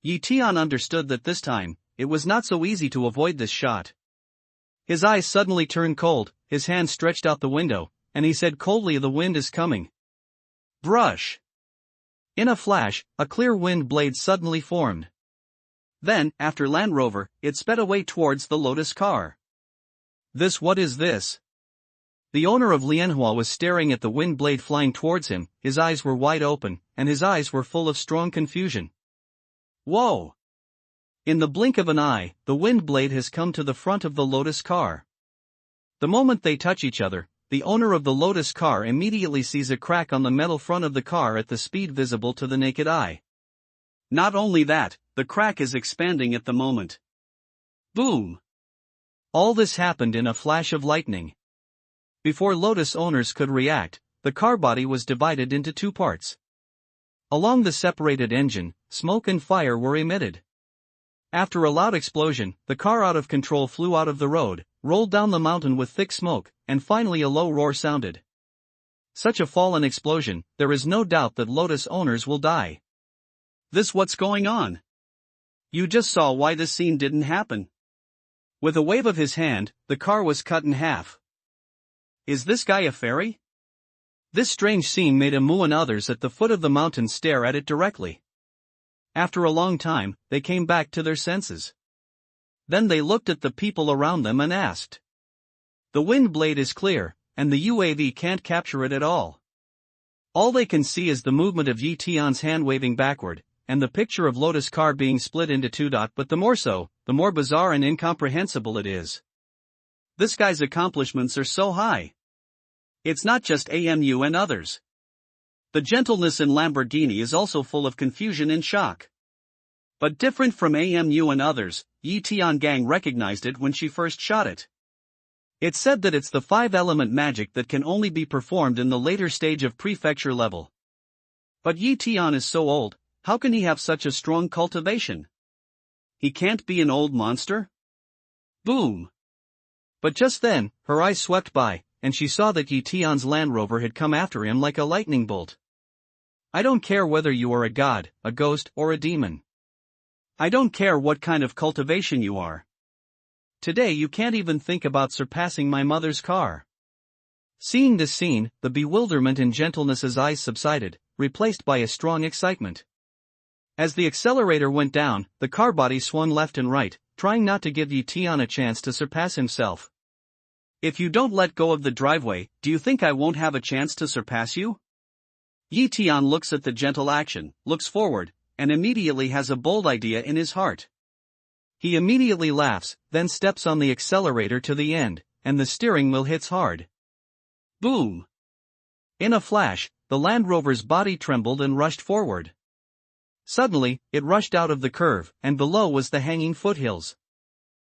Tian understood that this time, it was not so easy to avoid this shot. His eyes suddenly turned cold, his hand stretched out the window, and he said coldly, the wind is coming. Brush. In a flash, a clear wind blade suddenly formed. Then, after Land Rover, it sped away towards the Lotus car. What is this? The owner of Lianhua was staring at the wind blade flying towards him, his eyes were wide open, and his eyes were full of strong confusion. Whoa! In the blink of an eye, the wind blade has come to the front of the Lotus car. The moment they touch each other, the owner of the Lotus car immediately sees a crack on the metal front of the car at the speed visible to the naked eye. Not only that, the crack is expanding at the moment. Boom! All this happened in a flash of lightning. Before Lotus owners could react, the car body was divided into two parts. Along the separated engine, smoke and fire were emitted. After a loud explosion, the car out of control flew out of the road, rolled down the mountain with thick smoke, and finally a low roar sounded. Such a fall and explosion, there is no doubt that Lotus owners will die. What's going on? You just saw why this scene didn't happen. With a wave of his hand, the car was cut in half. Is this guy a fairy? This strange scene made Amu and others at the foot of the mountain stare at it directly. After a long time, they came back to their senses. Then they looked at the people around them and asked. The wind blade is clear, and the UAV can't capture it at all. All they can see is the movement of Tian's hand waving backward, and the picture of Lotus car being split into two. But the more so, the more bizarre and incomprehensible it is. This guy's accomplishments are so high. It's not just Amu and others. The gentleness in Lamborghini is also full of confusion and shock. But different from Amu and others, Tian gang recognized it when she first shot it. It's said that it's the 5-element magic that can only be performed in the later stage of prefecture level. But Tian is so old, how can he have such a strong cultivation? He can't be an old monster? Boom! But just then, her eyes swept by, and she saw that Tian's Land Rover had come after him like a lightning bolt. I don't care whether you are a god, a ghost, or a demon. I don't care what kind of cultivation you are. Today you can't even think about surpassing my mother's car. Seeing this scene, the bewilderment in Gentleness's eyes subsided, replaced by a strong excitement. As the accelerator went down, the car body swung left and right, trying not to give Tian a chance to surpass himself. If you don't let go of the driveway, do you think I won't have a chance to surpass you? Tian looks at the gentle action, looks forward, and immediately has a bold idea in his heart. He immediately laughs, then steps on the accelerator to the end, and the steering wheel hits hard. Boom! In a flash, the Land Rover's body trembled and rushed forward. Suddenly, it rushed out of the curve, and below was the hanging foothills.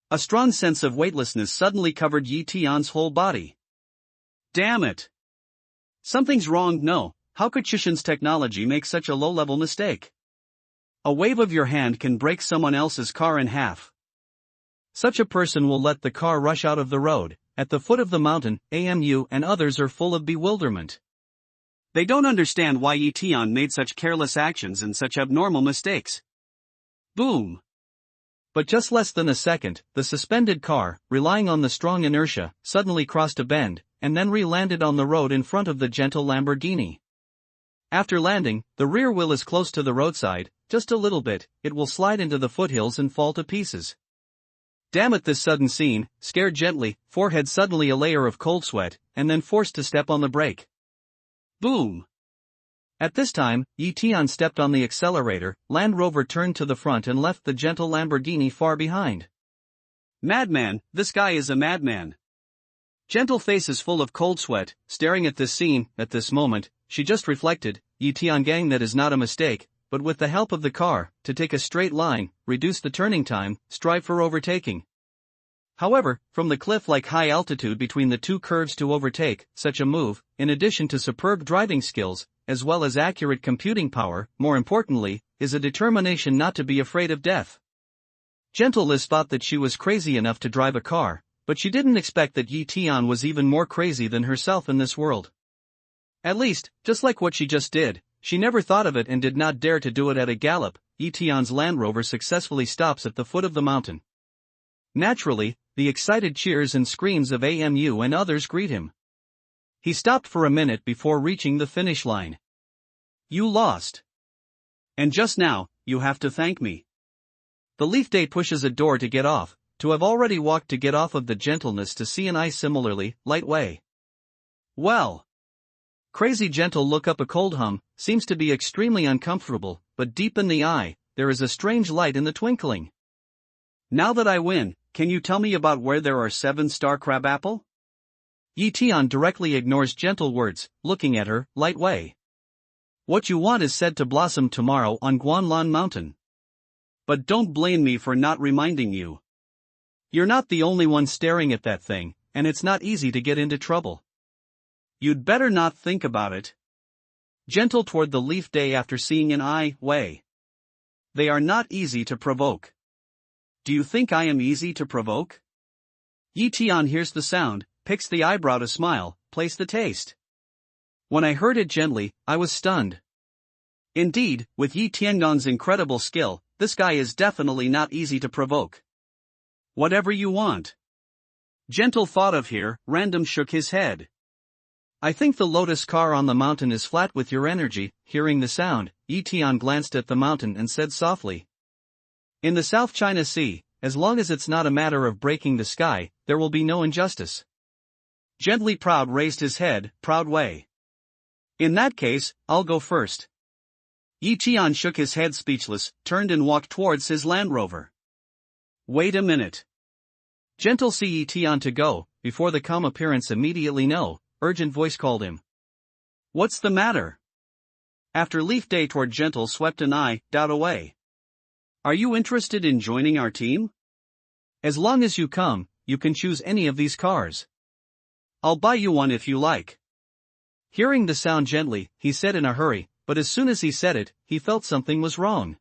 A strong sense of weightlessness suddenly covered Tian's whole body. Damn it! Something's wrong. No, how could Chishan's technology make such a low-level mistake? A wave of your hand can break someone else's car in half. Such a person will let the car rush out of the road. At the foot of the mountain, AMU and others are full of bewilderment. They don't understand why Tian made such careless actions and such abnormal mistakes. Boom! But just less than a second, the suspended car, relying on the strong inertia, suddenly crossed a bend, and then re-landed on the road in front of the gentle Lamborghini. After landing, the rear wheel is close to the roadside, just a little bit, it will slide into the foothills and fall to pieces. Damn it, this sudden scene, scared Gently, forehead suddenly a layer of cold sweat, and then forced to step on the brake. Boom! At this time, Tian stepped on the accelerator, Land Rover turned to the front and left the gentle Lamborghini far behind. Madman, this guy is a madman. Gentle face is full of cold sweat, staring at this scene. At this moment, she just reflected, Tian gang, that is not a mistake, but with the help of the car, to take a straight line, reduce the turning time, strive for overtaking. However, from the cliff-like high altitude between the two curves to overtake, such a move, in addition to superb driving skills, as well as accurate computing power, more importantly, is a determination not to be afraid of death. Gentle Liz thought that she was crazy enough to drive a car, but she didn't expect that Tian was even more crazy than herself in this world. At least, just like what she just did, she never thought of it and did not dare to do it at a gallop. Tian's Land Rover successfully stops at the foot of the mountain. Naturally, the excited cheers and screams of AMU and others greet him. He stopped for a minute before reaching the finish line. You lost. And just now, you have to thank me. The Leaf Day pushes a door to get off, to have already walked to get off of the Gentleness to see an ice similarly, light way. Well. Crazy Gentle look up a cold hum, seems to be extremely uncomfortable, but deep in the eye, there is a strange light in the twinkling. Now that I win, can you tell me about where there are 7-star crabapple? Tian directly ignores Gentle words, looking at her, light way. What you want is said to blossom tomorrow on Guanlan Mountain. But don't blame me for not reminding you. You're not the only one staring at that thing, and it's not easy to get into trouble. You'd better not think about it. Gentle toward the Leaf Day after seeing an eye way. They are not easy to provoke. Do you think I am easy to provoke? Tian hears the sound, picks the eyebrow to smile, plays the taste. When I heard it gently, I was stunned. Indeed, with Tiangon's incredible skill, this guy is definitely not easy to provoke. Whatever you want. Gentle thought of here, Random shook his head. I think the Lotus car on the mountain is flat with your energy. Hearing the sound, Tian glanced at the mountain and said softly. In the South China Sea, as long as it's not a matter of breaking the sky, there will be no injustice. Gently Proud raised his head, proud way. In that case, I'll go first. Tian shook his head speechless, turned and walked towards his Land Rover. Wait a minute. Gentle see Tian to go, before the calm appearance immediately no, urgent voice called him. What's the matter? After Leaf Day toward Gentle swept an eye, doubt away. Are you interested in joining our team? As long as you come, you can choose any of these cars. I'll buy you one if you like. Hearing the sound gently, he said in a hurry, but as soon as he said it, he felt something was wrong.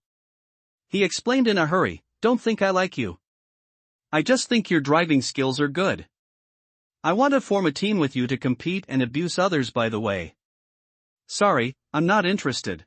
He explained in a hurry, don't think I like you. I just think your driving skills are good. I want to form a team with you to compete and abuse others by the way. Sorry, I'm not interested.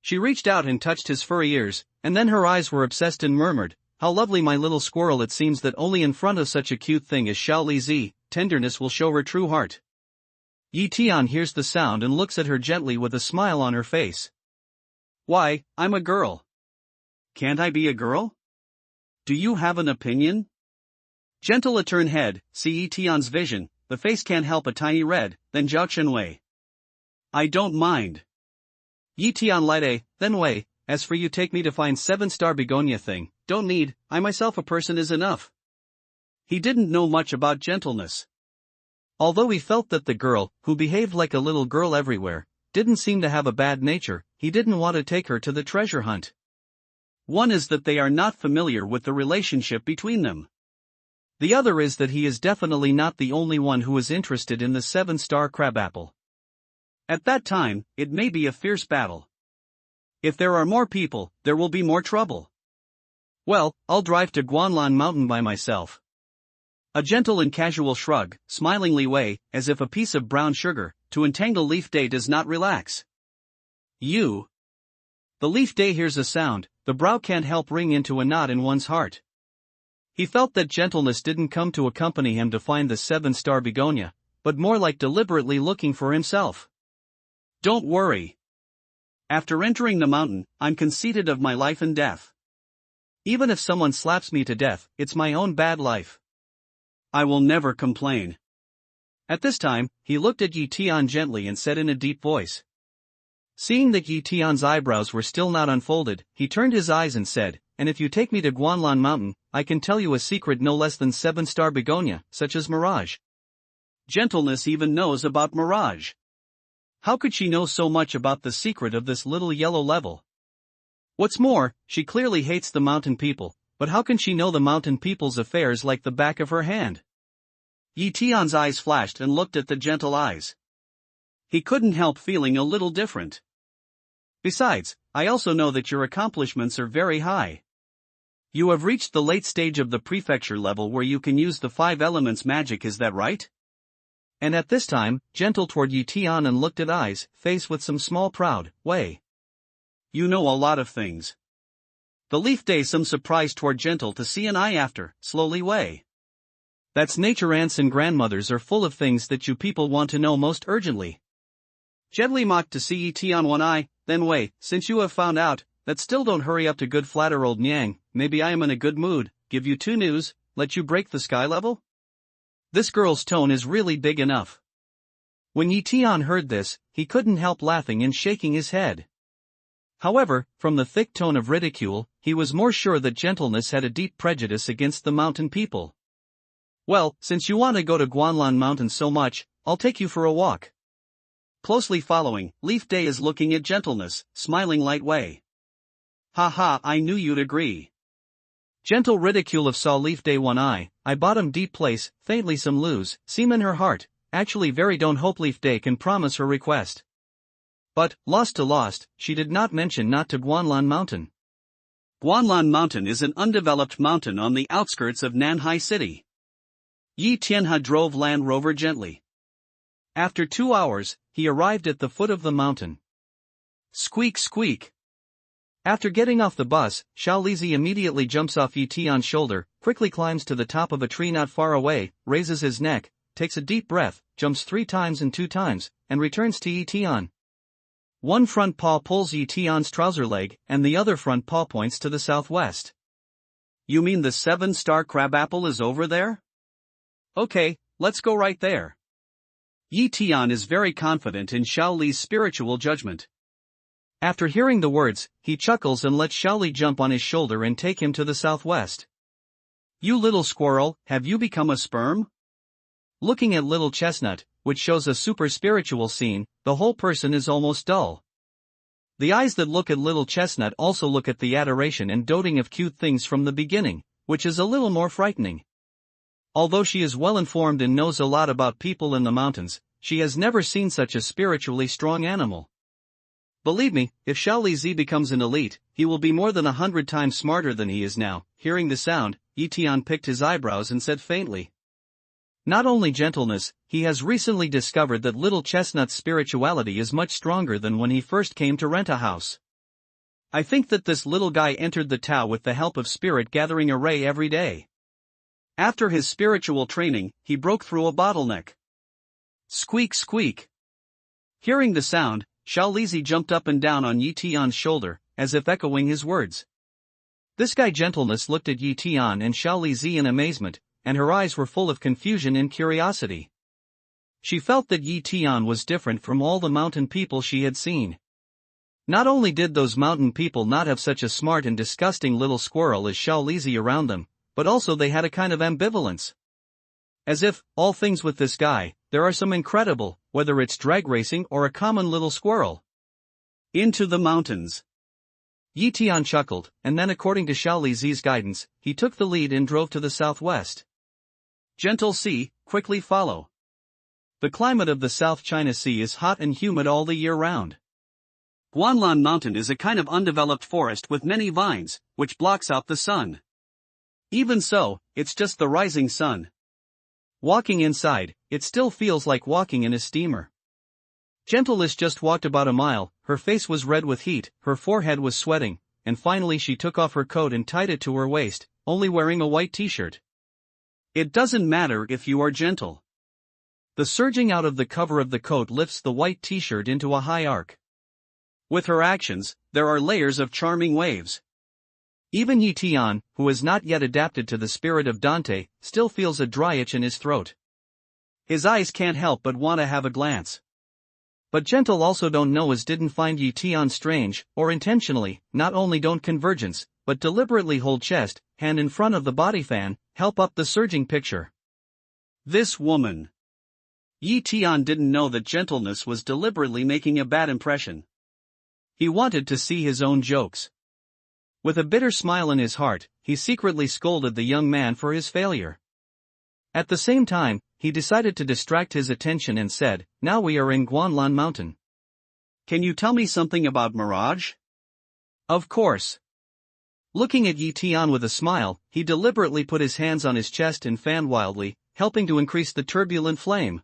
She reached out and touched his furry ears, and then her eyes were obsessed and murmured, "How lovely, my little squirrel." It seems that only in front of such a cute thing as Xiao Lizi, tenderness will show her true heart. Yi Tian hears the sound and looks at her gently with a smile on her face. "Why, I'm a girl. Can't I be a girl? Do you have an opinion?" Gentle a turn head, see Yi Tian's vision, the face can't help a tiny red, then Zhao Chenwei. "I don't mind." Yi Tian light a, then Wei, "As for you, take me to find 7-star begonia thing, don't need, I myself a person is enough." He didn't know much about gentleness. Although he felt that the girl, who behaved like a little girl everywhere, didn't seem to have a bad nature, he didn't want to take her to the treasure hunt. One is that they are not familiar with the relationship between them. The other is that he is definitely not the only one who is interested in the 7-star crabapple. At that time, it may be a fierce battle. If there are more people, there will be more trouble. Well, I'll drive to Guanlan Mountain by myself. A gentle and casual shrug, smilingly Wei, as if a piece of brown sugar, to entangle Leaf Day does not relax. You. The Leaf Day hears a sound, the brow can't help ring into a knot in one's heart. He felt that gentleness didn't come to accompany him to find the 7-star begonia, but more like deliberately looking for himself. Don't worry. After entering the mountain, I'm conceited of my life and death. Even if someone slaps me to death, it's my own bad life. I will never complain. At this time, he looked at Yi Tian gently and said in a deep voice. Seeing that Yi Tian's eyebrows were still not unfolded, he turned his eyes and said, "And if you take me to Guanlan Mountain, I can tell you a secret no less than 7-star begonia, such as mirage." Gentleness even knows about mirage. How could she know so much about the secret of this little yellow level? What's more, she clearly hates the mountain people, but how can she know the mountain people's affairs like the back of her hand? Yi Tian's eyes flashed and looked at the gentle eyes. He couldn't help feeling a little different. Besides, I also know that your accomplishments are very high. You have reached the late stage of the prefecture level where you can use the 5 elements magic, is that right? And at this time, gentle toward Yi Tian and looked at eyes, face with some small proud, Wei. You know a lot of things. The Leaf Day some surprise toward gentle to see an eye after, slowly Wei. That's nature, aunts and grandmothers are full of things that you people want to know most urgently. Gently mocked to see Yi Tian one eye, then Wei, since you have found out, that still don't hurry up to good flatter old Niang, maybe I am in a good mood, give you 2 news, let you break the sky level? This girl's tone is really big enough. When Yi Tian heard this, he couldn't help laughing and shaking his head. However, from the thick tone of ridicule, he was more sure that gentleness had a deep prejudice against the mountain people. Well, since you want to go to Guanlan Mountain so much, I'll take you for a walk. Closely following, Leaf Day is looking at gentleness, smiling light Wei. Ha ha, I knew you'd agree. Gentle ridicule of saw Leaf Day one eye, I bottom deep place, faintly some lose, seem in her heart, actually very don't hope Leaf Day can promise her request. But, lost to lost, she did not mention not to Guanlan Mountain. Guanlan Mountain is an undeveloped mountain on the outskirts of Nanhai City. Yi Tianhe drove Land Rover gently. After 2 hours, he arrived at the foot of the mountain. Squeak squeak. After getting off the bus, Xiao Lizi immediately jumps off Yi Tian's shoulder, quickly climbs to the top of a tree not far away, raises his neck, takes a deep breath, jumps 3 times and 2 times, and returns to Yi Tian. One front paw pulls Yi Tian's trouser leg, and the other front paw points to the southwest. You mean the 7-star crabapple is over there? Okay, let's go right there. Yi Tian is very confident in Xiao Li's spiritual judgment. After hearing the words, he chuckles and lets Xiao Li jump on his shoulder and take him to the southwest. You little squirrel, have you become a sperm? Looking at little chestnut, which shows a super spiritual scene, the whole person is almost dull. The eyes that look at little chestnut also look at the adoration and doting of cute things from the beginning, which is a little more frightening. Although she is well informed and knows a lot about people in the mountains, she has never seen such a spiritually strong animal. Believe me, if Xiao Lizi becomes an elite, he will be more than 100 times smarter than he is now. Hearing the sound, Yi Tian picked his eyebrows and said faintly. Not only gentleness, he has recently discovered that little chestnut's spirituality is much stronger than when he first came to rent a house. I think that this little guy entered the Tao with the help of spirit gathering array every day. After his spiritual training, he broke through a bottleneck. Squeak squeak. Hearing the sound, Xiao Lizi jumped up and down on Yi Tian's shoulder, as if echoing his words. This guy Gentleness looked at Yi Tian and Xiao Lizi in amazement, and her eyes were full of confusion and curiosity. She felt that Yi Tian was different from all the mountain people she had seen. Not only did those mountain people not have such a smart and disgusting little squirrel as Xiao Lizi around them, but also they had a kind of ambivalence. As if, all things with this guy, there are some incredible, whether it's drag racing or a common little squirrel. Into the mountains. Yi Tian chuckled, and then according to Xiao Lizi's guidance, he took the lead and drove to the southwest. Gentle Sea, quickly follow. The climate of the South China Sea is hot and humid all the year round. Guanlan Mountain is a kind of undeveloped forest with many vines, which blocks out the sun. Even so, it's just the rising sun. Walking inside, it still feels like walking in a steamer. Gentleness just walked about a mile, her face was red with heat, her forehead was sweating, and finally she took off her coat and tied it to her waist, only wearing a white t-shirt. It doesn't matter if you are gentle. The surging out of the cover of the coat lifts the white t-shirt into a high arc. With her actions, there are layers of charming waves. Even Yi Tian, who has not yet adapted to the spirit of Dante, still feels a dry itch in his throat. His eyes can't help but want to have a glance. But Gentle also don't know as didn't find Yi Tian strange, or intentionally, not only don't convergence, but deliberately hold chest, hand in front of the body fan, help up the surging picture. This woman. Yi Tian didn't know that Gentleness was deliberately making a bad impression. He wanted to see his own jokes. With a bitter smile in his heart, he secretly scolded the young man for his failure. At the same time, he decided to distract his attention and said, "Now we are in Guanlan Mountain. Can you tell me something about Mirage?" "Of course." Looking at Yi Tian with a smile, he deliberately put his hands on his chest and fanned wildly, helping to increase the turbulent flame.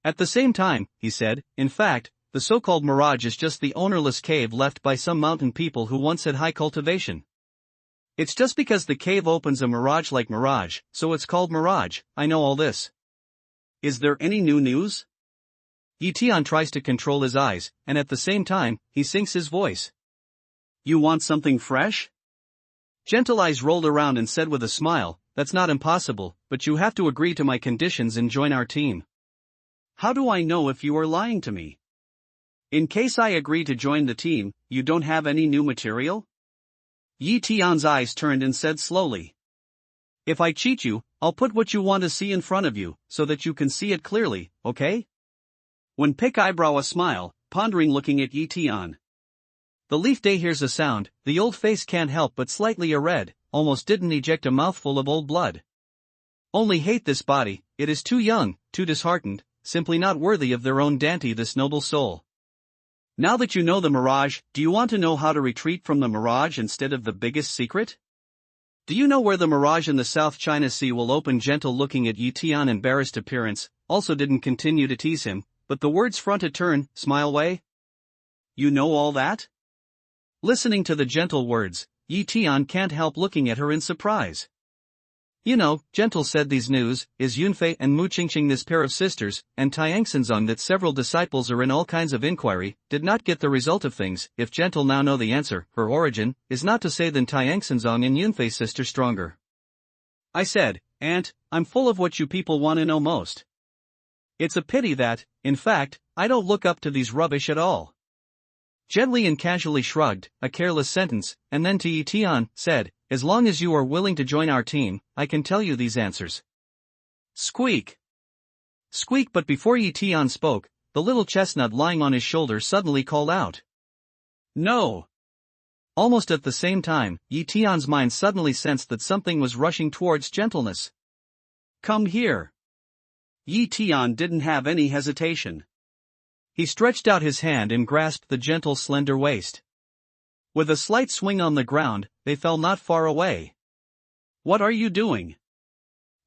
At the same time, he said, "In fact, the so-called Mirage is just the ownerless cave left by some mountain people who once had high cultivation. It's just because the cave opens a mirage like Mirage, so it's called Mirage. I know all this. Is there any new news?" Yi Tian tries to control his eyes, and at the same time, he sinks his voice. "You want something fresh?" Gentle Eyes rolled around and said with a smile, "That's not impossible, but you have to agree to my conditions and join our team." "How do I know if you are lying to me? In case I agree to join the team, you don't have any new material?" Yi Tian's eyes turned and said slowly, "If I cheat you, I'll put what you want to see in front of you, so that you can see it clearly, okay?" When Pick Eyebrow a smile, pondering looking at Yi Tian. The Leaf Day hears a sound, the old face can't help but slightly red, almost didn't eject a mouthful of old blood. Only hate this body, it is too young, too disheartened, simply not worthy of their own Dante this noble soul. Now that you know the Mirage, do you want to know how to retreat from the Mirage instead of the biggest secret? Do you know where the Mirage in the South China Sea will open? Gentle looking at Yi Tian embarrassed appearance, also didn't continue to tease him, but the words fronted turn, smile way. "You know all that?" Listening to the gentle words, Yi Tian can't help looking at her in surprise. "You know," Gentle said, "these news, is Yunfei and Mu Qingqing this pair of sisters, and Tianxinzong that several disciples are in all kinds of inquiry, did not get the result of things. If Gentle now know the answer, her origin, is not to say than Tianxinzong and Yunfei's sister stronger." I said, "Aunt, I'm full of what you people want to know most. It's a pity that, in fact, I don't look up to these rubbish at all." Gently and casually shrugged, a careless sentence, and then to Yi Tian, said, "As long as you are willing to join our team, I can tell you these answers." Squeak! Squeak! But before Yi Tian spoke, the little chestnut lying on his shoulder suddenly called out, "No!" Almost at the same time, Yi Tian's mind suddenly sensed that something was rushing towards Gentleness. "Come here!" Yi Tian didn't have any hesitation. He stretched out his hand and grasped the gentle slender waist. With a slight swing on the ground, they fell not far away. "What are you doing?"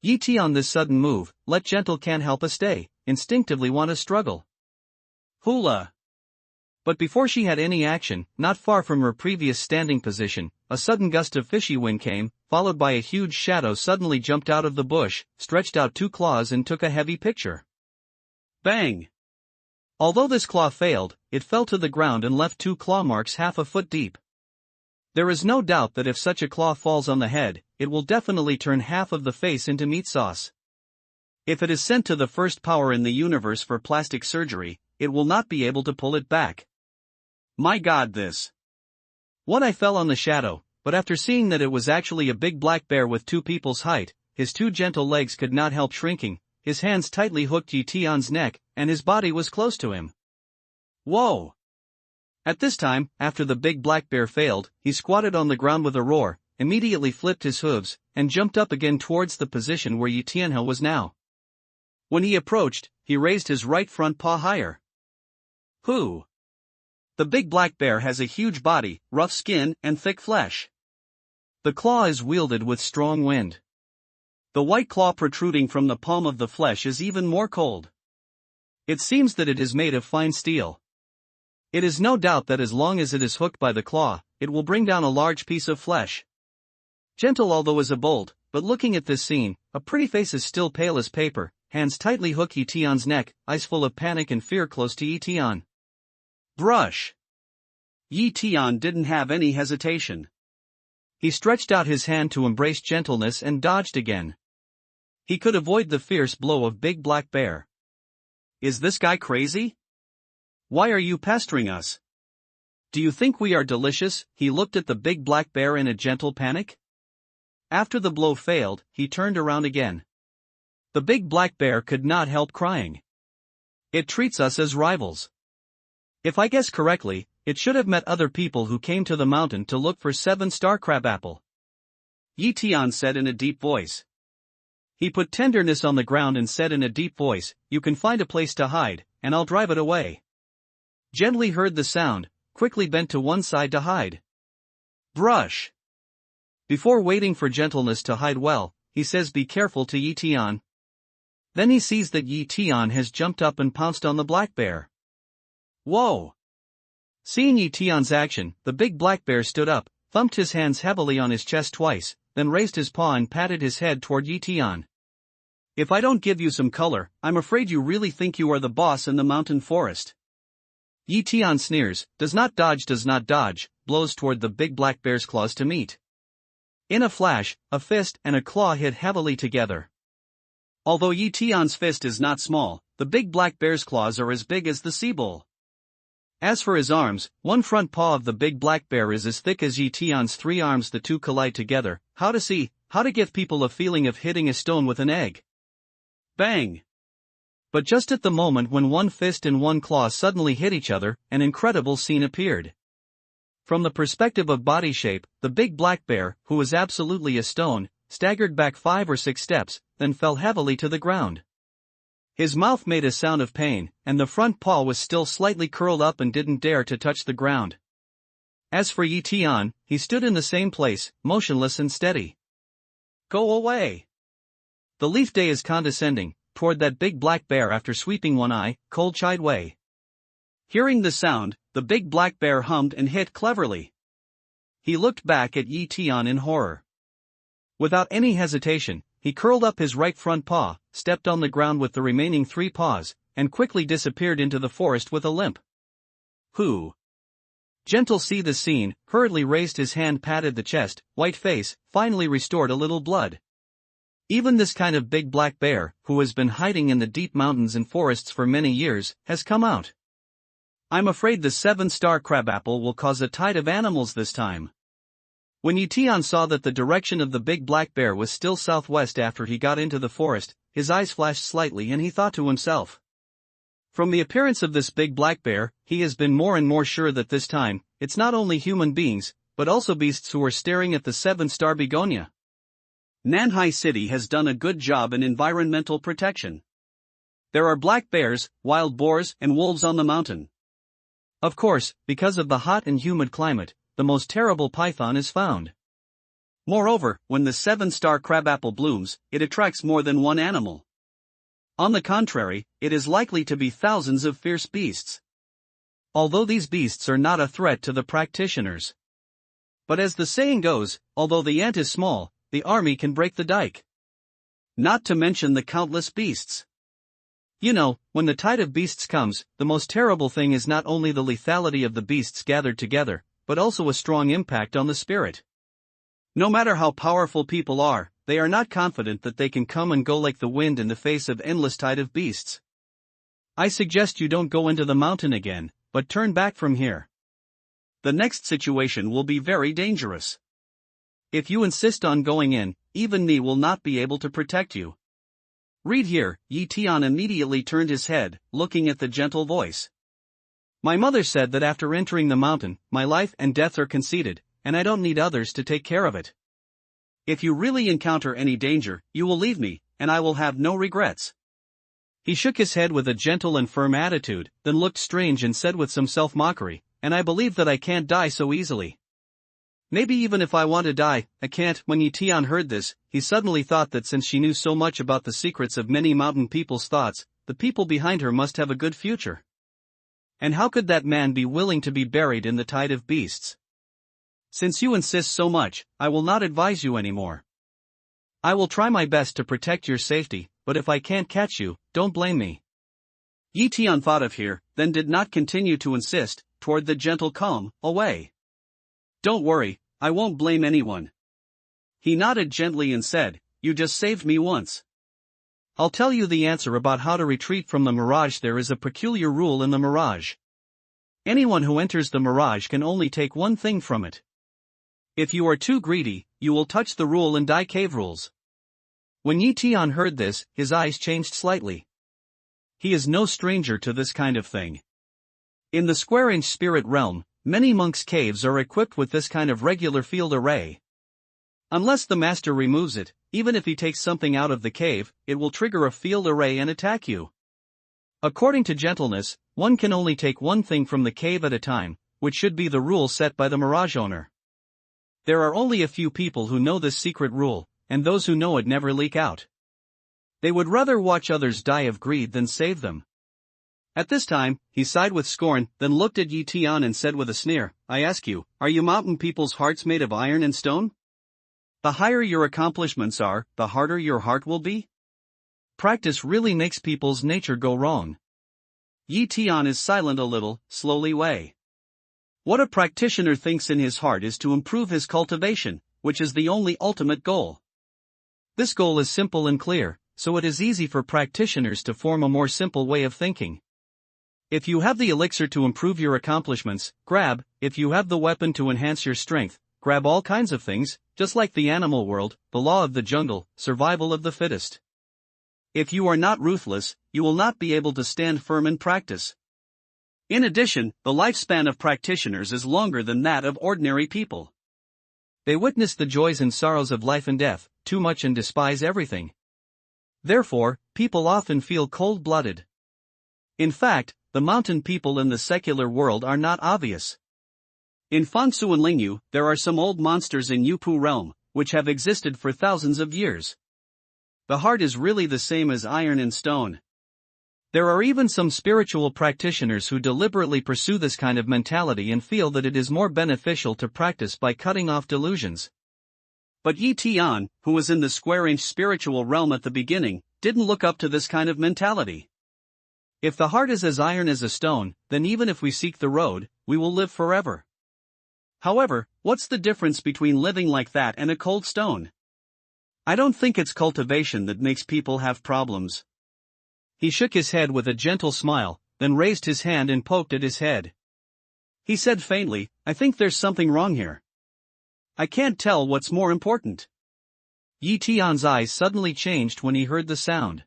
Yi Tian, this sudden move, let Gentle can't help a stay, instinctively want to struggle. "Hula!" But before she had any action, not far from her previous standing position, a sudden gust of fishy wind came, followed by a huge shadow suddenly jumped out of the bush, stretched out two claws and took a heavy picture. Bang! Although this claw failed, it fell to the ground and left two claw marks half a foot deep. There is no doubt that if such a claw falls on the head, it will definitely turn half of the face into meat sauce. If it is sent to the first power in the universe for plastic surgery, it will not be able to pull it back. My God, this. What I fell on the shadow, but after seeing that it was actually a big black bear with two people's height, his two gentle legs could not help shrinking, his hands tightly hooked Tian's neck, and his body was close to him. Whoa! At this time, after the big black bear failed, he squatted on the ground with a roar, immediately flipped his hooves, and jumped up again towards the position where Tian was now. When he approached, he raised his right front paw higher. Who? The big black bear has a huge body, rough skin, and thick flesh. The claw is wielded with strong wind. The white claw protruding from the palm of the flesh is even more cold. It seems that it is made of fine steel. It is no doubt that as long as it is hooked by the claw, it will bring down a large piece of flesh. Gentle although as a bolt, but looking at this scene, a pretty face is still pale as paper, hands tightly hook Tian's neck, eyes full of panic and fear close to Tian. Brush! Tian didn't have any hesitation. He stretched out his hand to embrace gentleness and dodged again. He could avoid the fierce blow of big black bear. Is this guy crazy? Why are you pestering us? Do you think we are delicious? He looked at the big black bear in a gentle panic. After the blow failed, he turned around again. The big black bear could not help crying. It treats us as rivals. If I guess correctly, it should have met other people who came to the mountain to look for 7-star crabapple. Tian said in a deep voice. He put tenderness on the ground and said in a deep voice, "You can find a place to hide, and I'll drive it away." Gently heard the sound, quickly bent to one side to hide. Brush! Before waiting for gentleness to hide well, he says be careful to Tian. Then he sees that Tian has jumped up and pounced on the black bear. Whoa! Seeing Tian's action, the big black bear stood up, thumped his hands heavily on his chest twice, then raised his paw and patted his head toward Tian. If I don't give you some color, I'm afraid you really think you are the boss in the mountain forest. Tian sneers, does not dodge, blows toward the big black bear's claws to meet. In a flash, a fist and a claw hit heavily together. Although Tian's fist is not small, the big black bear's claws are as big as the sea bull. As for his arms, one front paw of the big black bear is as thick as Tian's 3 arms. The two collide together. How to give people a feeling of hitting a stone with an egg. Bang! But just at the moment when one fist and one claw suddenly hit each other, an incredible scene appeared. From the perspective of body shape, the big black bear, who was absolutely a stone, staggered back 5 or 6 steps, then fell heavily to the ground. His mouth made a sound of pain, and the front paw was still slightly curled up and didn't dare to touch the ground. As for Tian, he stood in the same place, motionless and steady. Go away! The leaf day is condescending, toward that big black bear after sweeping one eye, cold-eyed way. Hearing the sound, the big black bear hummed and hit cleverly. He looked back at Tian in horror. Without any hesitation, he curled up his right front paw, stepped on the ground with the remaining 3 paws, and quickly disappeared into the forest with a limp. Who? Gentle see the scene, hurriedly raised his hand, patted the chest, white face, finally restored a little blood. Even this kind of big black bear, who has been hiding in the deep mountains and forests for many years, has come out. I'm afraid the 7-star crabapple will cause a tide of animals this time. When Tian saw that the direction of the big black bear was still southwest after he got into the forest, his eyes flashed slightly and he thought to himself. From the appearance of this big black bear, he has been more and more sure that this time, it's not only human beings, but also beasts who are staring at the 7-star begonia. Nanhai City has done a good job in environmental protection. There are black bears, wild boars, and wolves on the mountain. Of course, because of the hot and humid climate, the most terrible python is found. Moreover, when the 7-star crabapple blooms, it attracts more than one animal. On the contrary, it is likely to be thousands of fierce beasts. although these beasts are not a threat to the practitioners. But as the saying goes, although the ant is small, the army can break the dike. Not to mention the countless beasts. You know, when the tide of beasts comes, the most terrible thing is not only the lethality of the beasts gathered together, but also a strong impact on the spirit. No matter how powerful people are, they are not confident that they can come and go like the wind in the face of endless tide of beasts. I suggest you don't go into the mountain again, but turn back from here. The next situation will be very dangerous. If you insist on going in, even me will not be able to protect you. Read here. Tian immediately turned his head, looking at the gentle voice. My mother said that after entering the mountain, my life and death are conceded, and I don't need others to take care of it. If you really encounter any danger, you will leave me, and I will have no regrets. He shook his head with a gentle and firm attitude, then looked strange and said with some self-mockery, and I believe that I can't die so easily. Maybe even if I want to die, I can't. When Tian heard this, he suddenly thought that since she knew so much about the secrets of many mountain people's thoughts, the people behind her must have a good future. And how could that man be willing to be buried in the tide of beasts? Since you insist so much, I will not advise you anymore. I will try my best to protect your safety, but if I can't catch you, don't blame me. Tian thought of here, then did not continue to insist, toward the gentle calm, away. Don't worry, I won't blame anyone. He nodded gently and said, you just saved me once. I'll tell you the answer about how to retreat from the mirage. There is a peculiar rule in the mirage. Anyone who enters the mirage can only take one thing from it. If you are too greedy, you will touch the rule and die. Cave rules. When Tian heard this, his eyes changed slightly. He is no stranger to this kind of thing. In the square-inch spirit realm, many monks' caves are equipped with this kind of regular field array. Unless the master removes it, even if he takes something out of the cave, it will trigger a field array and attack you. According to gentleness, one can only take one thing from the cave at a time, which should be the rule set by the mirage owner. There are only a few people who know this secret rule, and those who know it never leak out. They would rather watch others die of greed than save them. At this time, he sighed with scorn, then looked at Tian and said with a sneer, I ask you, are you mountain people's hearts made of iron and stone? The higher your accomplishments are, the harder your heart will be? Practice really makes people's nature go wrong. Tian is silent a little, slowly weigh. What a practitioner thinks in his heart is to improve his cultivation, which is the only ultimate goal. This goal is simple and clear, so it is easy for practitioners to form a more simple way of thinking. If you have the elixir to improve your accomplishments, grab. If you have the weapon to enhance your strength, grab all kinds of things, just like the animal world, the law of the jungle, survival of the fittest. If you are not ruthless, you will not be able to stand firm in practice. In addition, the lifespan of practitioners is longer than that of ordinary people. They witness the joys and sorrows of life and death, too much and despise everything. Therefore, people often feel cold-blooded. In fact, the mountain people in the secular world are not obvious. In Fansu and Lingyu, there are some old monsters in Yupu realm, which have existed for thousands of years. The heart is really the same as iron and stone. There are even some spiritual practitioners who deliberately pursue this kind of mentality and feel that it is more beneficial to practice by cutting off delusions. But Tian, who was in the square-inch spiritual realm at the beginning, didn't look up to this kind of mentality. If the heart is as iron as a stone, then even if we seek the road, we will live forever. However, what's the difference between living like that and a cold stone? I don't think it's cultivation that makes people have problems. He shook his head with a gentle smile, then raised his hand and poked at his head. He said faintly, I think there's something wrong here. I can't tell what's more important. Tian's eyes suddenly changed when he heard the sound.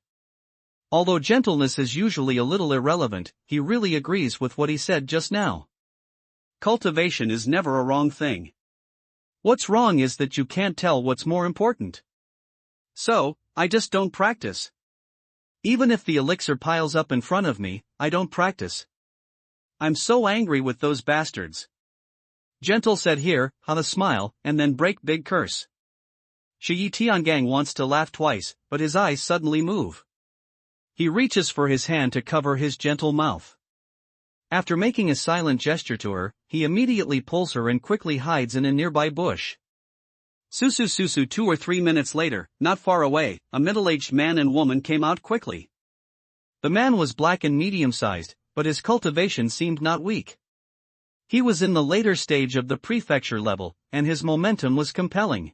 Although gentleness is usually a little irrelevant, he really agrees with what he said just now. Cultivation is never a wrong thing. What's wrong is that you can't tell what's more important. So, I just don't practice. Even if the elixir piles up in front of me, I don't practice. I'm so angry with those bastards. Gentle said here, on a smile, and then break big curse. Shi Tiangang wants to laugh twice, but his eyes suddenly move. He reaches for his hand to cover his gentle mouth. After making a silent gesture to her, he immediately pulls her and quickly hides in a nearby bush. Susu 2 or 3 minutes later, not far away, a middle-aged man and woman came out quickly. The man was black and medium-sized, but his cultivation seemed not weak. He was in the later stage of the prefecture level, and his momentum was compelling.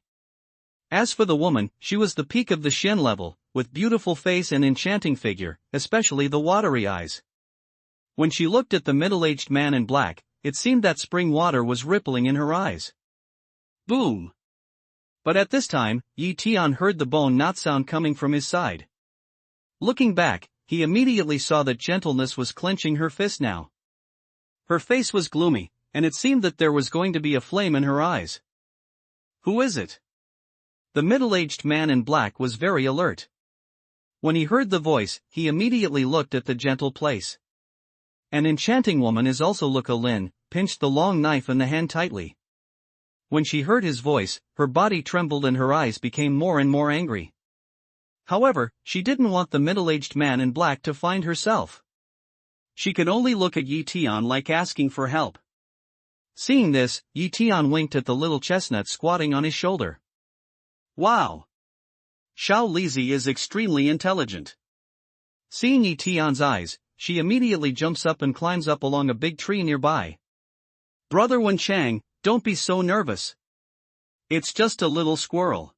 As for the woman, she was the peak of the Shin level, with beautiful face and enchanting figure, especially the watery eyes. When she looked at the middle-aged man in black, it seemed that spring water was rippling in her eyes. Boom! But at this time, Tian heard the bone knot sound coming from his side. Looking back, he immediately saw that Gentleness was clenching her fist now. Her face was gloomy, and it seemed that there was going to be a flame in her eyes. Who is it? The middle-aged man in black was very alert. When he heard the voice, he immediately looked at the gentle place. An enchanting woman is also Lin, pinched the long knife in the hand tightly. When she heard his voice, her body trembled and her eyes became more and more angry. However, she didn't want the middle-aged man in black to find herself. She could only look at Tian like asking for help. Seeing this, Tian winked at the little chestnut squatting on his shoulder. Wow! Xiao Lizi is extremely intelligent. Seeing Tian's eyes, she immediately jumps up and climbs up along a big tree nearby. Brother Wenchang, don't be so nervous. It's just a little squirrel.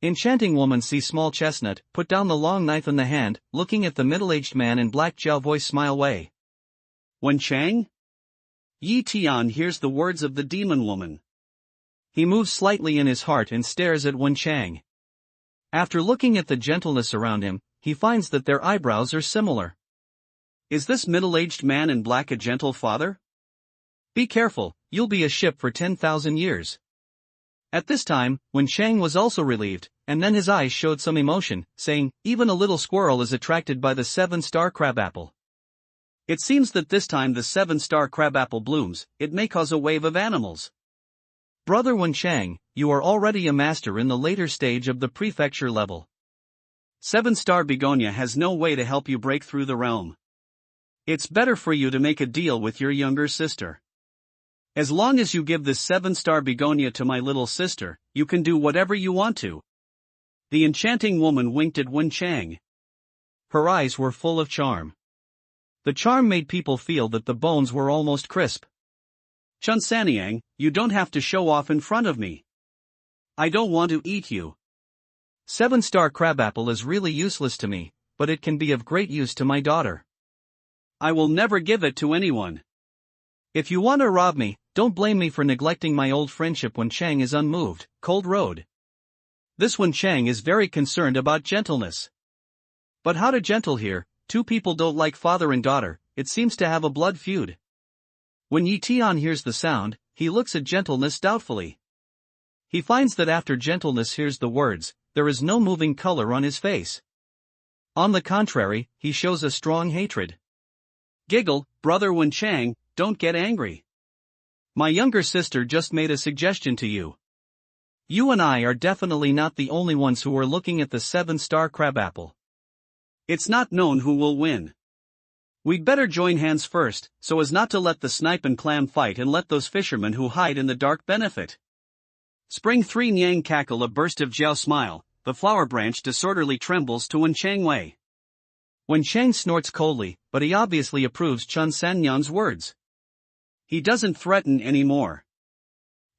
Enchanting woman sees small chestnut, put down the long knife in the hand, looking at the middle-aged man in black. Jiao voice smile way. Wenchang? Tian hears the words of the demon woman. He moves slightly in his heart and stares at Wenchang. After looking at the gentleness around him, he finds that their eyebrows are similar. Is this middle-aged man in black a gentle father? Be careful, you'll be a ship for 10,000 years. At this time, Wenchang was also relieved, and then his eyes showed some emotion, saying, even a little squirrel is attracted by the 7-star crabapple. It seems that this time the 7-star crabapple blooms, it may cause a wave of animals. Brother Wenchang, you are already a master in the later stage of the prefecture level. 7-star begonia has no way to help you break through the realm. It's better for you to make a deal with your younger sister. As long as you give this 7-star begonia to my little sister, you can do whatever you want to. The enchanting woman winked at Wenchang. Her eyes were full of charm. The charm made people feel that the bones were almost crisp. Chun Sanyang, you don't have to show off in front of me. I don't want to eat you. 7-star crabapple is really useless to me, but it can be of great use to my daughter. I will never give it to anyone. If you want to rob me, don't blame me for neglecting my old friendship. Wenchang is unmoved, cold road. This Wenchang is very concerned about gentleness. But how to gentle here? Two people don't like father and daughter, it seems to have a blood feud. When Tian hears the sound, he looks at gentleness doubtfully. He finds that after gentleness hears the words, there is no moving color on his face. On the contrary, he shows a strong hatred. Giggle, brother Wenchang, don't get angry. My younger sister just made a suggestion to you. You and I are definitely not the only ones who are looking at the 7-star crabapple. It's not known who will win. We'd better join hands first, so as not to let the snipe and clam fight and let those fishermen who hide in the dark benefit. Spring 3 Nyang cackle. A burst of Jiao smile, the flower branch disorderly trembles to Wenchang Wei. Wenchang snorts coldly, but he obviously approves Chun Sanyang's words. He doesn't threaten anymore.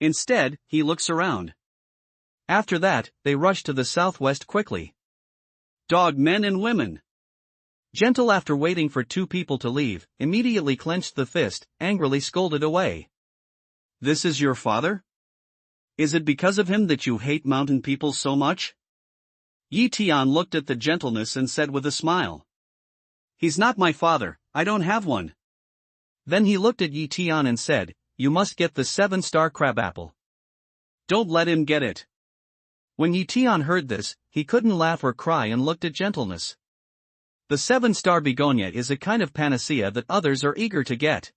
Instead, he looks around. After that, they rush to the southwest quickly. Dog men and women. Gentle, after waiting for two people to leave, immediately clenched the fist, angrily scolded away. This is your father? Is it because of him that you hate mountain people so much? Tian looked at the gentleness and said with a smile. He's not my father, I don't have one. Then he looked at Tian and said, you must get the 7-star crabapple. Don't let him get it. When Tian heard this, he couldn't laugh or cry and looked at gentleness. The 7-star begonia is a kind of panacea that others are eager to get.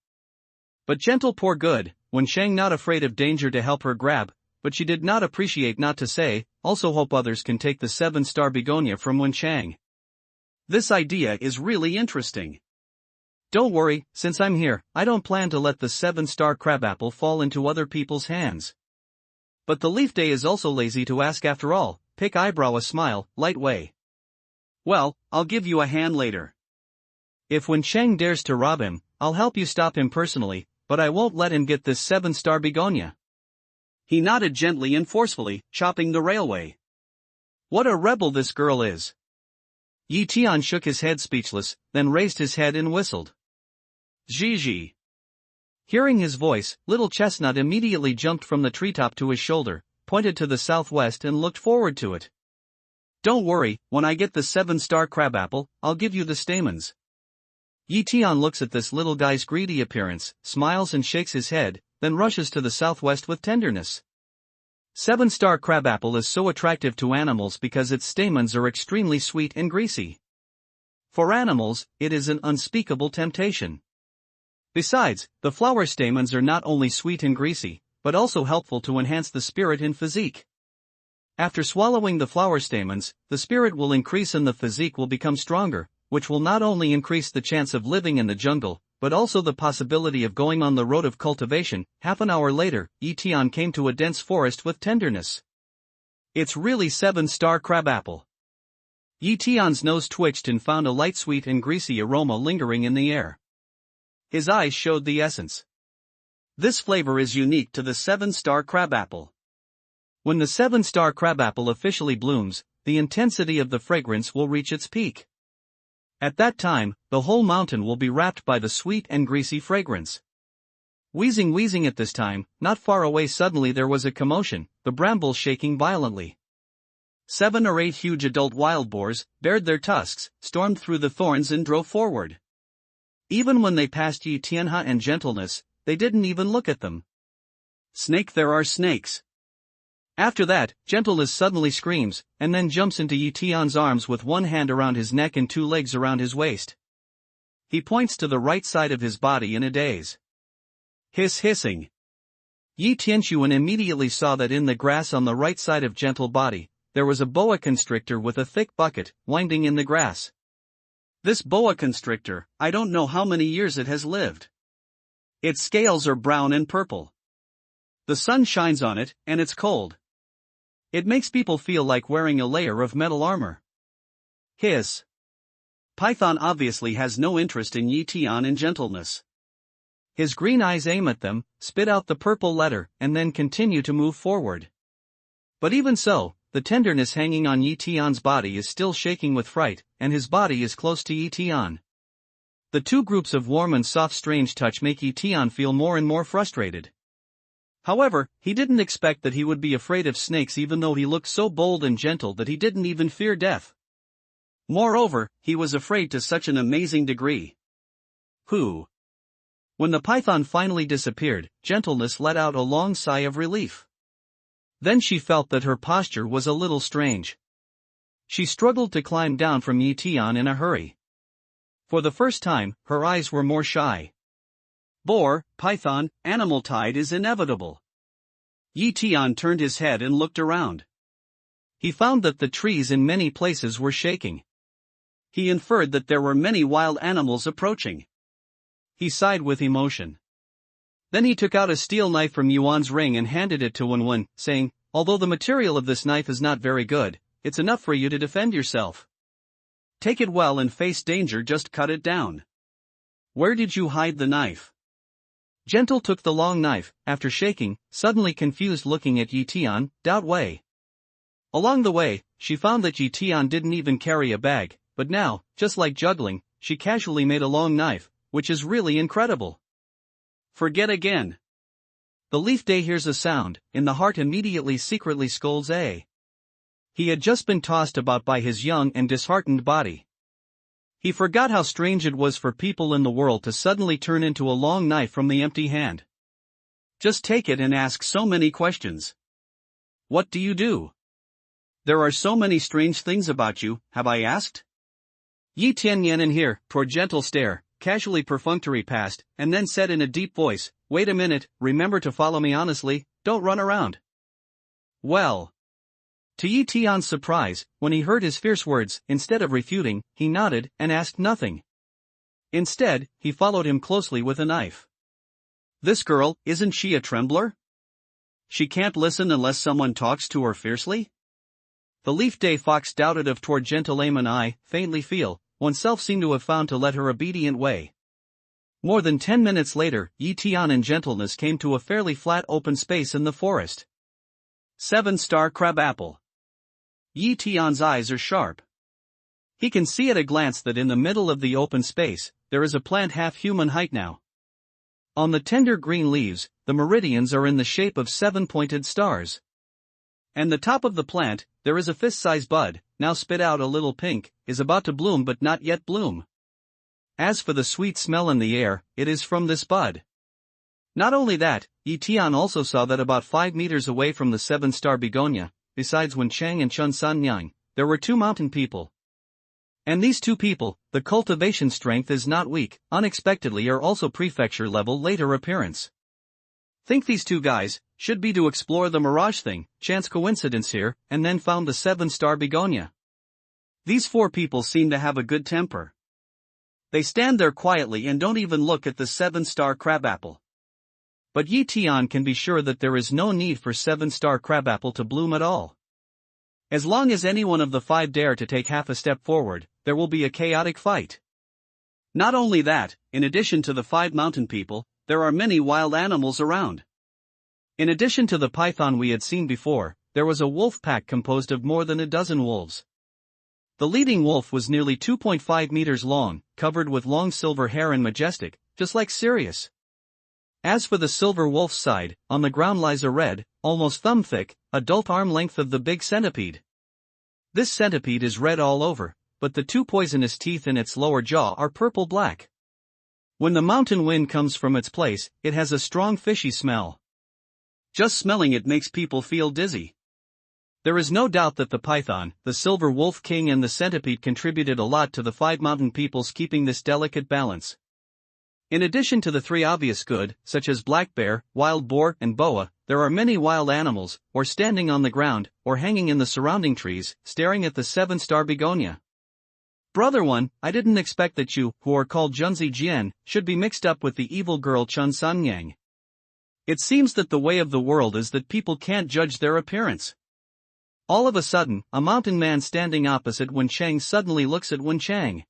But gentle poor good, Wenchang not afraid of danger to help her grab, but she did not appreciate not to say, also hope others can take the 7-star begonia from Wenchang. This idea is really interesting. Don't worry, since I'm here, I don't plan to let the 7-star crabapple fall into other people's hands. But the leaf day is also lazy to ask after all, pick eyebrow a smile, light way. Well, I'll give you a hand later. If Wen Cheng dares to rob him, I'll help you stop him personally, but I won't let him get this 7-star begonia. He nodded gently and forcefully, chopping the railway. What a rebel this girl is. Yi Tian shook his head speechless, then raised his head and whistled. Zhi. Hearing his voice, Little Chestnut immediately jumped from the treetop to his shoulder, pointed to the southwest and looked forward to it. Don't worry, when I get the 7-star crabapple, I'll give you the stamens. Yi Tian looks at this little guy's greedy appearance, smiles and shakes his head, then rushes to the southwest with tenderness. 7-star crabapple is so attractive to animals because its stamens are extremely sweet and greasy. For animals, it is an unspeakable temptation. Besides, the flower stamens are not only sweet and greasy, but also helpful to enhance the spirit and physique. After swallowing the flower stamens, the spirit will increase and the physique will become stronger, which will not only increase the chance of living in the jungle, but also the possibility of going on the road of cultivation. Half an hour later, Yi Tian came to a dense forest with tenderness. It's really 7-star crabapple. Yi Tian's nose twitched and found a light sweet and greasy aroma lingering in the air. His eyes showed the essence. This flavor is unique to the 7-star crabapple. When the 7-star crabapple officially blooms, the intensity of the fragrance will reach its peak. At that time, the whole mountain will be wrapped by the sweet and greasy fragrance. Wheezing at this time, not far away suddenly there was a commotion, the brambles shaking violently. 7 or 8 huge adult wild boars, bared their tusks, stormed through the thorns and drove forward. Even when they passed Yi Tianha and Gentleness, they didn't even look at them. Snake, there are snakes. After that, Gentleness suddenly screams, and then jumps into Yi Tian's arms with one hand around his neck and 2 legs around his waist. He points to the right side of his body in a daze. Hissing. Yi Tianxuan immediately saw that in the grass on the right side of Gentle body, there was a boa constrictor with a thick bucket, winding in the grass. This boa constrictor, I don't know how many years it has lived. Its scales are brown and purple. The sun shines on it, and it's cold. It makes people feel like wearing a layer of metal armor. Hiss. Python obviously has no interest in Yi Tian and Gentleness. His green eyes aim at them, spit out the purple letter, and then continue to move forward. But even so, the tenderness hanging on Yi Tian's body is still shaking with fright, and his body is close to Yi Tian. The 2 groups of warm and soft strange touch make Yi Tian feel more and more frustrated. However, he didn't expect that he would be afraid of snakes even though he looked so bold and gentle that he didn't even fear death. Moreover, he was afraid to such an amazing degree. Who? When the python finally disappeared, Gentleness let out a long sigh of relief. Then she felt that her posture was a little strange. She struggled to climb down from Yi Tian in a hurry. For the first time, her eyes were more shy. Boar, python, animal tide is inevitable. Yi Tian turned his head and looked around. He found that the trees in many places were shaking. He inferred that there were many wild animals approaching. He sighed with emotion. Then he took out a steel knife from Yuan's ring and handed it to Wen, saying, although the material of this knife is not very good, it's enough for you to defend yourself. Take it well and face danger, just cut it down. Where did you hide the knife? Gentle took the long knife, after shaking, suddenly confused looking at Yi Tian, doubt way. Along the way, she found that Yi Tian didn't even carry a bag, but now, just like juggling, she casually made a long knife, which is really incredible. Forget again. The leaf day hears a sound, in the heart immediately secretly scolds a. He had just been tossed about by his young and disheartened body. He forgot how strange it was for people in the world to suddenly turn into a long knife from the empty hand. Just take it and ask so many questions. What do you do? There are so many strange things about you, have I asked? Yi Tianyan in here, toward Gentle stare, casually perfunctory passed, and then said in a deep voice, wait a minute, remember to follow me honestly, don't run around. Well. To Yi Tian's surprise, when he heard his fierce words, instead of refuting, he nodded and asked nothing. Instead, he followed him closely with a knife. This girl, isn't she a trembler? She can't listen unless someone talks to her fiercely? The Leaf Day Fox doubted if toward gentle aim and I, faintly feel, oneself seemed to have found to let her obedient way. More than 10 minutes later, Yi Tian and gentleness came to a fairly flat open space in the forest. 7-star crabapple. Yi Tian's eyes are sharp. He can see at a glance that in the middle of the open space, there is a plant half human height now. On the tender green leaves, the meridians are in the shape of 7 pointed stars. And the top of the plant, there is a fist-sized bud, now spit out a little pink, is about to bloom but not yet bloom. As for the sweet smell in the air, it is from this bud. Not only that, Yi Tian also saw that about 5 meters away from the 7-star begonia, besides Wenchang and Chun Sanyang, there were 2 mountain people. And these 2 people, the cultivation strength is not weak, unexpectedly are also prefecture-level later appearance. Think these 2 guys should be to explore the mirage thing, chance coincidence here, and then found the 7-star begonia. These 4 people seem to have a good temper. They stand there quietly and don't even look at the 7-star crabapple. But Yi Tian can be sure that there is no need for 7-star crabapple to bloom at all. As long as any one of the 5 dare to take half a step forward, there will be a chaotic fight. Not only that, in addition to the 5 mountain people, there are many wild animals around. In addition to the python we had seen before, there was a wolf pack composed of more than a dozen wolves. The leading wolf was nearly 2.5 meters long, covered with long silver hair and majestic, just like Sirius. As for the silver wolf's side, on the ground lies a red, almost thumb-thick, adult arm length of the big centipede. This centipede is red all over, but the 2 poisonous teeth in its lower jaw are purple-black. When the mountain wind comes from its place, it has a strong fishy smell. Just smelling it makes people feel dizzy. There is no doubt that the python, the silver wolf king and the centipede contributed a lot to the 5 mountain peoples keeping this delicate balance. In addition to the 3 obvious good, such as black bear, wild boar and boa, there are many wild animals, or standing on the ground, or hanging in the surrounding trees, staring at the 7-star begonia. Brother one, I didn't expect that you, who are called Junzi Jian, should be mixed up with the evil girl Chun Sanyang. It seems that the way of the world is that people can't judge their appearance. All of a sudden, a mountain man standing opposite Wenchang suddenly looks at Wenchang.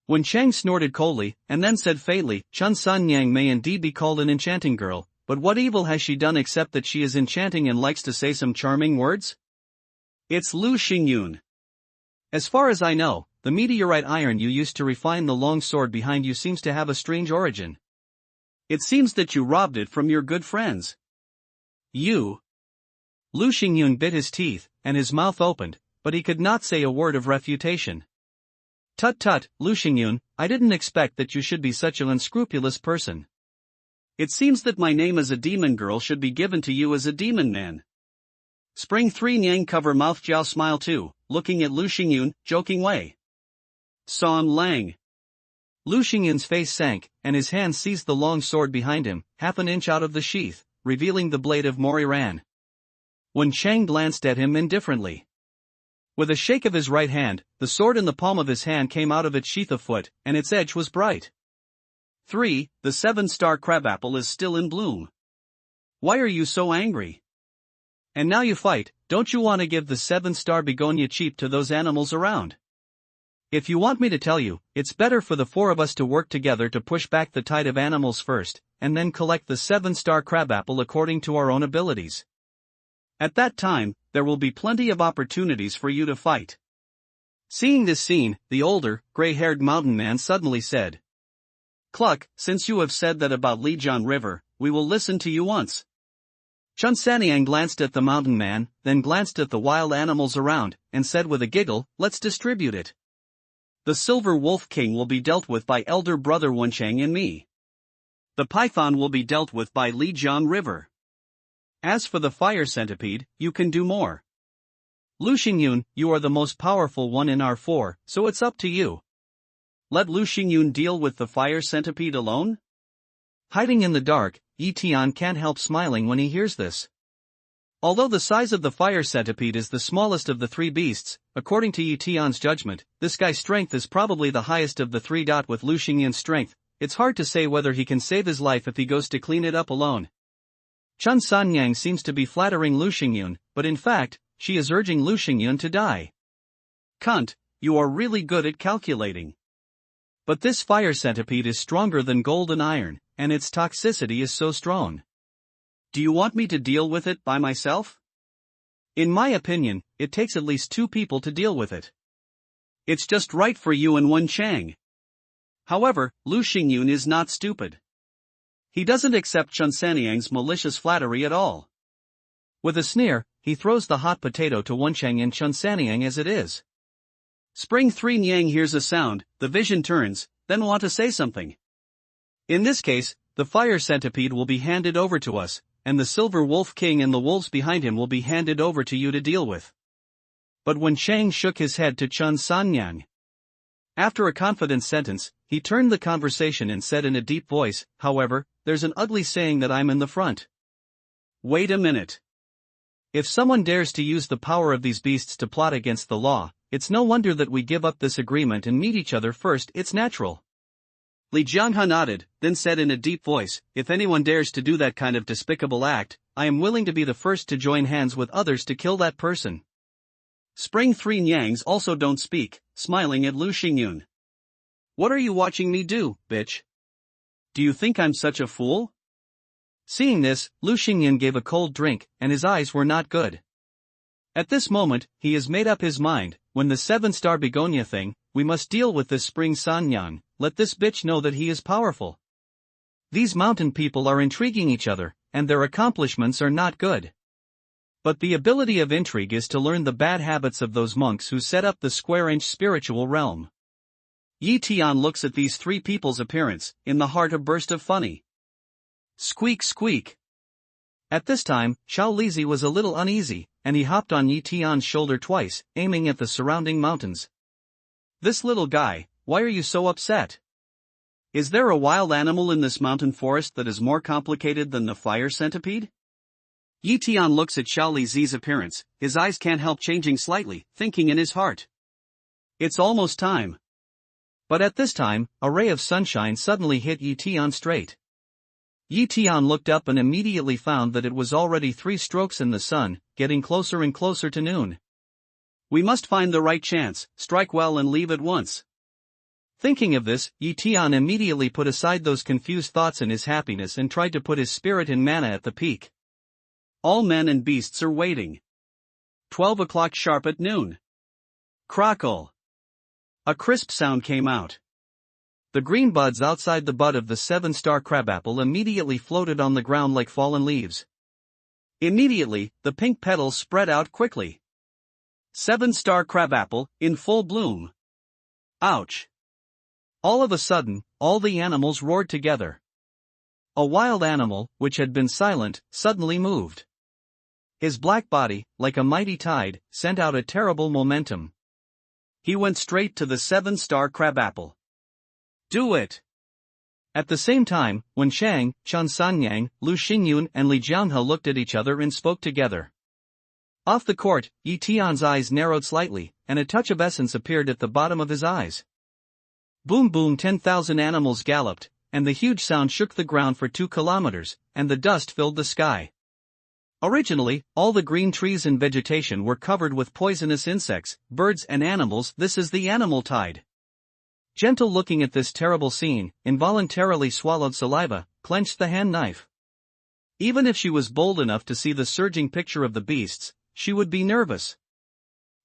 Wenchang snorted coldly, and then said faintly, Chun Sanyang may indeed be called an enchanting girl, but what evil has she done except that she is enchanting and likes to say some charming words? It's Lu Xingyun. As far as I know, the meteorite iron you used to refine the long sword behind you seems to have a strange origin. It seems that you robbed it from your good friends. You? Lu Xingyun bit his teeth, and his mouth opened, but he could not say a word of refutation. Tut, Lu Xingyun, I didn't expect that you should be such an unscrupulous person. It seems that my name as a demon girl should be given to you as a demon man. Spring 3 Nyang cover mouth Jiao smile too, looking at Lu Xingyun, joking way. Song Lang. Lu Xingyun's face sank, and his hand seized the long sword behind him, half an inch out of the sheath, revealing the blade of Moriran. Wenchang glanced at him indifferently. With a shake of his right hand, the sword in the palm of his hand came out of its sheath a foot, and its edge was bright. 3. The 7-star crabapple is still in bloom. Why are you so angry? And now you fight, don't you want to give the 7-star begonia cheap to those animals around? If you want me to tell you, it's better for the 4 of us to work together to push back the tide of animals first, and then collect the 7-star crabapple according to our own abilities. At that time, there will be plenty of opportunities for you to fight. Seeing this scene, the older, gray-haired mountain man suddenly said, Cluck, since you have said that about Lijian River, we will listen to you once. Chun Sanyang glanced at the mountain man, then glanced at the wild animals around, and said with a giggle, let's distribute it. The Silver Wolf King will be dealt with by elder brother Wenchang and me. The python will be dealt with by Lijian River. As for the fire centipede, you can do more. Lu Xingyun, you are the most powerful one in our 4, so it's up to you. Let Lu Xingyun deal with the fire centipede alone? Hiding in the dark, Yi Tian can't help smiling when he hears this. Although the size of the fire centipede is the smallest of the three beasts, according to Yi Tian's judgment, this guy's strength is probably the highest of the three. With Lu Xingyun's strength, it's hard to say whether he can save his life if he goes to clean it up alone. Chun Sanyang seems to be flattering Lu Xingyun, but in fact, she is urging Lu Xingyun to die. Cunt, you are really good at calculating. But this fire centipede is stronger than gold and iron, and its toxicity is so strong. Do you want me to deal with it by myself? In my opinion, it takes at least 2 people to deal with it. It's just right for you and Wen Chang. However, Lu Xingyun is not stupid. He doesn't accept Chun Sanyang's malicious flattery at all. With a sneer, he throws the hot potato to Wen Chang and Chun Sanyang as it is. Spring 3 Nyang hears a sound, the vision turns, then want to say something. In this case, the fire centipede will be handed over to us, and the Silver Wolf King and the wolves behind him will be handed over to you to deal with. But when Chang shook his head to Chun Sanyang, after a confident sentence, he turned the conversation and said in a deep voice, however, there's an ugly saying that I'm in the front. Wait a minute. If someone dares to use the power of these beasts to plot against the law, it's no wonder that we give up this agreement and meet each other first. It's natural. Li Jianghe nodded, then said in a deep voice, if anyone dares to do that kind of despicable act, I am willing to be the first to join hands with others to kill that person. Spring 3 Nyangs also don't speak, smiling at Lu Xingyun. What are you watching me do, bitch? Do you think I'm such a fool? Seeing this, Lu Xingyun gave a cold drink, and his eyes were not good. At this moment, he has made up his mind, when the 7-star begonia thing, we must deal with this Spring Sanyang, let this bitch know that he is powerful. These mountain people are intriguing each other, and their accomplishments are not good. But the ability of intrigue is to learn the bad habits of those monks who set up the square-inch spiritual realm. Yi Tian looks at these 3 people's appearance, in the heart a burst of funny. Squeak squeak. At this time, Xiao Lizi was a little uneasy, and he hopped on Yi Tian's shoulder twice, aiming at the surrounding mountains. This little guy, why are you so upset? Is there a wild animal in this mountain forest that is more complicated than the fire centipede? Yi Tian looks at Xiao Lizi's appearance, his eyes can't help changing slightly, thinking in his heart. It's almost time. But at this time, a ray of sunshine suddenly hit Yi Tian straight. Yi Tian looked up and immediately found that it was already 3 strokes in the sun, getting closer and closer to noon. We must find the right chance, strike well and leave at once. Thinking of this, Yi Tian immediately put aside those confused thoughts in his happiness and tried to put his spirit and mana at the peak. All men and beasts are waiting. 12 o'clock sharp at noon. Crackle. A crisp sound came out. The green buds outside the bud of the 7-star crabapple immediately floated on the ground like fallen leaves. Immediately, the pink petals spread out quickly. 7-star crabapple, in full bloom. Ouch! All of a sudden, all the animals roared together. A wild animal, which had been silent, suddenly moved. His black body, like a mighty tide, sent out a terrible momentum. He went straight to the 7-star crabapple. Do it! At the same time, Wen Chang, Chun Sanyang, Lu Xingyun and Li Jianghe looked at each other and spoke together. Off the court, Yi Tian's eyes narrowed slightly, and a touch of essence appeared at the bottom of his eyes. Boom boom 10,000 animals galloped, and the huge sound shook the ground for 2 kilometers, and the dust filled the sky. Originally, all the green trees and vegetation were covered with poisonous insects, birds and animals. This is the animal tide. Gentle looking at this terrible scene, involuntarily swallowed saliva, clenched the hand knife. Even if she was bold enough to see the surging picture of the beasts, she would be nervous.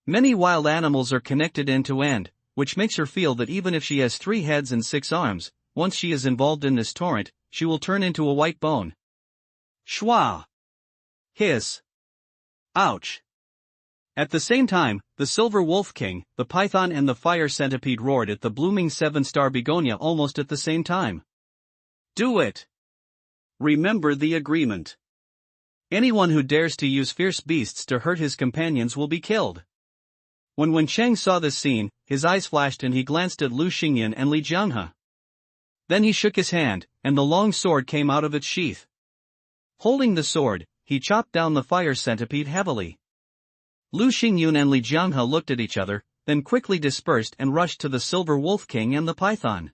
Many wild animals are connected end to end, which makes her feel that even if she has 3 heads and 6 arms, once she is involved in this torrent, she will turn into a white bone. Schwa! Hiss! Ouch! At the same time, the Silver Wolf King, the Python and the Fire Centipede roared at the blooming 7-star begonia almost at the same time. Do it! Remember the agreement. Anyone who dares to use fierce beasts to hurt his companions will be killed. When Wen Chang saw this scene, his eyes flashed and he glanced at Lu Xingyun and Li Jianghe. Then he shook his hand, and the long sword came out of its sheath. Holding the sword, he chopped down the fire centipede heavily. Lu Xingyun and Li Jianghe looked at each other, then quickly dispersed and rushed to the Silver Wolf King and the python.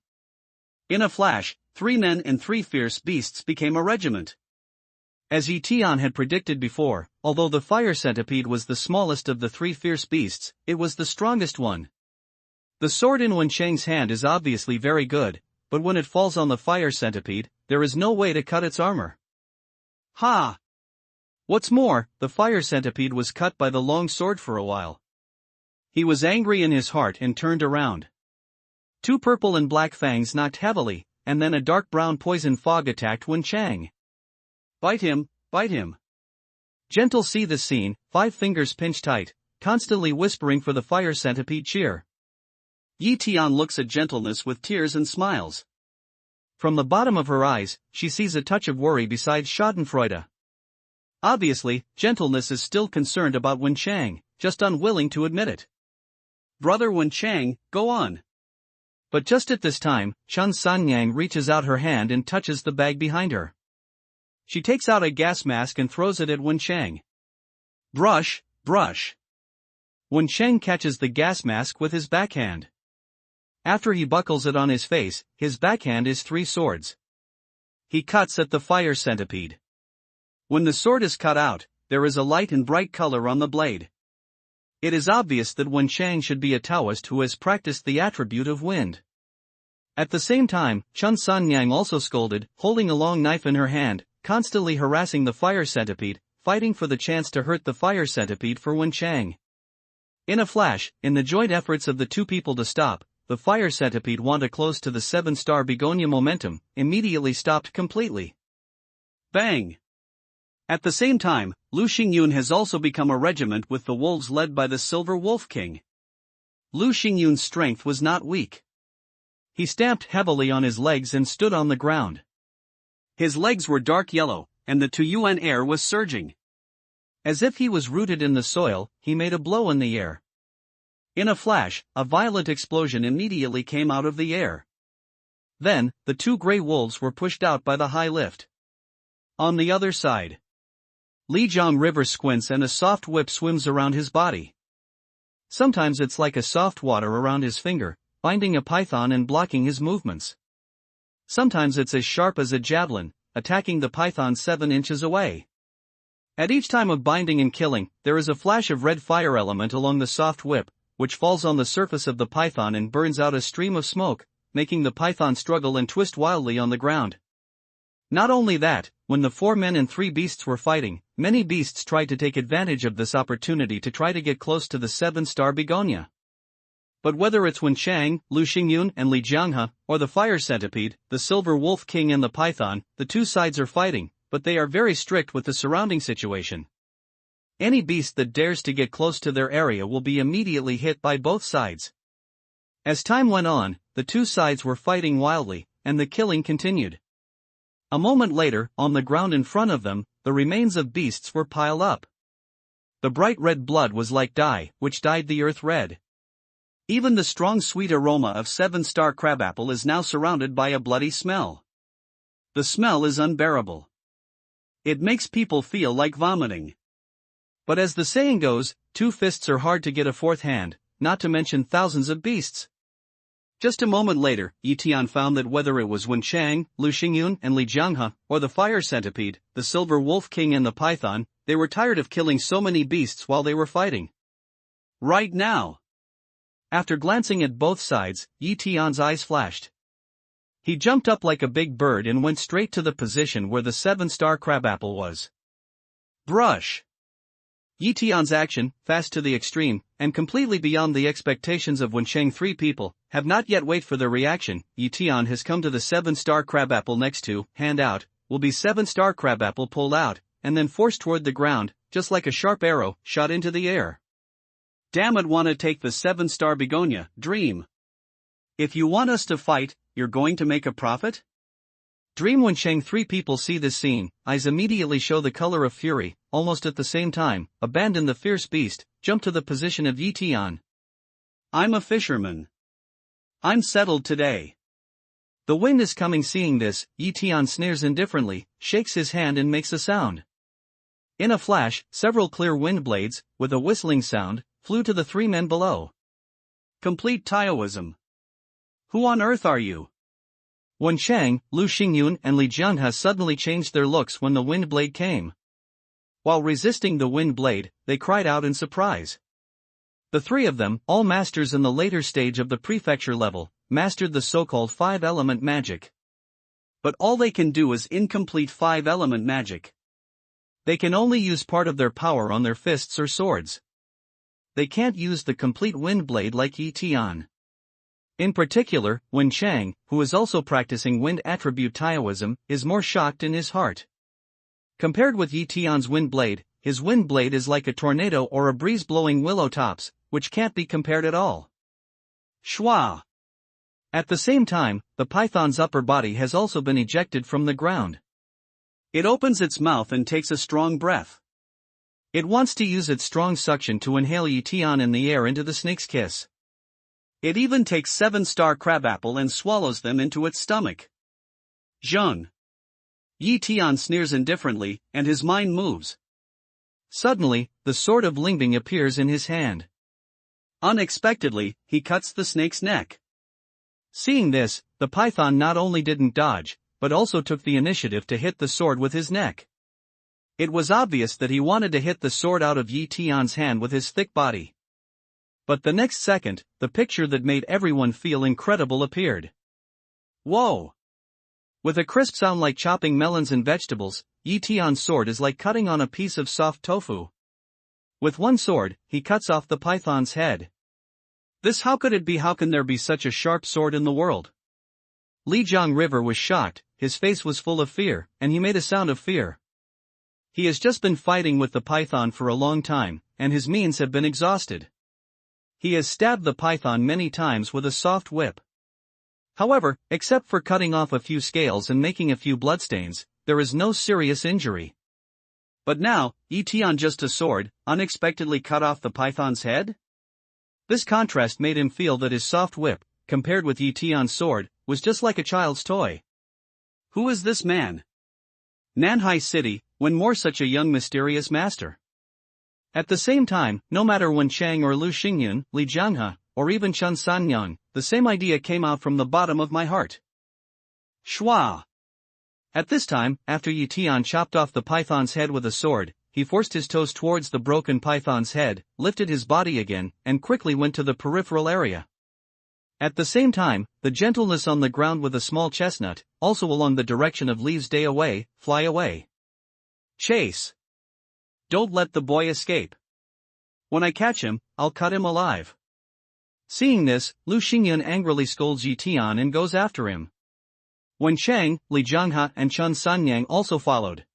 In a flash, 3 men and 3 fierce beasts became a regiment. As Yi Tian had predicted before, although the fire centipede was the smallest of the 3 fierce beasts, it was the strongest one. The sword in Wenchang's hand is obviously very good, but when it falls on the fire centipede, there is no way to cut its armor. Ha! What's more, the fire centipede was cut by the long sword for a while. He was angry in his heart and turned around. 2 purple and black fangs knocked heavily, and then a dark brown poison fog attacked Wenchang. Bite him, bite him. Gentle see the scene, 5 fingers pinched tight, constantly whispering for the fire centipede cheer. Yi Tian looks at Gentleness with tears and smiles. From the bottom of her eyes, she sees a touch of worry besides schadenfreude. Obviously, Gentleness is still concerned about Wenchang, just unwilling to admit it. Brother Wenchang, go on. But just at this time, Chen Sanyang reaches out her hand and touches the bag behind her. She takes out a gas mask and throws it at Wenchang. Brush, brush. Wenchang catches the gas mask with his backhand. After he buckles it on his face, his backhand is 3 swords. He cuts at the fire centipede. When the sword is cut out, there is a light and bright color on the blade. It is obvious that Wenchang should be a Taoist who has practiced the attribute of wind. At the same time, Chen Sanyang also scolded, holding a long knife in her hand, constantly harassing the fire centipede, fighting for the chance to hurt the fire centipede for Wenchang. In a flash, in the joint efforts of the 2 people to stop, the fire centipede wanda close to the 7-star begonia momentum, immediately stopped completely. Bang! At the same time, Lu Xingyun has also become a regiment with the wolves led by the Silver Wolf King. Lu Xingyun's strength was not weak. He stamped heavily on his legs and stood on the ground. His legs were dark yellow, and the Tuyuan air was surging. As if he was rooted in the soil, he made a blow in the air. In a flash, a violent explosion immediately came out of the air. Then, the 2 gray wolves were pushed out by the high lift. On the other side, Lijiang River squints and a soft whip swims around his body. Sometimes it's like a soft water around his finger, binding a python and blocking his movements. Sometimes it's as sharp as a javelin, attacking the python 7 inches away. At each time of binding and killing, there is a flash of red fire element along the soft whip, which falls on the surface of the python and burns out a stream of smoke, making the python struggle and twist wildly on the ground. Not only that, when the 4 men and 3 beasts were fighting, many beasts tried to take advantage of this opportunity to try to get close to the 7-star begonia. But whether it's Wenchang, Lu Xingyun and Li Jianghe, or the fire centipede, the Silver Wolf King and the python, the 2 sides are fighting, but they are very strict with the surrounding situation. Any beast that dares to get close to their area will be immediately hit by both sides. As time went on, the 2 sides were fighting wildly, and the killing continued. A moment later, on the ground in front of them, the remains of beasts were piled up. The bright red blood was like dye, which dyed the earth red. Even the strong sweet aroma of 7-star crabapple is now surrounded by a bloody smell. The smell is unbearable. It makes people feel like vomiting. But as the saying goes, 2 fists are hard to get a 4th hand, not to mention thousands of beasts. Just a moment later, Yi Tian found that whether it was Wenchang, Lu Xingyun and Li Jianghe, or the fire centipede, the Silver Wolf King and the python, they were tired of killing so many beasts while they were fighting. Right now! After glancing at both sides, Yi Tian's eyes flashed. He jumped up like a big bird and went straight to the position where the 7-star crabapple was. Brush! Yi Tian's action, fast to the extreme, and completely beyond the expectations of Wenchang 3 people, have not yet wait for their reaction. Yi Tian has come to the 7-star crabapple next to, hand out, will be 7-star crabapple pulled out, and then forced toward the ground, just like a sharp arrow, shot into the air. Damn it, wanna take the 7-star begonia, dream. If you want us to fight, you're going to make a profit? Dream. Wenchang 3 people see this scene, eyes immediately show the color of fury, almost at the same time, abandon the fierce beast, jump to the position of Yi Tian. I'm a fisherman. I'm settled today. The wind is coming. Seeing this, Yi Tian sneers indifferently, shakes his hand and makes a sound. In a flash, several clear wind blades, with a whistling sound, flew to the three men below. Complete Taoism. Who on earth are you? Wen Chang, Lu Xingyun and Li Jianghe suddenly changed their looks when the wind blade came. While resisting the wind blade, they cried out in surprise. The three of them, all masters in the later stage of the prefecture level, mastered the so-called five-element magic. But all they can do is incomplete five-element magic. They can only use part of their power on their fists or swords. They can't use the complete wind blade like Yi Tian. In particular, Wen Chang, who is also practicing wind attribute Taoism, is more shocked in his heart. Compared with Yi Tian's wind blade, his wind blade is like a tornado or a breeze blowing willow tops, which can't be compared at all. Shwa! At the same time, the python's upper body has also been ejected from the ground. It opens its mouth and takes a strong breath. It wants to use its strong suction to inhale Yi Tian in the air into the snake's kiss. It even takes 7-star crabapple and swallows them into its stomach. Zheng. Yi Tian sneers indifferently, and his mind moves. Suddenly, the sword of Lingbing appears in his hand. Unexpectedly, he cuts the snake's neck. Seeing this, the python not only didn't dodge, but also took the initiative to hit the sword with his neck. It was obvious that he wanted to hit the sword out of Yi Tian's hand with his thick body. But the next second, the picture that made everyone feel incredible appeared. Whoa! With a crisp sound like chopping melons and vegetables, Yi Tian's sword is like cutting on a piece of soft tofu. With one sword, he cuts off the python's head. How could it be? How can there be such a sharp sword in the world? Lijiang River was shocked, his face was full of fear, and he made a sound of fear. He has just been fighting with the python for a long time, and his means have been exhausted. He has stabbed the python many times with a soft whip. However, except for cutting off a few scales and making a few bloodstains, there is no serious injury. But now, Yi Tian just a sword, unexpectedly cut off the python's head? This contrast made him feel that his soft whip, compared with Yi Tian's sword, was just like a child's toy. Who is this man? Nanhai City, when more such a young mysterious master? At the same time, no matter Wen Chang or Lu Xingyun, Li Jianghe, or even Chen Sanyang, the same idea came out from the bottom of my heart. Shwa! At this time, after Yi Tian chopped off the python's head with a sword, he forced his toes towards the broken python's head, lifted his body again, and quickly went to the peripheral area. At the same time, the gentleness on the ground with a small chestnut, also along the direction of leaves day away, fly away. Chase! Don't let the boy escape. When I catch him, I'll cut him alive. Seeing this, Lu Xingyun angrily scolds Yi Tian and goes after him. Wen Chang, Li Jianghe and Chen Sanyang also followed.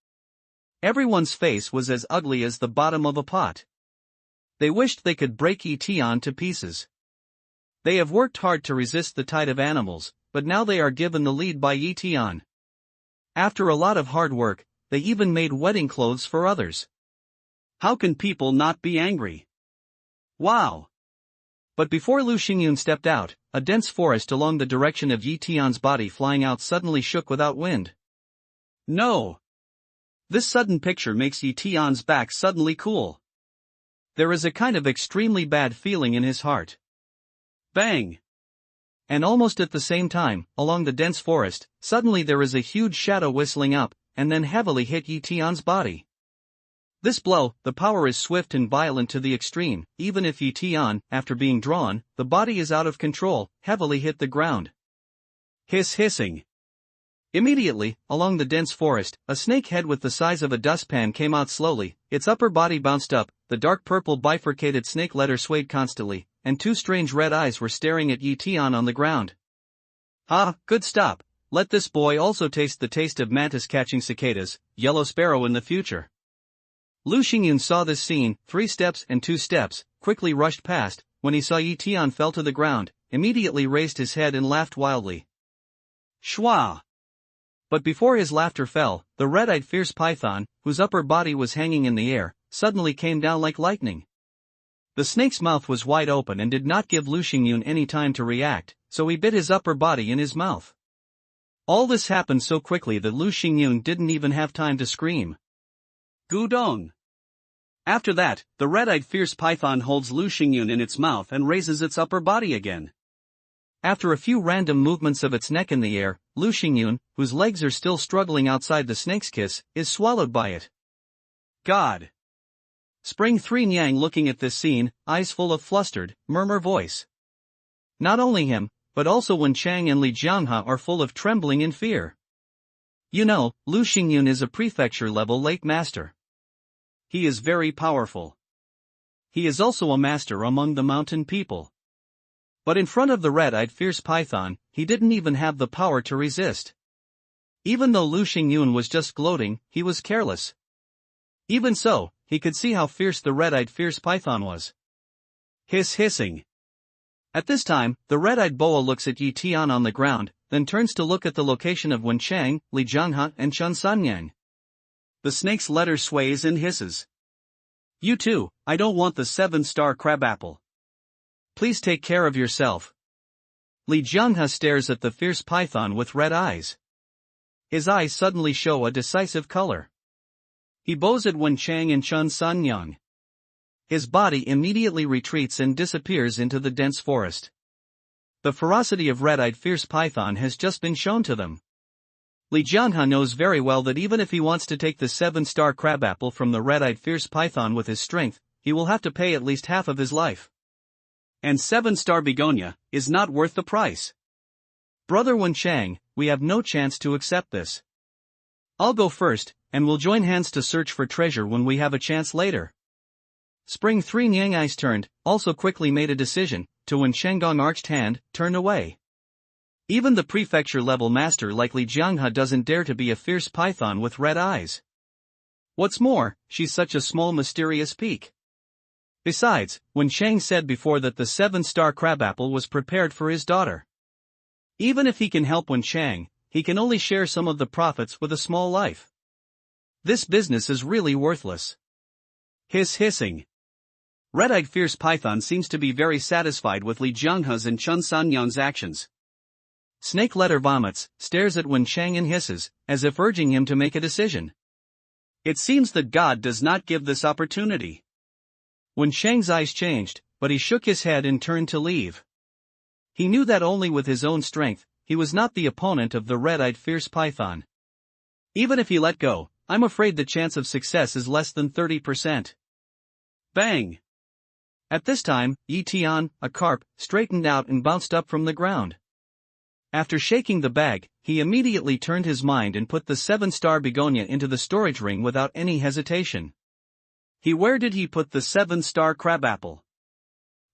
Everyone's face was as ugly as the bottom of a pot. They wished they could break Yi Tian to pieces. They have worked hard to resist the tide of animals, but now they are given the lead by Yi Tian. After a lot of hard work, they even made wedding clothes for others. How can people not be angry? Wow! But before Lu Xingyun stepped out, a dense forest along the direction of Yi Tian's body flying out suddenly shook without wind. No! This sudden picture makes Yi Tian's back suddenly cool. There is a kind of extremely bad feeling in his heart. Bang! And almost at the same time, along the dense forest, suddenly there is a huge shadow whistling up, and then heavily hit Yi Tian's body. This blow, the power is swift and violent to the extreme, even if Yi Tian, after being drawn, the body is out of control, heavily hit the ground. Hissing. Immediately, along the dense forest, a snake head with the size of a dustpan came out slowly, its upper body bounced up, the dark purple bifurcated snake letter swayed constantly, and two strange red eyes were staring at Yi Tian on the ground. Good stop, let this boy also taste the taste of mantis catching cicadas, yellow sparrow in the future. Lu Xingyun saw this scene, 3 steps and 2 steps, quickly rushed past, when he saw Yi Tian fell to the ground, immediately raised his head and laughed wildly. Shwa! But before his laughter fell, the red-eyed fierce python, whose upper body was hanging in the air, suddenly came down like lightning. The snake's mouth was wide open and did not give Lu Xingyun any time to react, so he bit his upper body in his mouth. All this happened so quickly that Lu Xingyun didn't even have time to scream. Gudong. After that, the red-eyed fierce python holds Lu Xingyun in its mouth and raises its upper body again. After a few random movements of its neck in the air, Lu Xingyun, whose legs are still struggling outside the snake's kiss, is swallowed by it. God! Spring 3 Nyang looking at this scene, eyes full of flustered, murmur voice. Not only him, but also Wen Chang and Li Jianghe are full of trembling in fear. You know, Lu Xingyun is a prefecture-level lake master. He is very powerful. He is also a master among the mountain people. But in front of the red-eyed fierce python, he didn't even have the power to resist. Even though Lu Xingyun was just gloating, he was careless. Even so, he could see how fierce the red-eyed fierce python was. Hissing. At this time, the red-eyed boa looks at Yi Tian on the ground, then turns to look at the location of Wen Chang, Li Jianghe and Chen Sanyang. The snake's letter sways and hisses. You too, I don't want the 7-star crabapple. Please take care of yourself. Li Jianghe stares at the fierce python with red eyes. His eyes suddenly show a decisive color. He bows at Wen Chang and Chen Sanyang. His body immediately retreats and disappears into the dense forest. The ferocity of red-eyed fierce python has just been shown to them. Li Jianghe knows very well that even if he wants to take the 7-star crabapple from the red-eyed fierce python with his strength, he will have to pay at least half of his life. And 7-star begonia is not worth the price. Brother Wen Chang, we have no chance to accept this. I'll go first, and we'll join hands to search for treasure when we have a chance later. Spring 3 Nyang eyes turned, also quickly made a decision, to Wen Shenggong arched hand, turned away. Even the prefecture-level master like Li Jianghe doesn't dare to be a fierce python with red eyes. What's more, she's such a small mysterious peak. Besides, Wen Chang said before that the 7-star crabapple was prepared for his daughter. Even if he can help Wen Chang, he can only share some of the profits with a small life. This business is really worthless. Hissing. Red-eyed fierce python seems to be very satisfied with Li Jianghe's and Chen Sanyang's actions. Snake letter vomits, stares at Wen Chang and hisses, as if urging him to make a decision. It seems that God does not give this opportunity. Wen Chang's eyes changed, but he shook his head and turned to leave. He knew that only with his own strength, he was not the opponent of the red-eyed fierce python. Even if he let go, I'm afraid the chance of success is less than 30%. Bang! At this time, Yi Tian, a carp, straightened out and bounced up from the ground. After shaking the bag, he immediately turned his mind and put the 7-star begonia into the storage ring without any hesitation. Where did he put the 7-star crabapple?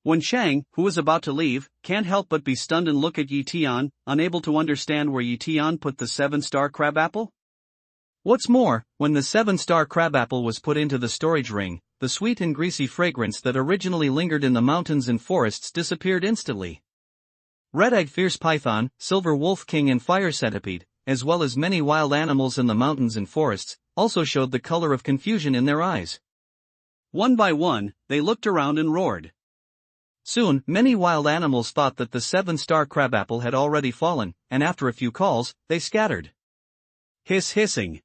Wen Chang, who was about to leave, can't help but be stunned and look at Yi Tian, unable to understand where Yi Tian put the 7-star crabapple. What's more, when the 7-star crabapple was put into the storage ring, the sweet and greasy fragrance that originally lingered in the mountains and forests disappeared instantly. Red-eyed fierce python, silver wolf king and fire centipede, as well as many wild animals in the mountains and forests, also showed the color of confusion in their eyes. One by one, they looked around and roared. Soon, many wild animals thought that the 7-star crabapple had already fallen, and after a few calls, they scattered. Hissing.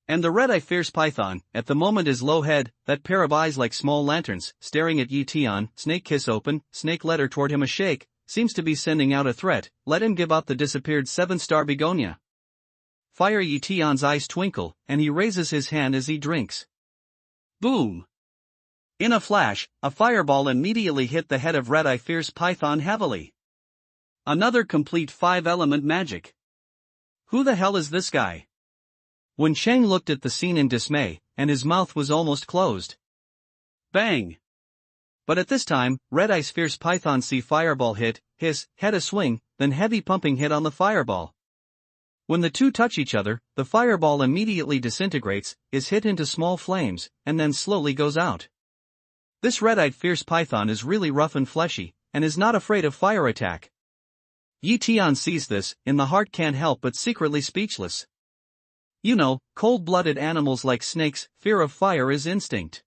And the red-eye fierce python, at the moment his low head, that pair of eyes like small lanterns, staring at Yi Tian, snake kiss open, snake letter toward him a shake, seems to be sending out a threat, let him give out the disappeared 7-star begonia. Fire Yi Tian's eyes twinkle, and he raises his hand as he drinks. Boom! In a flash, a fireball immediately hit the head of red-eye fierce python heavily. Another complete 5-element magic. Who the hell is this guy? Wen Chang looked at the scene in dismay, and his mouth was almost closed. Bang! But at this time, red-eye's fierce python see fireball hit, hiss, head a swing, then heavy pumping hit on the fireball. When the two touch each other, the fireball immediately disintegrates, is hit into small flames, and then slowly goes out. This red-eyed fierce python is really rough and fleshy, and is not afraid of fire attack. Yi Tian sees this, in the heart can't help but secretly speechless. You know, cold-blooded animals like snakes, fear of fire is instinct.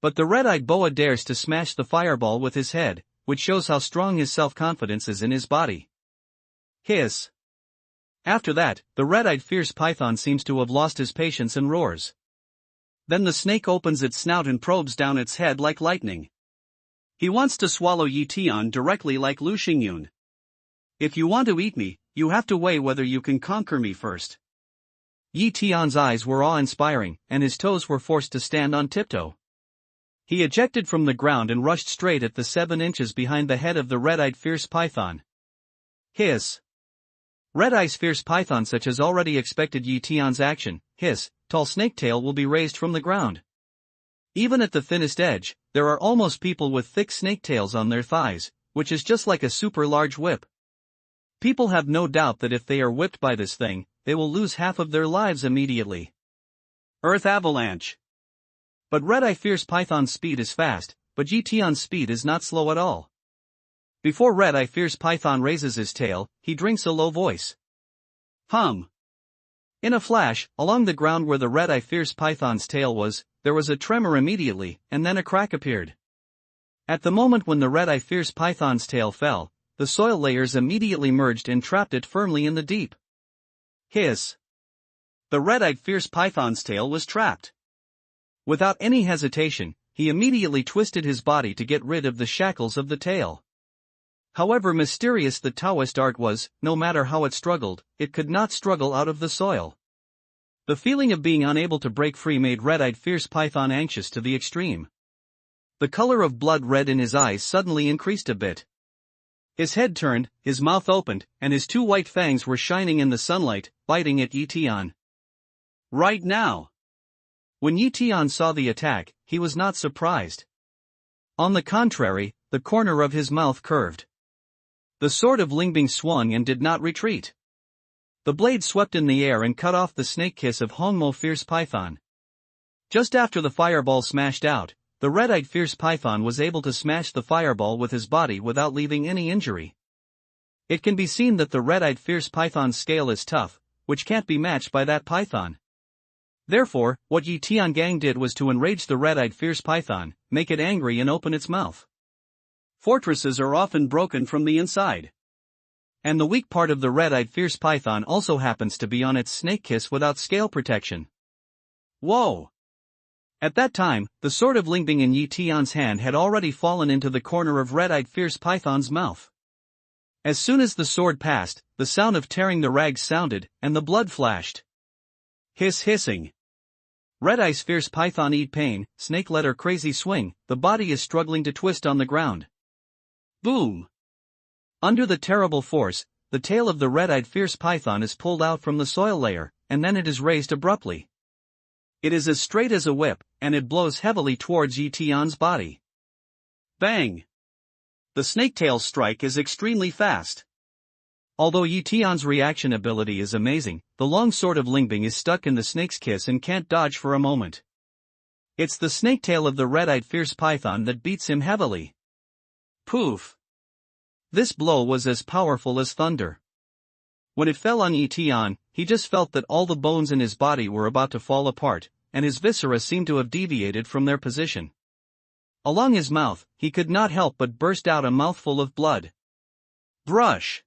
But the red-eyed boa dares to smash the fireball with his head, which shows how strong his self-confidence is in his body. Hiss. After that, the red-eyed fierce python seems to have lost his patience and roars. Then the snake opens its snout and probes down its head like lightning. He wants to swallow Yi Tian directly like Lu Xingyun. If you want to eat me, you have to weigh whether you can conquer me first. Yi Tian's eyes were awe-inspiring, and his toes were forced to stand on tiptoe. He ejected from the ground and rushed straight at the 7 inches behind the head of the red-eyed fierce python. Hiss! Red-Eye's fierce python such as already expected Yi Tian's action. Hiss, tall snake tail will be raised from the ground. Even at the thinnest edge, there are almost people with thick snake tails on their thighs, which is just like a super large whip. People have no doubt that if they are whipped by this thing, they will lose half of their lives immediately. Earth avalanche. But Red-Eye fierce python's speed is fast, but Yi Tian's speed is not slow at all. Before Red-Eye fierce python raises his tail, he drinks a low voice. Hum. In a flash, along the ground where the Red-Eye fierce python's tail was, there was a tremor immediately, and then a crack appeared. At the moment when the Red-Eye fierce python's tail fell, the soil layers immediately merged and trapped it firmly in the deep. Hiss! The red-eyed fierce python's tail was trapped. Without any hesitation, he immediately twisted his body to get rid of the shackles of the tail. However mysterious the Taoist art was, no matter how it struggled, it could not struggle out of the soil. The feeling of being unable to break free made red-eyed fierce python anxious to the extreme. The color of blood red in his eyes suddenly increased a bit. His head turned, his mouth opened, and his 2 white fangs were shining in the sunlight, biting at Yi Tian. Right now! When Yi Tian saw the attack, he was not surprised. On the contrary, the corner of his mouth curved. The sword of Lingbing swung and did not retreat. The blade swept in the air and cut off the snake kiss of Hongmo fierce python. Just after the fireball smashed out, the red-eyed fierce python was able to smash the fireball with his body without leaving any injury. It can be seen that the red-eyed fierce python's scale is tough, which can't be matched by that python. Therefore, what Yi Tiangang did was to enrage the red-eyed fierce python, make it angry and open its mouth. Fortresses are often broken from the inside. And the weak part of the red-eyed fierce python also happens to be on its snake kiss without scale protection. Whoa! At that time, the sword of Lingbing in Yi Tian's hand had already fallen into the corner of red-eyed fierce python's mouth. As soon as the sword passed, the sound of tearing the rags sounded, and the blood flashed. Hissing. Red-eye's fierce python eat pain, snake let her crazy swing, the body is struggling to twist on the ground. Boom! Under the terrible force, the tail of the red-eyed fierce python is pulled out from the soil layer, and then it is raised abruptly. It is as straight as a whip, and it blows heavily towards Yi Tian's body. Bang! The snake-tail strike is extremely fast. Although Yi Tian's reaction ability is amazing, the long sword of Lingbing is stuck in the snake's kiss and can't dodge for a moment. It's the snake tail of the red-eyed fierce python that beats him heavily. Poof! This blow was as powerful as thunder. When it fell on Yi Tian, he just felt that all the bones in his body were about to fall apart, and his viscera seemed to have deviated from their position. Along his mouth, he could not help but burst out a mouthful of blood. Brush!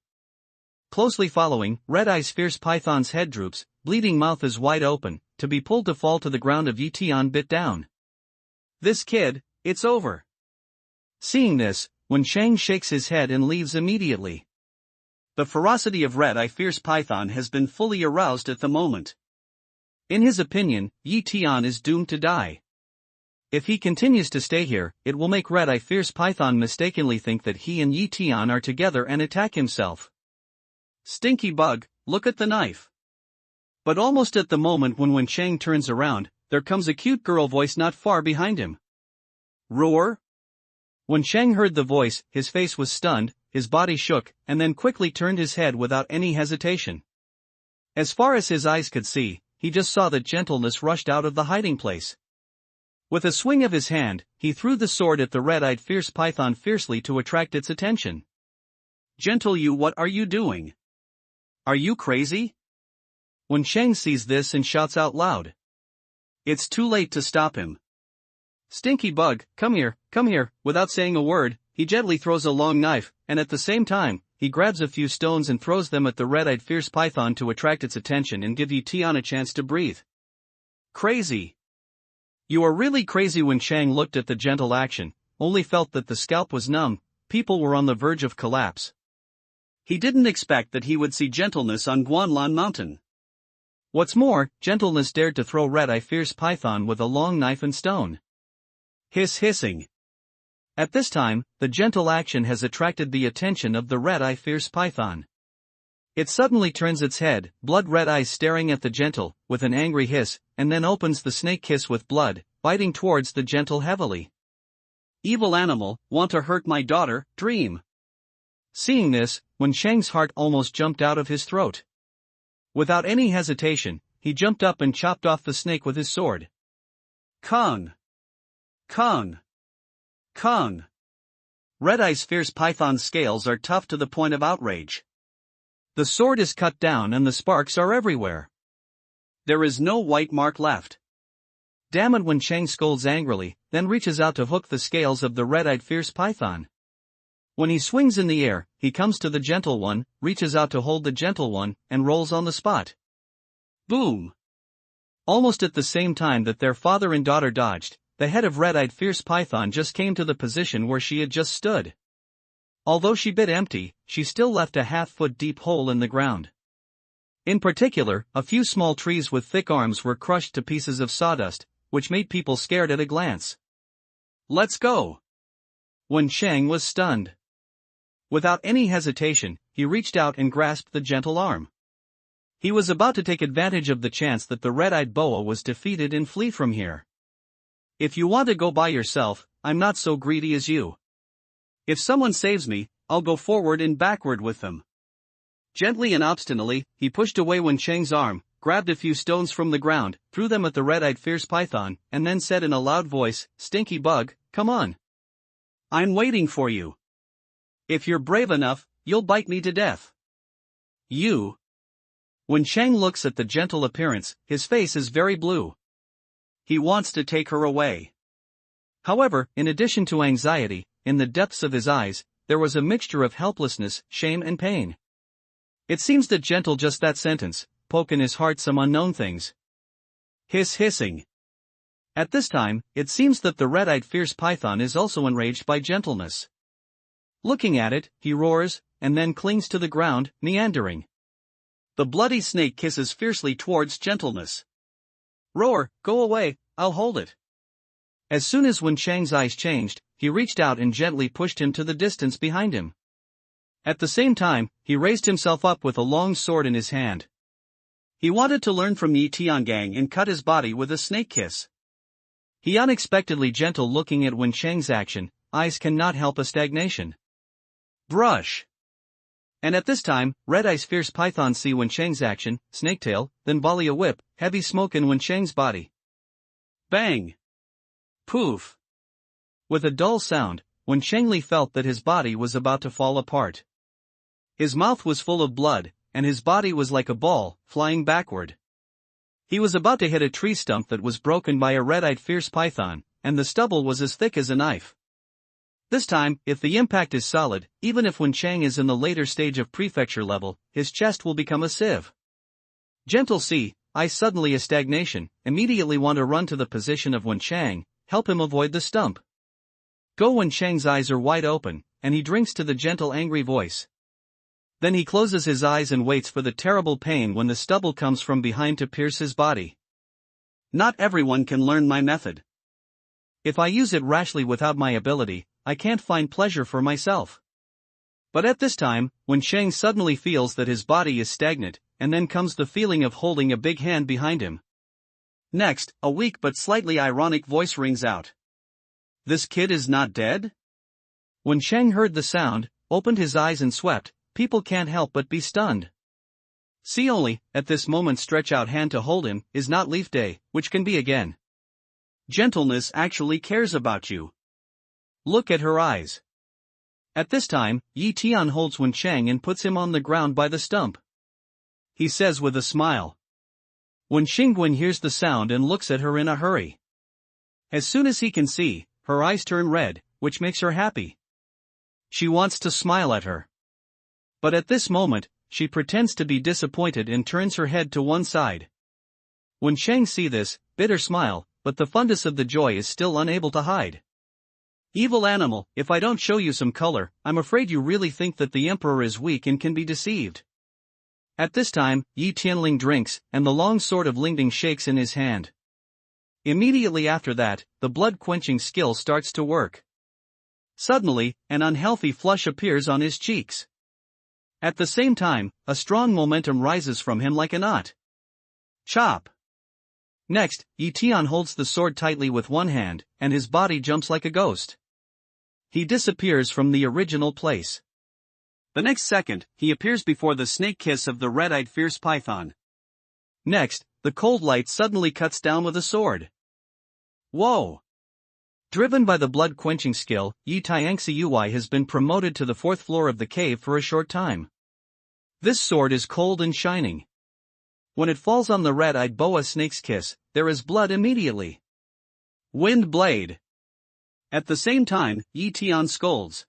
Closely following, Red-Eye's fierce python's head droops, bleeding mouth is wide open, to be pulled to fall to the ground of Yi Tian bit down. This kid, it's over. Seeing this, Wen Shang shakes his head and leaves immediately. The ferocity of Red-Eye fierce python has been fully aroused at the moment. In his opinion, Yi Tian is doomed to die. If he continues to stay here, it will make Red-Eye fierce python mistakenly think that he and Yi Tian are together and attack himself. Stinky bug, look at the knife. But almost at the moment when Wen Shang turns around, there comes a cute girl voice not far behind him. Roar? When Shang heard the voice, his face was stunned, his body shook, and then quickly turned his head without any hesitation. As far as his eyes could see, he just saw that gentleness rushed out of the hiding place. With a swing of his hand, he threw the sword at the red-eyed fierce python fiercely to attract its attention. Gentle you, what are you doing? Are you crazy? When Shang sees this and shouts out loud. It's too late to stop him. Stinky bug, come here, without saying a word, he gently throws a long knife, and at the same time, he grabs a few stones and throws them at the red-eyed fierce python to attract its attention and give Yi Tian a chance to breathe. Crazy! You are really crazy. When Chang looked at the gentle action, only felt that the scalp was numb, people were on the verge of collapse. He didn't expect that he would see gentleness on Guanlan Mountain. What's more, gentleness dared to throw Red-Eye Fierce Python with a long knife and stone. Hissing. At this time, the gentle action has attracted the attention of the Red-Eye Fierce Python. It suddenly turns its head, blood red eyes staring at the gentle, with an angry hiss, and then opens the snake kiss with blood, biting towards the gentle heavily. Evil animal, want to hurt my daughter, dream. Seeing this, Wen Cheng's heart almost jumped out of his throat. Without any hesitation, he jumped up and chopped off the snake with his sword. Kong! Kong! Kong! Red-Eye's Fierce Python's scales are tough to the point of outrage. The sword is cut down and the sparks are everywhere. There is no white mark left. Damn it! Wen Cheng scolds angrily, then reaches out to hook the scales of the red-eyed Fierce Python. When he swings in the air, he comes to the gentle one, reaches out to hold the gentle one, and rolls on the spot. Boom! Almost at the same time that their father and daughter dodged, the head of red-eyed Fierce Python just came to the position where she had just stood. Although she bit empty, she still left a half-foot deep hole in the ground. In particular, a few small trees with thick arms were crushed to pieces of sawdust, which made people scared at a glance. Let's go! Wen Cheng was stunned. Without any hesitation, he reached out and grasped the gentle arm. He was about to take advantage of the chance that the red-eyed boa was defeated and flee from here. If you want to go by yourself, I'm not so greedy as you. If someone saves me, I'll go forward and backward with them. Gently and obstinately, he pushed away Wen Cheng's arm, grabbed a few stones from the ground, threw them at the red-eyed Fierce Python, and then said in a loud voice, "Stinky bug, come on. I'm waiting for you. If you're brave enough, you'll bite me to death." You. When Cheng looks at the gentle appearance, his face is very blue. He wants to take her away. However, in addition to anxiety, in the depths of his eyes, there was a mixture of helplessness, shame and pain. It seems that gentle just that sentence, poke in his heart some unknown things. Hissing. At this time, it seems that the red-eyed Fierce Python is also enraged by gentleness. Looking at it, he roars, and then clings to the ground, meandering. The bloody snake kisses fiercely towards gentleness. Roar, go away, I'll hold it. As soon as Wen Cheng's eyes changed, he reached out and gently pushed him to the distance behind him. At the same time, he raised himself up with a long sword in his hand. He wanted to learn from Yi Tiangang and cut his body with a snake kiss. He unexpectedly gentle looking at Wen Cheng's action, eyes cannot help a stagnation. Brush. And at this time, Red-Eye's Fierce Python see Wen Cheng's action, snaketail, then volley a whip, heavy smoke in Wen Cheng's body. Bang! Poof! With a dull sound, Wen Chengli felt that his body was about to fall apart. His mouth was full of blood, and his body was like a ball, flying backward. He was about to hit a tree stump that was broken by a red-eyed Fierce Python, and the stubble was as thick as a knife. This time, if the impact is solid, even if Wen Cheng is in the later stage of prefecture level, his chest will become a sieve. Gentle see, eyes suddenly a stagnation, immediately want to run to the position of Wen Cheng, help him avoid the stump. Go. Wen Cheng's eyes are wide open, and he drinks to the gentle angry voice. Then he closes his eyes and waits for the terrible pain when the stubble comes from behind to pierce his body. Not everyone can learn my method. If I use it rashly without my ability, I can't find pleasure for myself. But at this time, Wen Cheng suddenly feels that his body is stagnant, and then comes the feeling of holding a big hand behind him. Next, a weak but slightly ironic voice rings out. This kid is not dead? Wen Cheng heard the sound, opened his eyes and swept. People can't help but be stunned. See only, at this moment stretch out hand to hold him, is not Leaf Day, which can be again. Gentleness actually cares about you. Look at her eyes. At this time, Yi Tian holds Wen Cheng and puts him on the ground by the stump. He says with a smile. Wen Xingguan hears the sound and looks at her in a hurry. As soon as he can see, her eyes turn red, which makes her happy. She wants to smile at her. But at this moment, she pretends to be disappointed and turns her head to one side. Wen Cheng see this, bitter smile, but the fundus of the joy is still unable to hide. Evil animal, if I don't show you some color, I'm afraid you really think that the emperor is weak and can be deceived. At this time, Yi Tianling drinks, and the long sword of Lingding shakes in his hand. Immediately after that, the blood-quenching skill starts to work. Suddenly, an unhealthy flush appears on his cheeks. At the same time, a strong momentum rises from him like a knot. Chop! Next, Yi Tian holds the sword tightly with one hand, and his body jumps like a ghost. He disappears from the original place. The next second, he appears before the snake kiss of the red-eyed fierce python. Next, the cold light suddenly cuts down with a sword. Whoa! Driven by the blood-quenching skill, Yi Tianxiui has been promoted to the 4th floor of the cave for a short time. This sword is cold and shining. When it falls on the red-eyed boa snake's kiss, there is blood immediately. Wind blade! At the same time, Yi Tian scolds.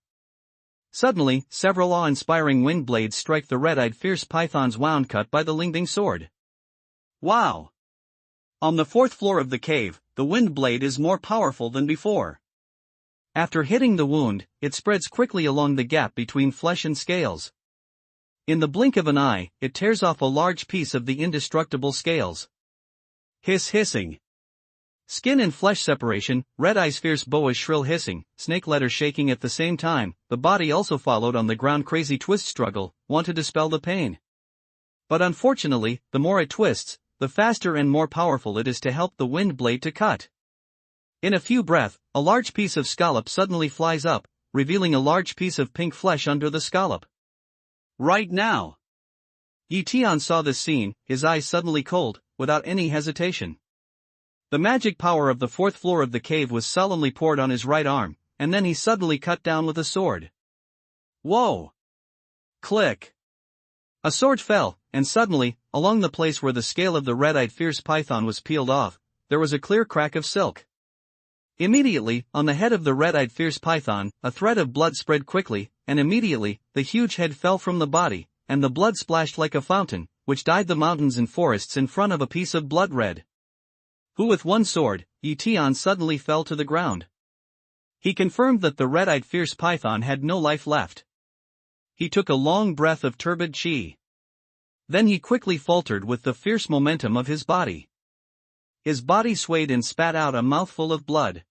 Suddenly, several awe-inspiring wind blades strike the red-eyed fierce python's wound cut by the Lingding sword. Wow! On the 4th floor of the cave, the wind blade is more powerful than before. After hitting the wound, it spreads quickly along the gap between flesh and scales. In the blink of an eye, it tears off a large piece of the indestructible scales. Hissing. Skin and flesh separation, Red Eye's fierce boa's shrill hissing, snake letter shaking at the same time, the body also followed on the ground crazy twist struggle, want to dispel the pain. But unfortunately, the more it twists, the faster and more powerful it is to help the wind blade to cut. In a few breaths, a large piece of scallop suddenly flies up, revealing a large piece of pink flesh under the scallop. Right now! Yi Tian saw this scene, his eyes suddenly cold, without any hesitation. The magic power of the 4th floor of the cave was solemnly poured on his right arm, and then he suddenly cut down with a sword. Whoa! Click! A sword fell, and suddenly, along the place where the scale of the red-eyed fierce python was peeled off, there was a clear crack of silk. Immediately, on the head of the red-eyed fierce python, a thread of blood spread quickly, and immediately, the huge head fell from the body, and the blood splashed like a fountain, which dyed the mountains and forests in front of a piece of blood red. Who with one sword, Yi Tian suddenly fell to the ground. He confirmed that the red-eyed fierce python had no life left. He took a long breath of turbid chi. Then he quickly faltered with the fierce momentum of his body. His body swayed and spat out a mouthful of blood.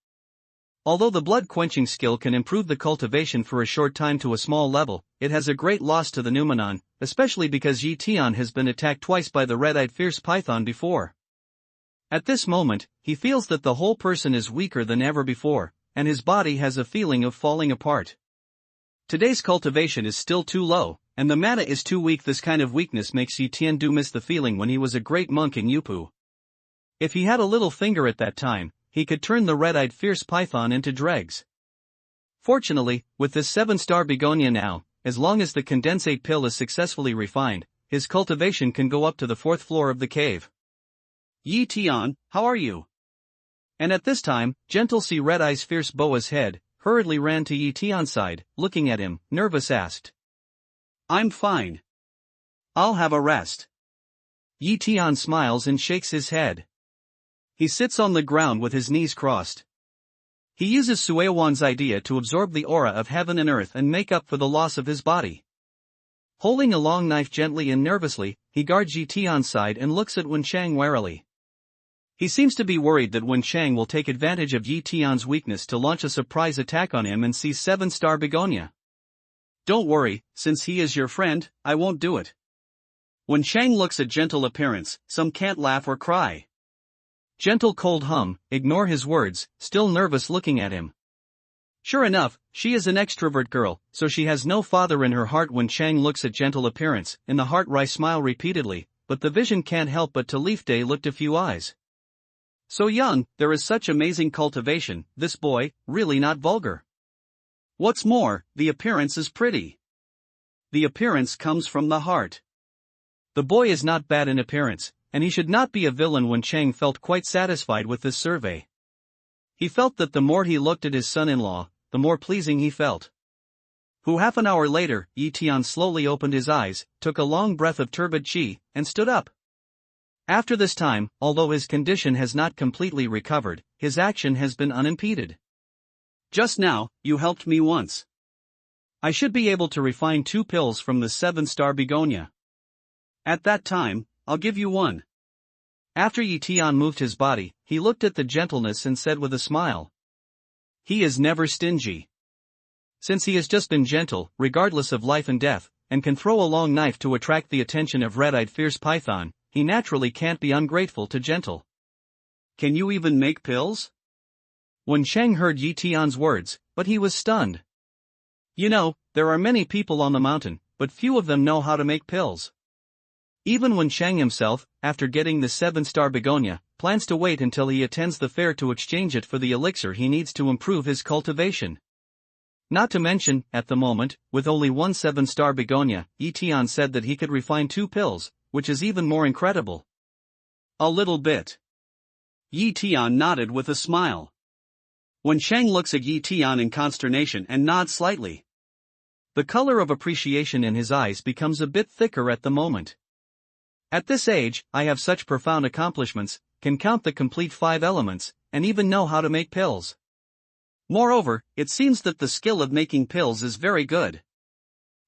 Although the blood-quenching skill can improve the cultivation for a short time to a small level, it has a great loss to the Numenon, especially because Yi Tian has been attacked twice by the red-eyed fierce python before. At this moment, he feels that the whole person is weaker than ever before, and his body has a feeling of falling apart. Today's cultivation is still too low, and the mana is too weak. This kind of weakness makes Yi Tian miss the feeling when he was a great monk in Yupu. If he had a little finger at that time, he could turn the red-eyed fierce python into dregs. Fortunately, with this 7-star begonia now, as long as the condensate pill is successfully refined, his cultivation can go up to the 4th floor of the cave. Yi Tian, how are you? And at this time, Gentle See Red Eye's fierce boa's head, hurriedly ran to Yi Tian's side, looking at him, nervous asked. I'm fine. I'll have a rest. Yi Tian smiles and shakes his head. He sits on the ground with his knees crossed. He uses Suewan's idea to absorb the aura of heaven and earth and make up for the loss of his body. Holding a long knife gently and nervously, he guards Yi Tian's side and looks at Wenchang warily. He seems to be worried that Wenchang will take advantage of Yi Tian's weakness to launch a surprise attack on him and seize 7-star begonia. Don't worry, since he is your friend, I won't do it. Wenchang looks at Gentle appearance, some can't laugh or cry. Gentle cold hum, ignore his words, still nervous looking at him. Sure enough, she is an extrovert girl, so she has no father in her heart. Wenchang looks at Gentle appearance, in the heart Rai smile repeatedly, but the vision can't help but to Leaf Day looked a few eyes. So young, there is such amazing cultivation, this boy, really not vulgar. What's more, the appearance is pretty. The appearance comes from the heart. The boy is not bad in appearance, and he should not be a villain. Wenchang felt quite satisfied with this survey. He felt that the more he looked at his son-in-law, the more pleasing he felt. Half an hour later, Yi Tian slowly opened his eyes, took a long breath of turbid chi, and stood up. After this time, although his condition has not completely recovered, his action has been unimpeded. Just now, you helped me once. I should be able to refine 2 pills from the 7-star begonia. At that time, I'll give you 1. After Tian moved his body, he looked at the gentleness and said with a smile. He is never stingy. Since he has just been gentle, regardless of life and death, and can throw a long knife to attract the attention of red-eyed fierce python, he naturally can't be ungrateful to gentle. Can you even make pills? Wensheng heard Tian's words, but he was stunned. You know, there are many people on the mountain, but few of them know how to make pills. Even Wensheng himself, after getting the 7-star begonia, plans to wait until he attends the fair to exchange it for the elixir he needs to improve his cultivation. Not to mention, at the moment, with only 1 7-star begonia, Tian said that he could refine 2 pills, which is even more incredible. A little bit. Tian nodded with a smile. Wensheng looks at Tian in consternation and nods slightly. The color of appreciation in his eyes becomes a bit thicker at the moment. At this age, I have such profound accomplishments, can count the complete 5 elements, and even know how to make pills. Moreover, it seems that the skill of making pills is very good.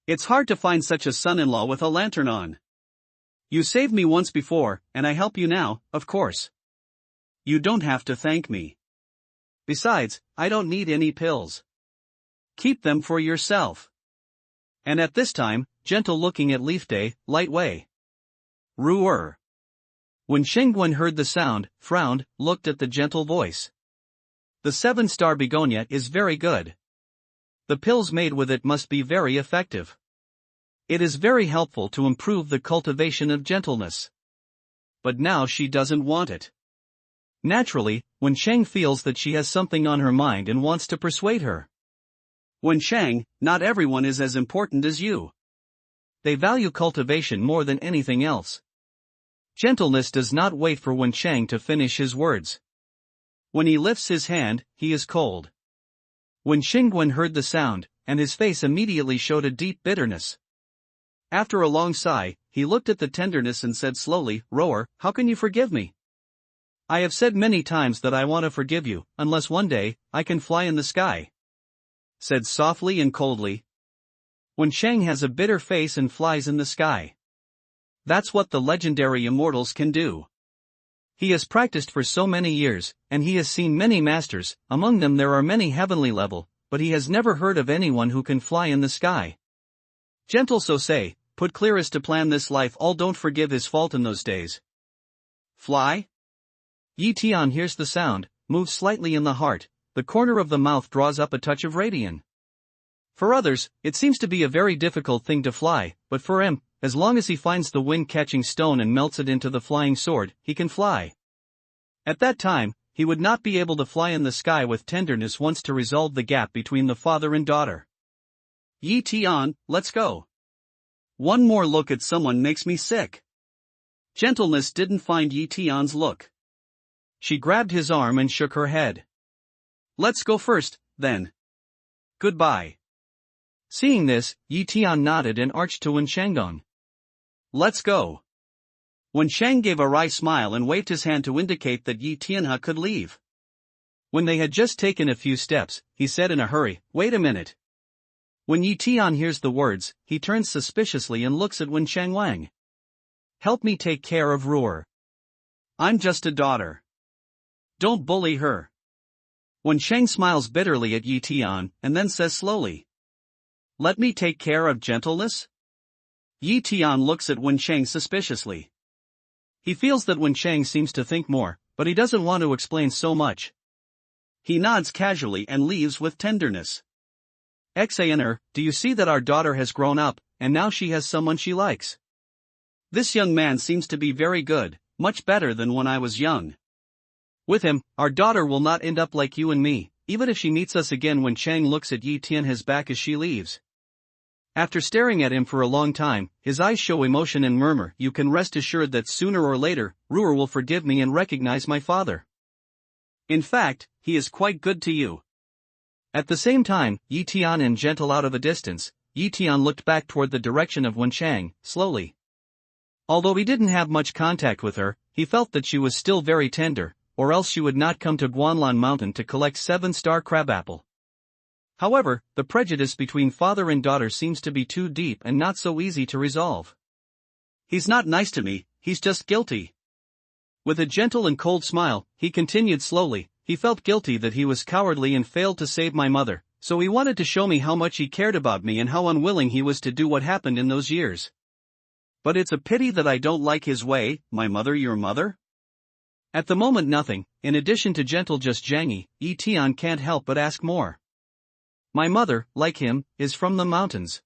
It's hard to find such a son-in-law with a lantern on. You saved me once before, and I help you now, of course. You don't have to thank me. Besides, I don't need any pills. Keep them for yourself. And at this time, gentle looking at Leaf Day, light way. Ruer. When Shengwen heard the sound, frowned, looked at the gentle voice. The 7-star begonia is very good. The pills made with it must be very effective. It is very helpful to improve the cultivation of gentleness. But now she doesn't want it. Naturally, Wensheng feels that she has something on her mind and wants to persuade her. Wensheng, not everyone is as important as you. They value cultivation more than anything else. Gentleness does not wait for Wensheng to finish his words. When he lifts his hand, he is cold. When Shengwen heard the sound, and his face immediately showed a deep bitterness. After a long sigh, he looked at the tenderness and said slowly, "Rower, how can you forgive me? I have said many times that I want to forgive you, unless one day, I can fly in the sky." Said softly and coldly. When Sheng has a bitter face and flies in the sky. That's what the legendary Immortals can do. He has practiced for so many years, and he has seen many masters, among them there are many heavenly level, but he has never heard of anyone who can fly in the sky. Gentle so say, put clearest to plan this life all don't forgive his fault in those days. Fly? Yi Tian hears the sound, moves slightly in the heart, the corner of the mouth draws up a touch of radiance. For others, it seems to be a very difficult thing to fly, but for him, as long as he finds the wind-catching stone and melts it into the flying sword, he can fly. At that time, he would not be able to fly in the sky with tenderness once to resolve the gap between the father and daughter. Yi Tian, let's go. One more look at someone makes me sick. Gentleness didn't find Yi Tian's look. She grabbed his arm and shook her head. Let's go first, then. Goodbye. Seeing this, Yi Tian nodded and arched to Wensheng. Let's go. Wensheng gave a wry smile and waved his hand to indicate that Yi Tianhe could leave. When they had just taken a few steps, he said in a hurry, "Wait a minute." When Yi Tian hears the words, he turns suspiciously and looks at Wensheng Wang. "Help me take care of Ruer. I'm just a daughter. Don't bully her." Wensheng smiles bitterly at Yi Tian, and then says slowly, "Let me take care of gentleness?" Yi Tian looks at Wensheng suspiciously. He feels that Wensheng seems to think more, but he doesn't want to explain so much. He nods casually and leaves with tenderness. "Xaner, do you see that our daughter has grown up, and now she has someone she likes? This young man seems to be very good, much better than when I was young. With him, our daughter will not end up like you and me, even if she meets us again." When Chang looks at Yi Tianhe's back as she leaves. After staring at him for a long time, his eyes show emotion and murmur, "You can rest assured that sooner or later, Ruer will forgive me and recognize my father. In fact, he is quite good to you." At the same time, Yi Tian and gentle out of a distance, Yi Tian looked back toward the direction of Wensheng, slowly. Although he didn't have much contact with her, he felt that she was still very tender, or else she would not come to Guanlan Mountain to collect 7-star crabapple. However, the prejudice between father and daughter seems to be too deep and not so easy to resolve. He's not nice to me, he's just guilty. With a gentle and cold smile, he continued slowly, he felt guilty that he was cowardly and failed to save my mother, so he wanted to show me how much he cared about me and how unwilling he was to do what happened in those years. But it's a pity that I don't like his way, my mother your mother? At the moment nothing, in addition to gentle just Jangi, Tian can't help but ask more. My mother, like him, is from the mountains.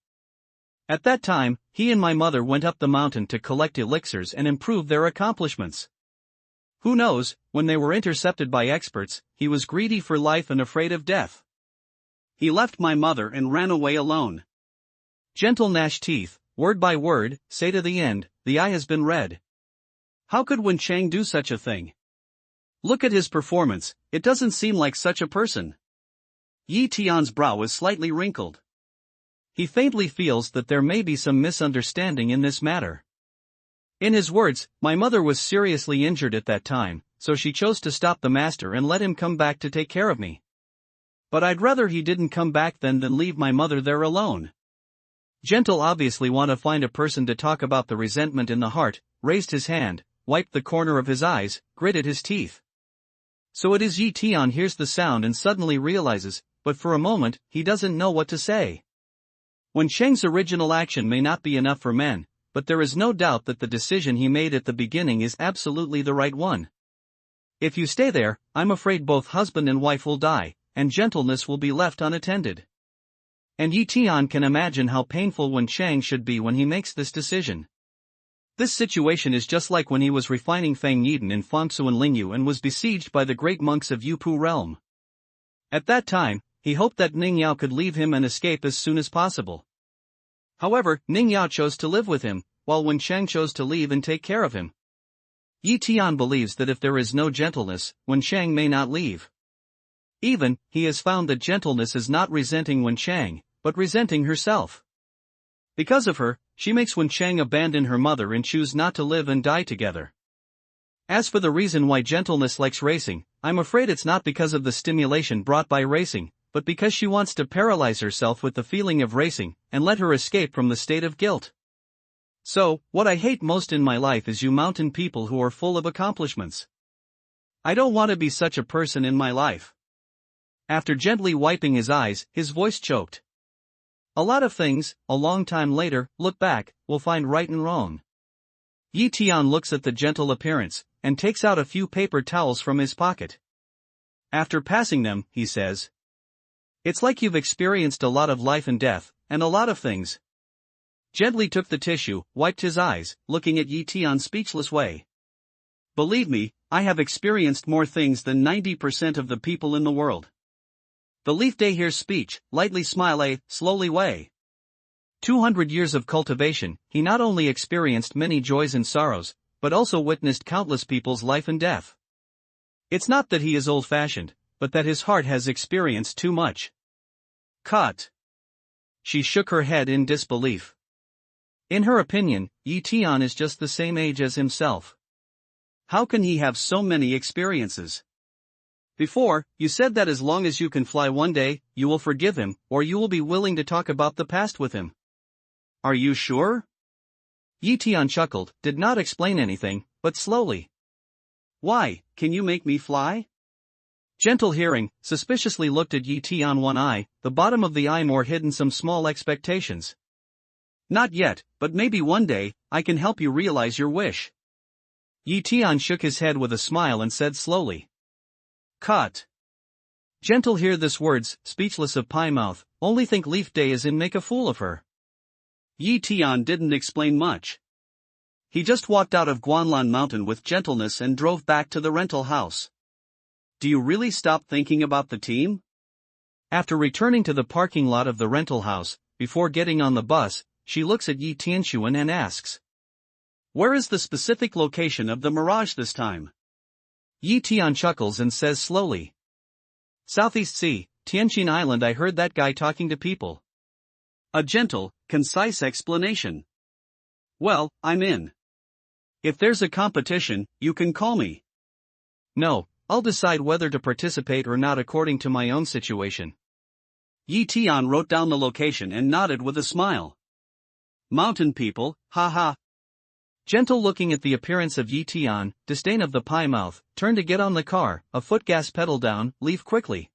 At that time, he and my mother went up the mountain to collect elixirs and improve their accomplishments. Who knows, when they were intercepted by experts, he was greedy for life and afraid of death. He left my mother and ran away alone. Gentle gnash teeth, word by word, say to the end, the eye has been read. How could Wen Chang do such a thing? Look at his performance, it doesn't seem like such a person. Yi Tian's brow is slightly wrinkled. He faintly feels that there may be some misunderstanding in this matter. In his words, my mother was seriously injured at that time, so she chose to stop the master and let him come back to take care of me. But I'd rather he didn't come back than leave my mother there alone. Gentle obviously want to find a person to talk about the resentment in the heart, raised his hand, wiped the corner of his eyes, gritted his teeth. So it is Yi Tian hears the sound and suddenly realizes, but for a moment, he doesn't know what to say. Wen Chang's original action may not be enough for men, but there is no doubt that the decision he made at the beginning is absolutely the right one. If you stay there, I'm afraid both husband and wife will die, and gentleness will be left unattended. And Yi Tian can imagine how painful Wen Chang should be when he makes this decision. This situation is just like when he was refining Fang Yiden in Fangsu and Lingyu and was besieged by the great monks of Yupu realm. At that time, he hoped that Ning Yao could leave him and escape as soon as possible. However, Ning Yao chose to live with him, while Wen Chang chose to leave and take care of him. Yi Tian believes that if there is no gentleness, Wen Chang may not leave. Even, he has found that gentleness is not resenting Wen Chang, but resenting herself. Because of her, she makes Wen Chang abandon her mother and choose not to live and die together. As for the reason why gentleness likes racing, I'm afraid it's not because of the stimulation brought by racing, but because she wants to paralyze herself with the feeling of racing, and let her escape from the state of guilt. So, what I hate most in my life is you mountain people who are full of accomplishments. I don't want to be such a person in my life. After gently wiping his eyes, his voice choked. A lot of things, a long time later, look back, will find right and wrong. Yi Tian looks at the gentle appearance, and takes out a few paper towels from his pocket. After passing them, he says, "It's like you've experienced a lot of life and death, and a lot of things." Gently took the tissue, wiped his eyes, looking at Yi Tian's speechless way. "Believe me, I have experienced more things than 90% of the people in the world." The Leaf Day hears speech, lightly smile slowly way. 200 years of cultivation, he not only experienced many joys and sorrows, but also witnessed countless people's life and death. It's not that he is old-fashioned, but that his heart has experienced too much. Cut. She shook her head in disbelief. In her opinion, Yi Tian is just the same age as himself. How can he have so many experiences? Before, you said that as long as you can fly one day, you will forgive him, or you will be willing to talk about the past with him. Are you sure? Yi Tian chuckled, did not explain anything, but slowly. Why, can you make me fly? Gentle hearing, suspiciously looked at Yi Tian one eye, the bottom of the eye more hidden some small expectations. Not yet, but maybe one day, I can help you realize your wish. Yi Tian shook his head with a smile and said slowly. Cut. Gentle hear this words, speechless of pie mouth, only think Leaf Day is in make a fool of her. Yi Tian didn't explain much. He just walked out of Guanlan Mountain with gentleness and drove back to the rental house. Do you really stop thinking about the team? After returning to the parking lot of the rental house, before getting on the bus, she looks at Yi Tianxuan and asks. Where is the specific location of the mirage this time? Yi Tian chuckles and says slowly. Southeast Sea, Tianqin Island. I heard that guy talking to people. A gentle, concise explanation. Well, I'm in. If there's a competition, you can call me. No, I'll decide whether to participate or not according to my own situation. Tian wrote down the location and nodded with a smile. Mountain people, haha. Gentle looking at the appearance of Tian, disdain of the pie mouth, turn to get on the car, a foot gas pedal down, leave quickly.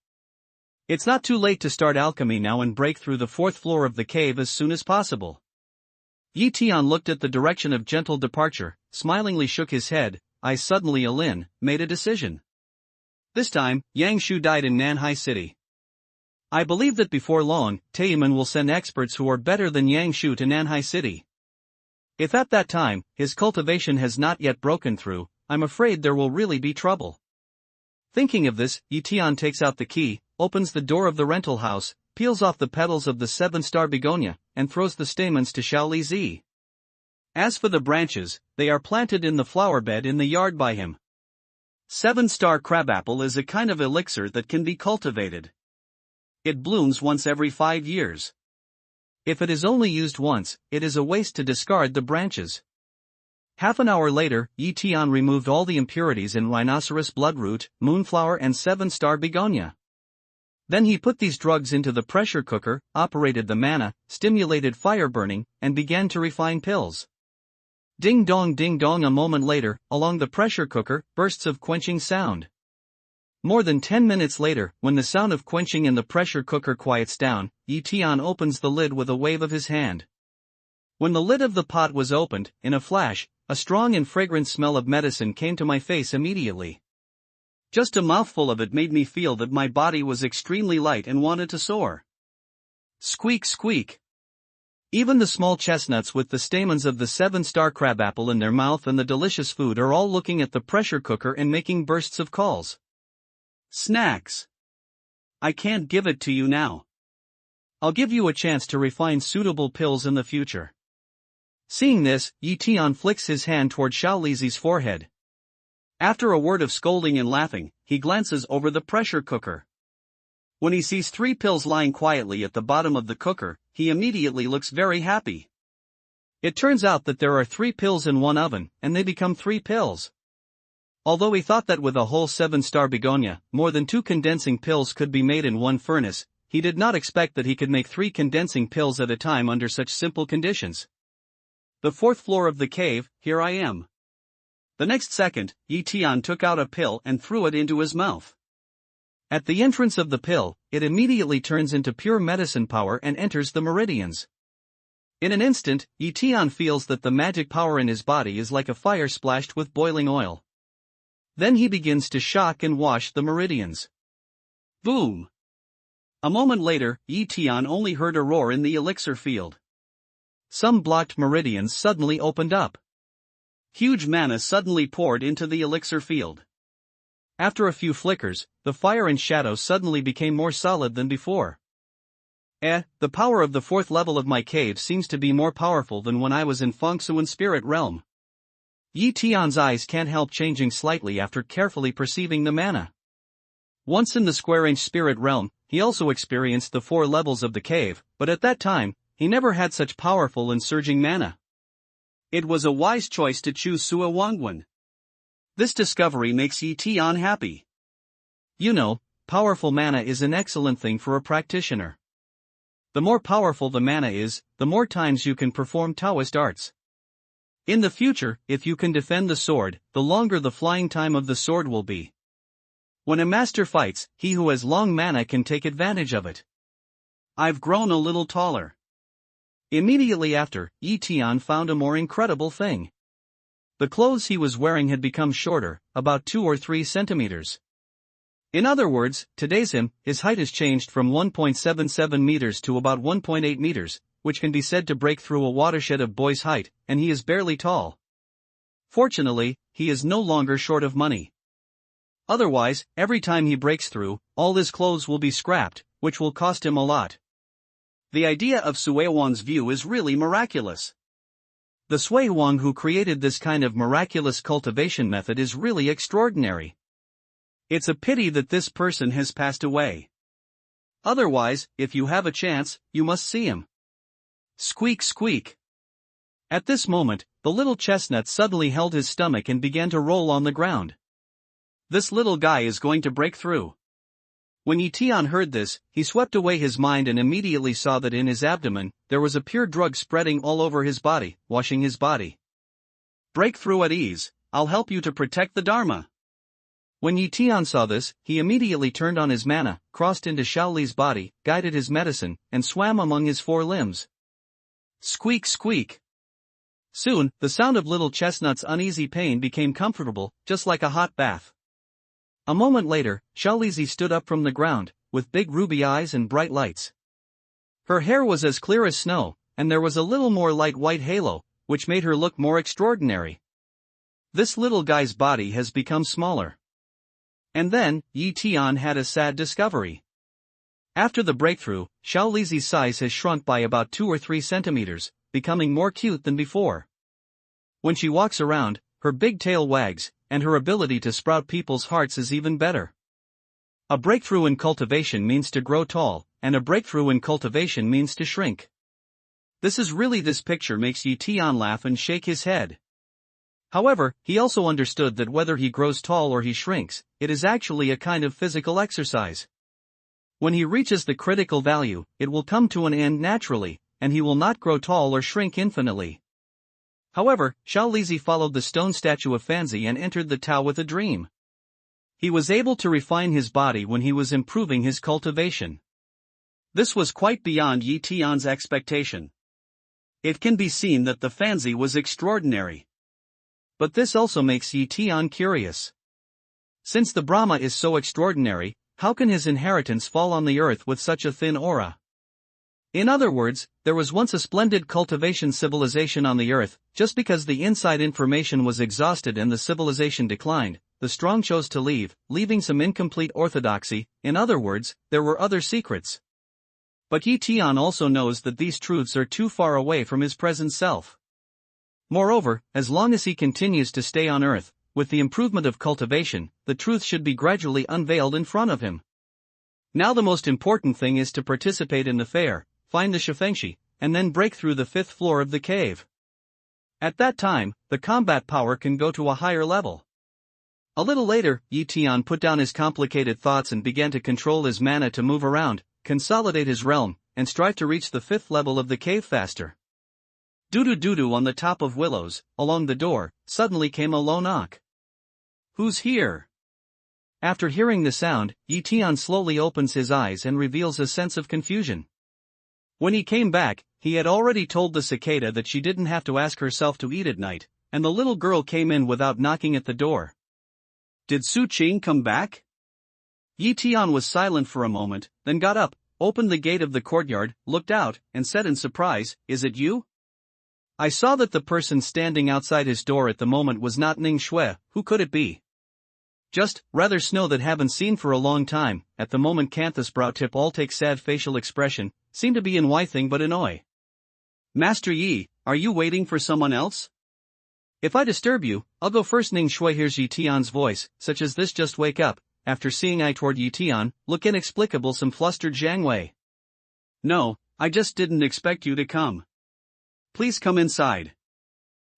It's not too late to start alchemy now and break through the 4th floor of the cave as soon as possible. Tian looked at the direction of gentle departure, smilingly shook his head, eyes suddenly Alin, made a decision. This time, Yang Shu died in Nanhai City. I believe that before long, Tian will send experts who are better than Yang Shu to Nanhai City. If at that time, his cultivation has not yet broken through, I'm afraid there will really be trouble. Thinking of this, Tian takes out the key, opens the door of the rental house, peels off the petals of the 7-star begonia, and throws the stamens to Xiao Zi. As for the branches, they are planted in the flower bed in the yard by him. 7-star crabapple is a kind of elixir that can be cultivated. It blooms once every 5 years. If it is only used once, it is a waste to discard the branches. Half an hour later, Tian removed all the impurities in rhinoceros bloodroot, moonflower and 7-star begonia. Then he put these drugs into the pressure cooker, operated the manna, stimulated fire burning, and began to refine pills. Ding dong, a moment later, along the pressure cooker, bursts of quenching sound. More than 10 minutes later, when the sound of quenching in the pressure cooker quiets down, Tian opens the lid with a wave of his hand. When the lid of the pot was opened, in a flash, a strong and fragrant smell of medicine came to my face immediately. Just a mouthful of it made me feel that my body was extremely light and wanted to soar. Squeak squeak. Even the small chestnuts with the stamens of the 7-star crabapple in their mouth and the delicious food are all looking at the pressure cooker and making bursts of calls. Snacks. I can't give it to you now. I'll give you a chance to refine suitable pills in the future. Seeing this, Tian flicks his hand toward Xiao Lizi's forehead. After a word of scolding and laughing, he glances over the pressure cooker. When he sees 3 pills lying quietly at the bottom of the cooker, he immediately looks very happy. It turns out that there are 3 pills in one oven, and they become 3 pills. Although he thought that with a whole 7-star begonia, more than 2 condensing pills could be made in one furnace, he did not expect that he could make 3 condensing pills at a time under such simple conditions. The 4th floor of the cave, here I am. The next second, Tian took out a pill and threw it into his mouth. At the entrance of the pill, it immediately turns into pure medicine power and enters the meridians. In an instant, Tian feels that the magic power in his body is like a fire splashed with boiling oil. Then he begins to shock and wash the meridians. Boom! A moment later, Tian only heard a roar in the elixir field. Some blocked meridians suddenly opened up. Huge mana suddenly poured into the elixir field. After a few flickers, the fire and shadow suddenly became more solid than before. The power of the 4th level of my cave seems to be more powerful than when I was in Fengsuan spirit realm. Tian's eyes can't help changing slightly after carefully perceiving the mana. Once in the square-inch spirit realm, he also experienced the 4 levels of the cave, but at that time, he never had such powerful and surging mana. It was a wise choice to choose Sua Wangwen. This discovery makes Tian happy. You know, powerful mana is an excellent thing for a practitioner. The more powerful the mana is, the more times you can perform Taoist arts. In the future, if you can defend the sword, the longer the flying time of the sword will be. When a master fights, he who has long mana can take advantage of it. I've grown a little taller. Immediately after, Tian found a more incredible thing. The clothes he was wearing had become shorter, about 2 or 3 centimeters. In other words, today's his height has changed from 1.77 meters to about 1.8 meters, which can be said to break through a watershed of boy's height, and he is barely tall. Fortunately, he is no longer short of money. Otherwise, every time he breaks through, all his clothes will be scrapped, which will cost him a lot. The idea of Sui Wang's view is really miraculous. The Sui Wang who created this kind of miraculous cultivation method is really extraordinary. It's a pity that this person has passed away. Otherwise, if you have a chance, you must see him. Squeak squeak. At this moment, the little chestnut suddenly held his stomach and began to roll on the ground. This little guy is going to break through. When Tian heard this, he swept away his mind and immediately saw that in his abdomen, there was a pure drug spreading all over his body, washing his body. Break through at ease, I'll help you to protect the Dharma. When Tian saw this, he immediately turned on his mana, crossed into Shaoli's body, guided his medicine, and swam among his four limbs. Squeak squeak. Soon, the sound of little chestnut's uneasy pain became comfortable, just like a hot bath. A moment later, Shaolizi stood up from the ground, with big ruby eyes and bright lights. Her hair was as clear as snow, and there was a little more light white halo, which made her look more extraordinary. This little guy's body has become smaller. And then, Tian had a sad discovery. After the breakthrough, Shaolizi's size has shrunk by about 2 or 3 centimeters, becoming more cute than before. When she walks around, her big tail wags, and her ability to sprout people's hearts is even better. A breakthrough in cultivation means to grow tall, and a breakthrough in cultivation means to shrink. This picture makes Tian laugh and shake his head. However, he also understood that whether he grows tall or he shrinks, it is actually a kind of physical exercise. When he reaches the critical value, it will come to an end naturally, and he will not grow tall or shrink infinitely. However, Shaolizi followed the stone statue of Fanzi and entered the Tao with a dream. He was able to refine his body when he was improving his cultivation. This was quite beyond Tian's expectation. It can be seen that the Fanzi was extraordinary. But this also makes Tian curious. Since the Brahma is so extraordinary, how can his inheritance fall on the earth with such a thin aura? In other words, there was once a splendid cultivation civilization on the earth. Just because the inside information was exhausted and the civilization declined, the strong chose to leave, leaving some incomplete orthodoxy. In other words, there were other secrets. But Tian also knows that these truths are too far away from his present self. Moreover, as long as he continues to stay on earth, with the improvement of cultivation, the truth should be gradually unveiled in front of him. Now the most important thing is to participate in the fair, find the Shifengshi, and then break through the 5th floor of the cave. At that time, the combat power can go to a higher level. A little later, Tian put down his complicated thoughts and began to control his mana to move around, consolidate his realm, and strive to reach the 5th level of the cave faster. Doo-doo-doo-doo on the top of willows, along the door, suddenly came a low knock. Who's here? After hearing the sound, Tian slowly opens his eyes and reveals a sense of confusion. When he came back, he had already told the cicada that she didn't have to ask herself to eat at night, and the little girl came in without knocking at the door. Did Su Qing come back? Tian was silent for a moment, then got up, opened the gate of the courtyard, looked out, and said in surprise, "Is it you?" I saw that the person standing outside his door at the moment was not Ning Shui. Who could it be? Just, rather Snow that haven't seen for a long time. At the moment Canthus brow tip all take sad facial expression, seem to be in anything but annoy. Master Yi, are you waiting for someone else? If I disturb you, I'll go first. Ning Shui hears Tian's voice, such as this. Just wake up. After seeing eye toward Tian, look inexplicable. Some flustered Zhang Wei. No, I just didn't expect you to come. Please come inside.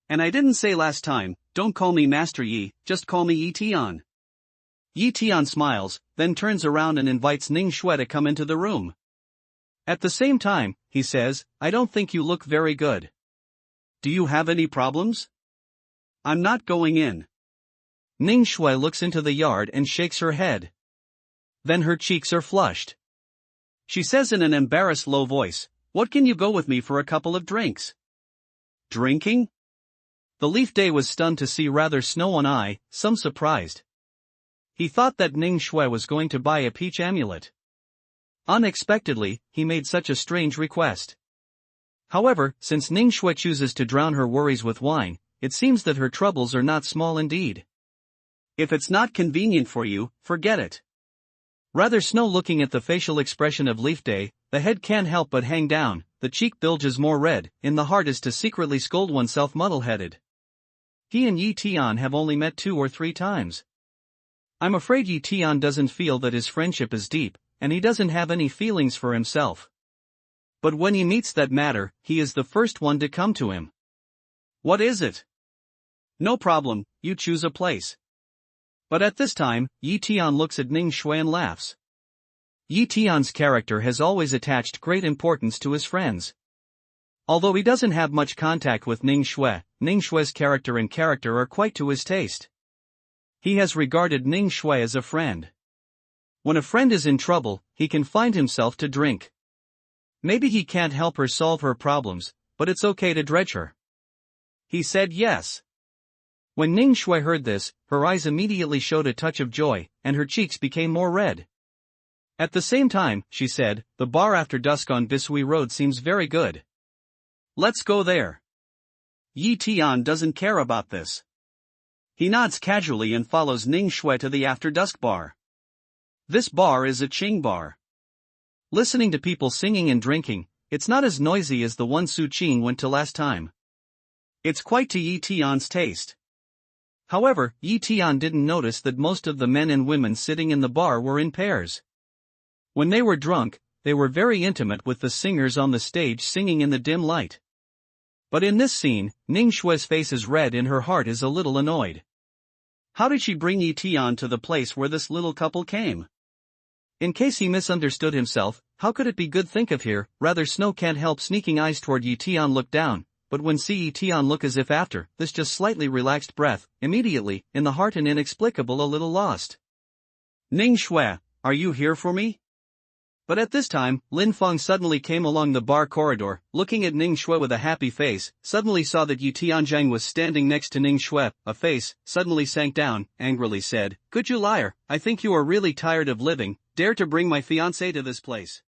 And I didn't say last time, don't call me Master Yi, just call me Tian. Tian smiles, then turns around and invites Ning Shui to come into the room. At the same time, he says, I don't think you look very good. Do you have any problems? I'm not going in. Ning Shui looks into the yard and shakes her head. Then her cheeks are flushed. She says in an embarrassed low voice, what can you go with me for a couple of drinks? Drinking? The Leaf Day was stunned to see rather Snow one eye, some surprised. He thought that Ning Shui was going to buy a peach amulet. Unexpectedly, he made such a strange request. However, since Ning Shui chooses to drown her worries with wine, it seems that her troubles are not small indeed. If it's not convenient for you, forget it. Rather Snow looking at the facial expression of Leaf Day, the head can't help but hang down, the cheek bilges more red, in the heart is to secretly scold oneself muddle-headed. He and Tian have only met 2 or 3 times. I'm afraid Tian doesn't feel that his friendship is deep, and he doesn't have any feelings for himself. But when he meets that matter, he is the first one to come to him. What is it? No problem, you choose a place. But at this time, Yi Tian looks at Ning Shui and laughs. Yi Tian's character has always attached great importance to his friends. Although he doesn't have much contact with Ning Shui's character are quite to his taste. He has regarded Ning Shui as a friend. When a friend is in trouble, he can find himself to drink. Maybe he can't help her solve her problems, but it's okay to dredge her. He said yes. When Ning Shui heard this, her eyes immediately showed a touch of joy, and her cheeks became more red. At the same time, she said, the bar after dusk on Bisui Road seems very good. Let's go there. Yi Tian doesn't care about this. He nods casually and follows Ning Shui to the after dusk bar. This bar is a Qing bar. Listening to people singing and drinking, it's not as noisy as the one Su Qing went to last time. It's quite to Yi Tian's taste. However, Yi Tian didn't notice that most of the men and women sitting in the bar were in pairs. When they were drunk, they were very intimate with the singers on the stage singing in the dim light. But in this scene, Ning Shui's face is red and her heart is a little annoyed. How did she bring Yi Tian to the place where this little couple came? In case he misunderstood himself, how could it be good think of here? Rather, Snow can't help sneaking eyes toward Yi Tian look down, but when see Yi Tian look as if after this just slightly relaxed breath, immediately, in the heart and inexplicable a little lost. Ning Shui, are you here for me? But at this time, Lin Feng suddenly came along the bar corridor, looking at Ning Shui with a happy face, suddenly saw that Yi Tianjiang was standing next to Ning Shui, a face, suddenly sank down, angrily said, "Good you liar, I think you are really tired of living, dare to bring my fiancé to this place."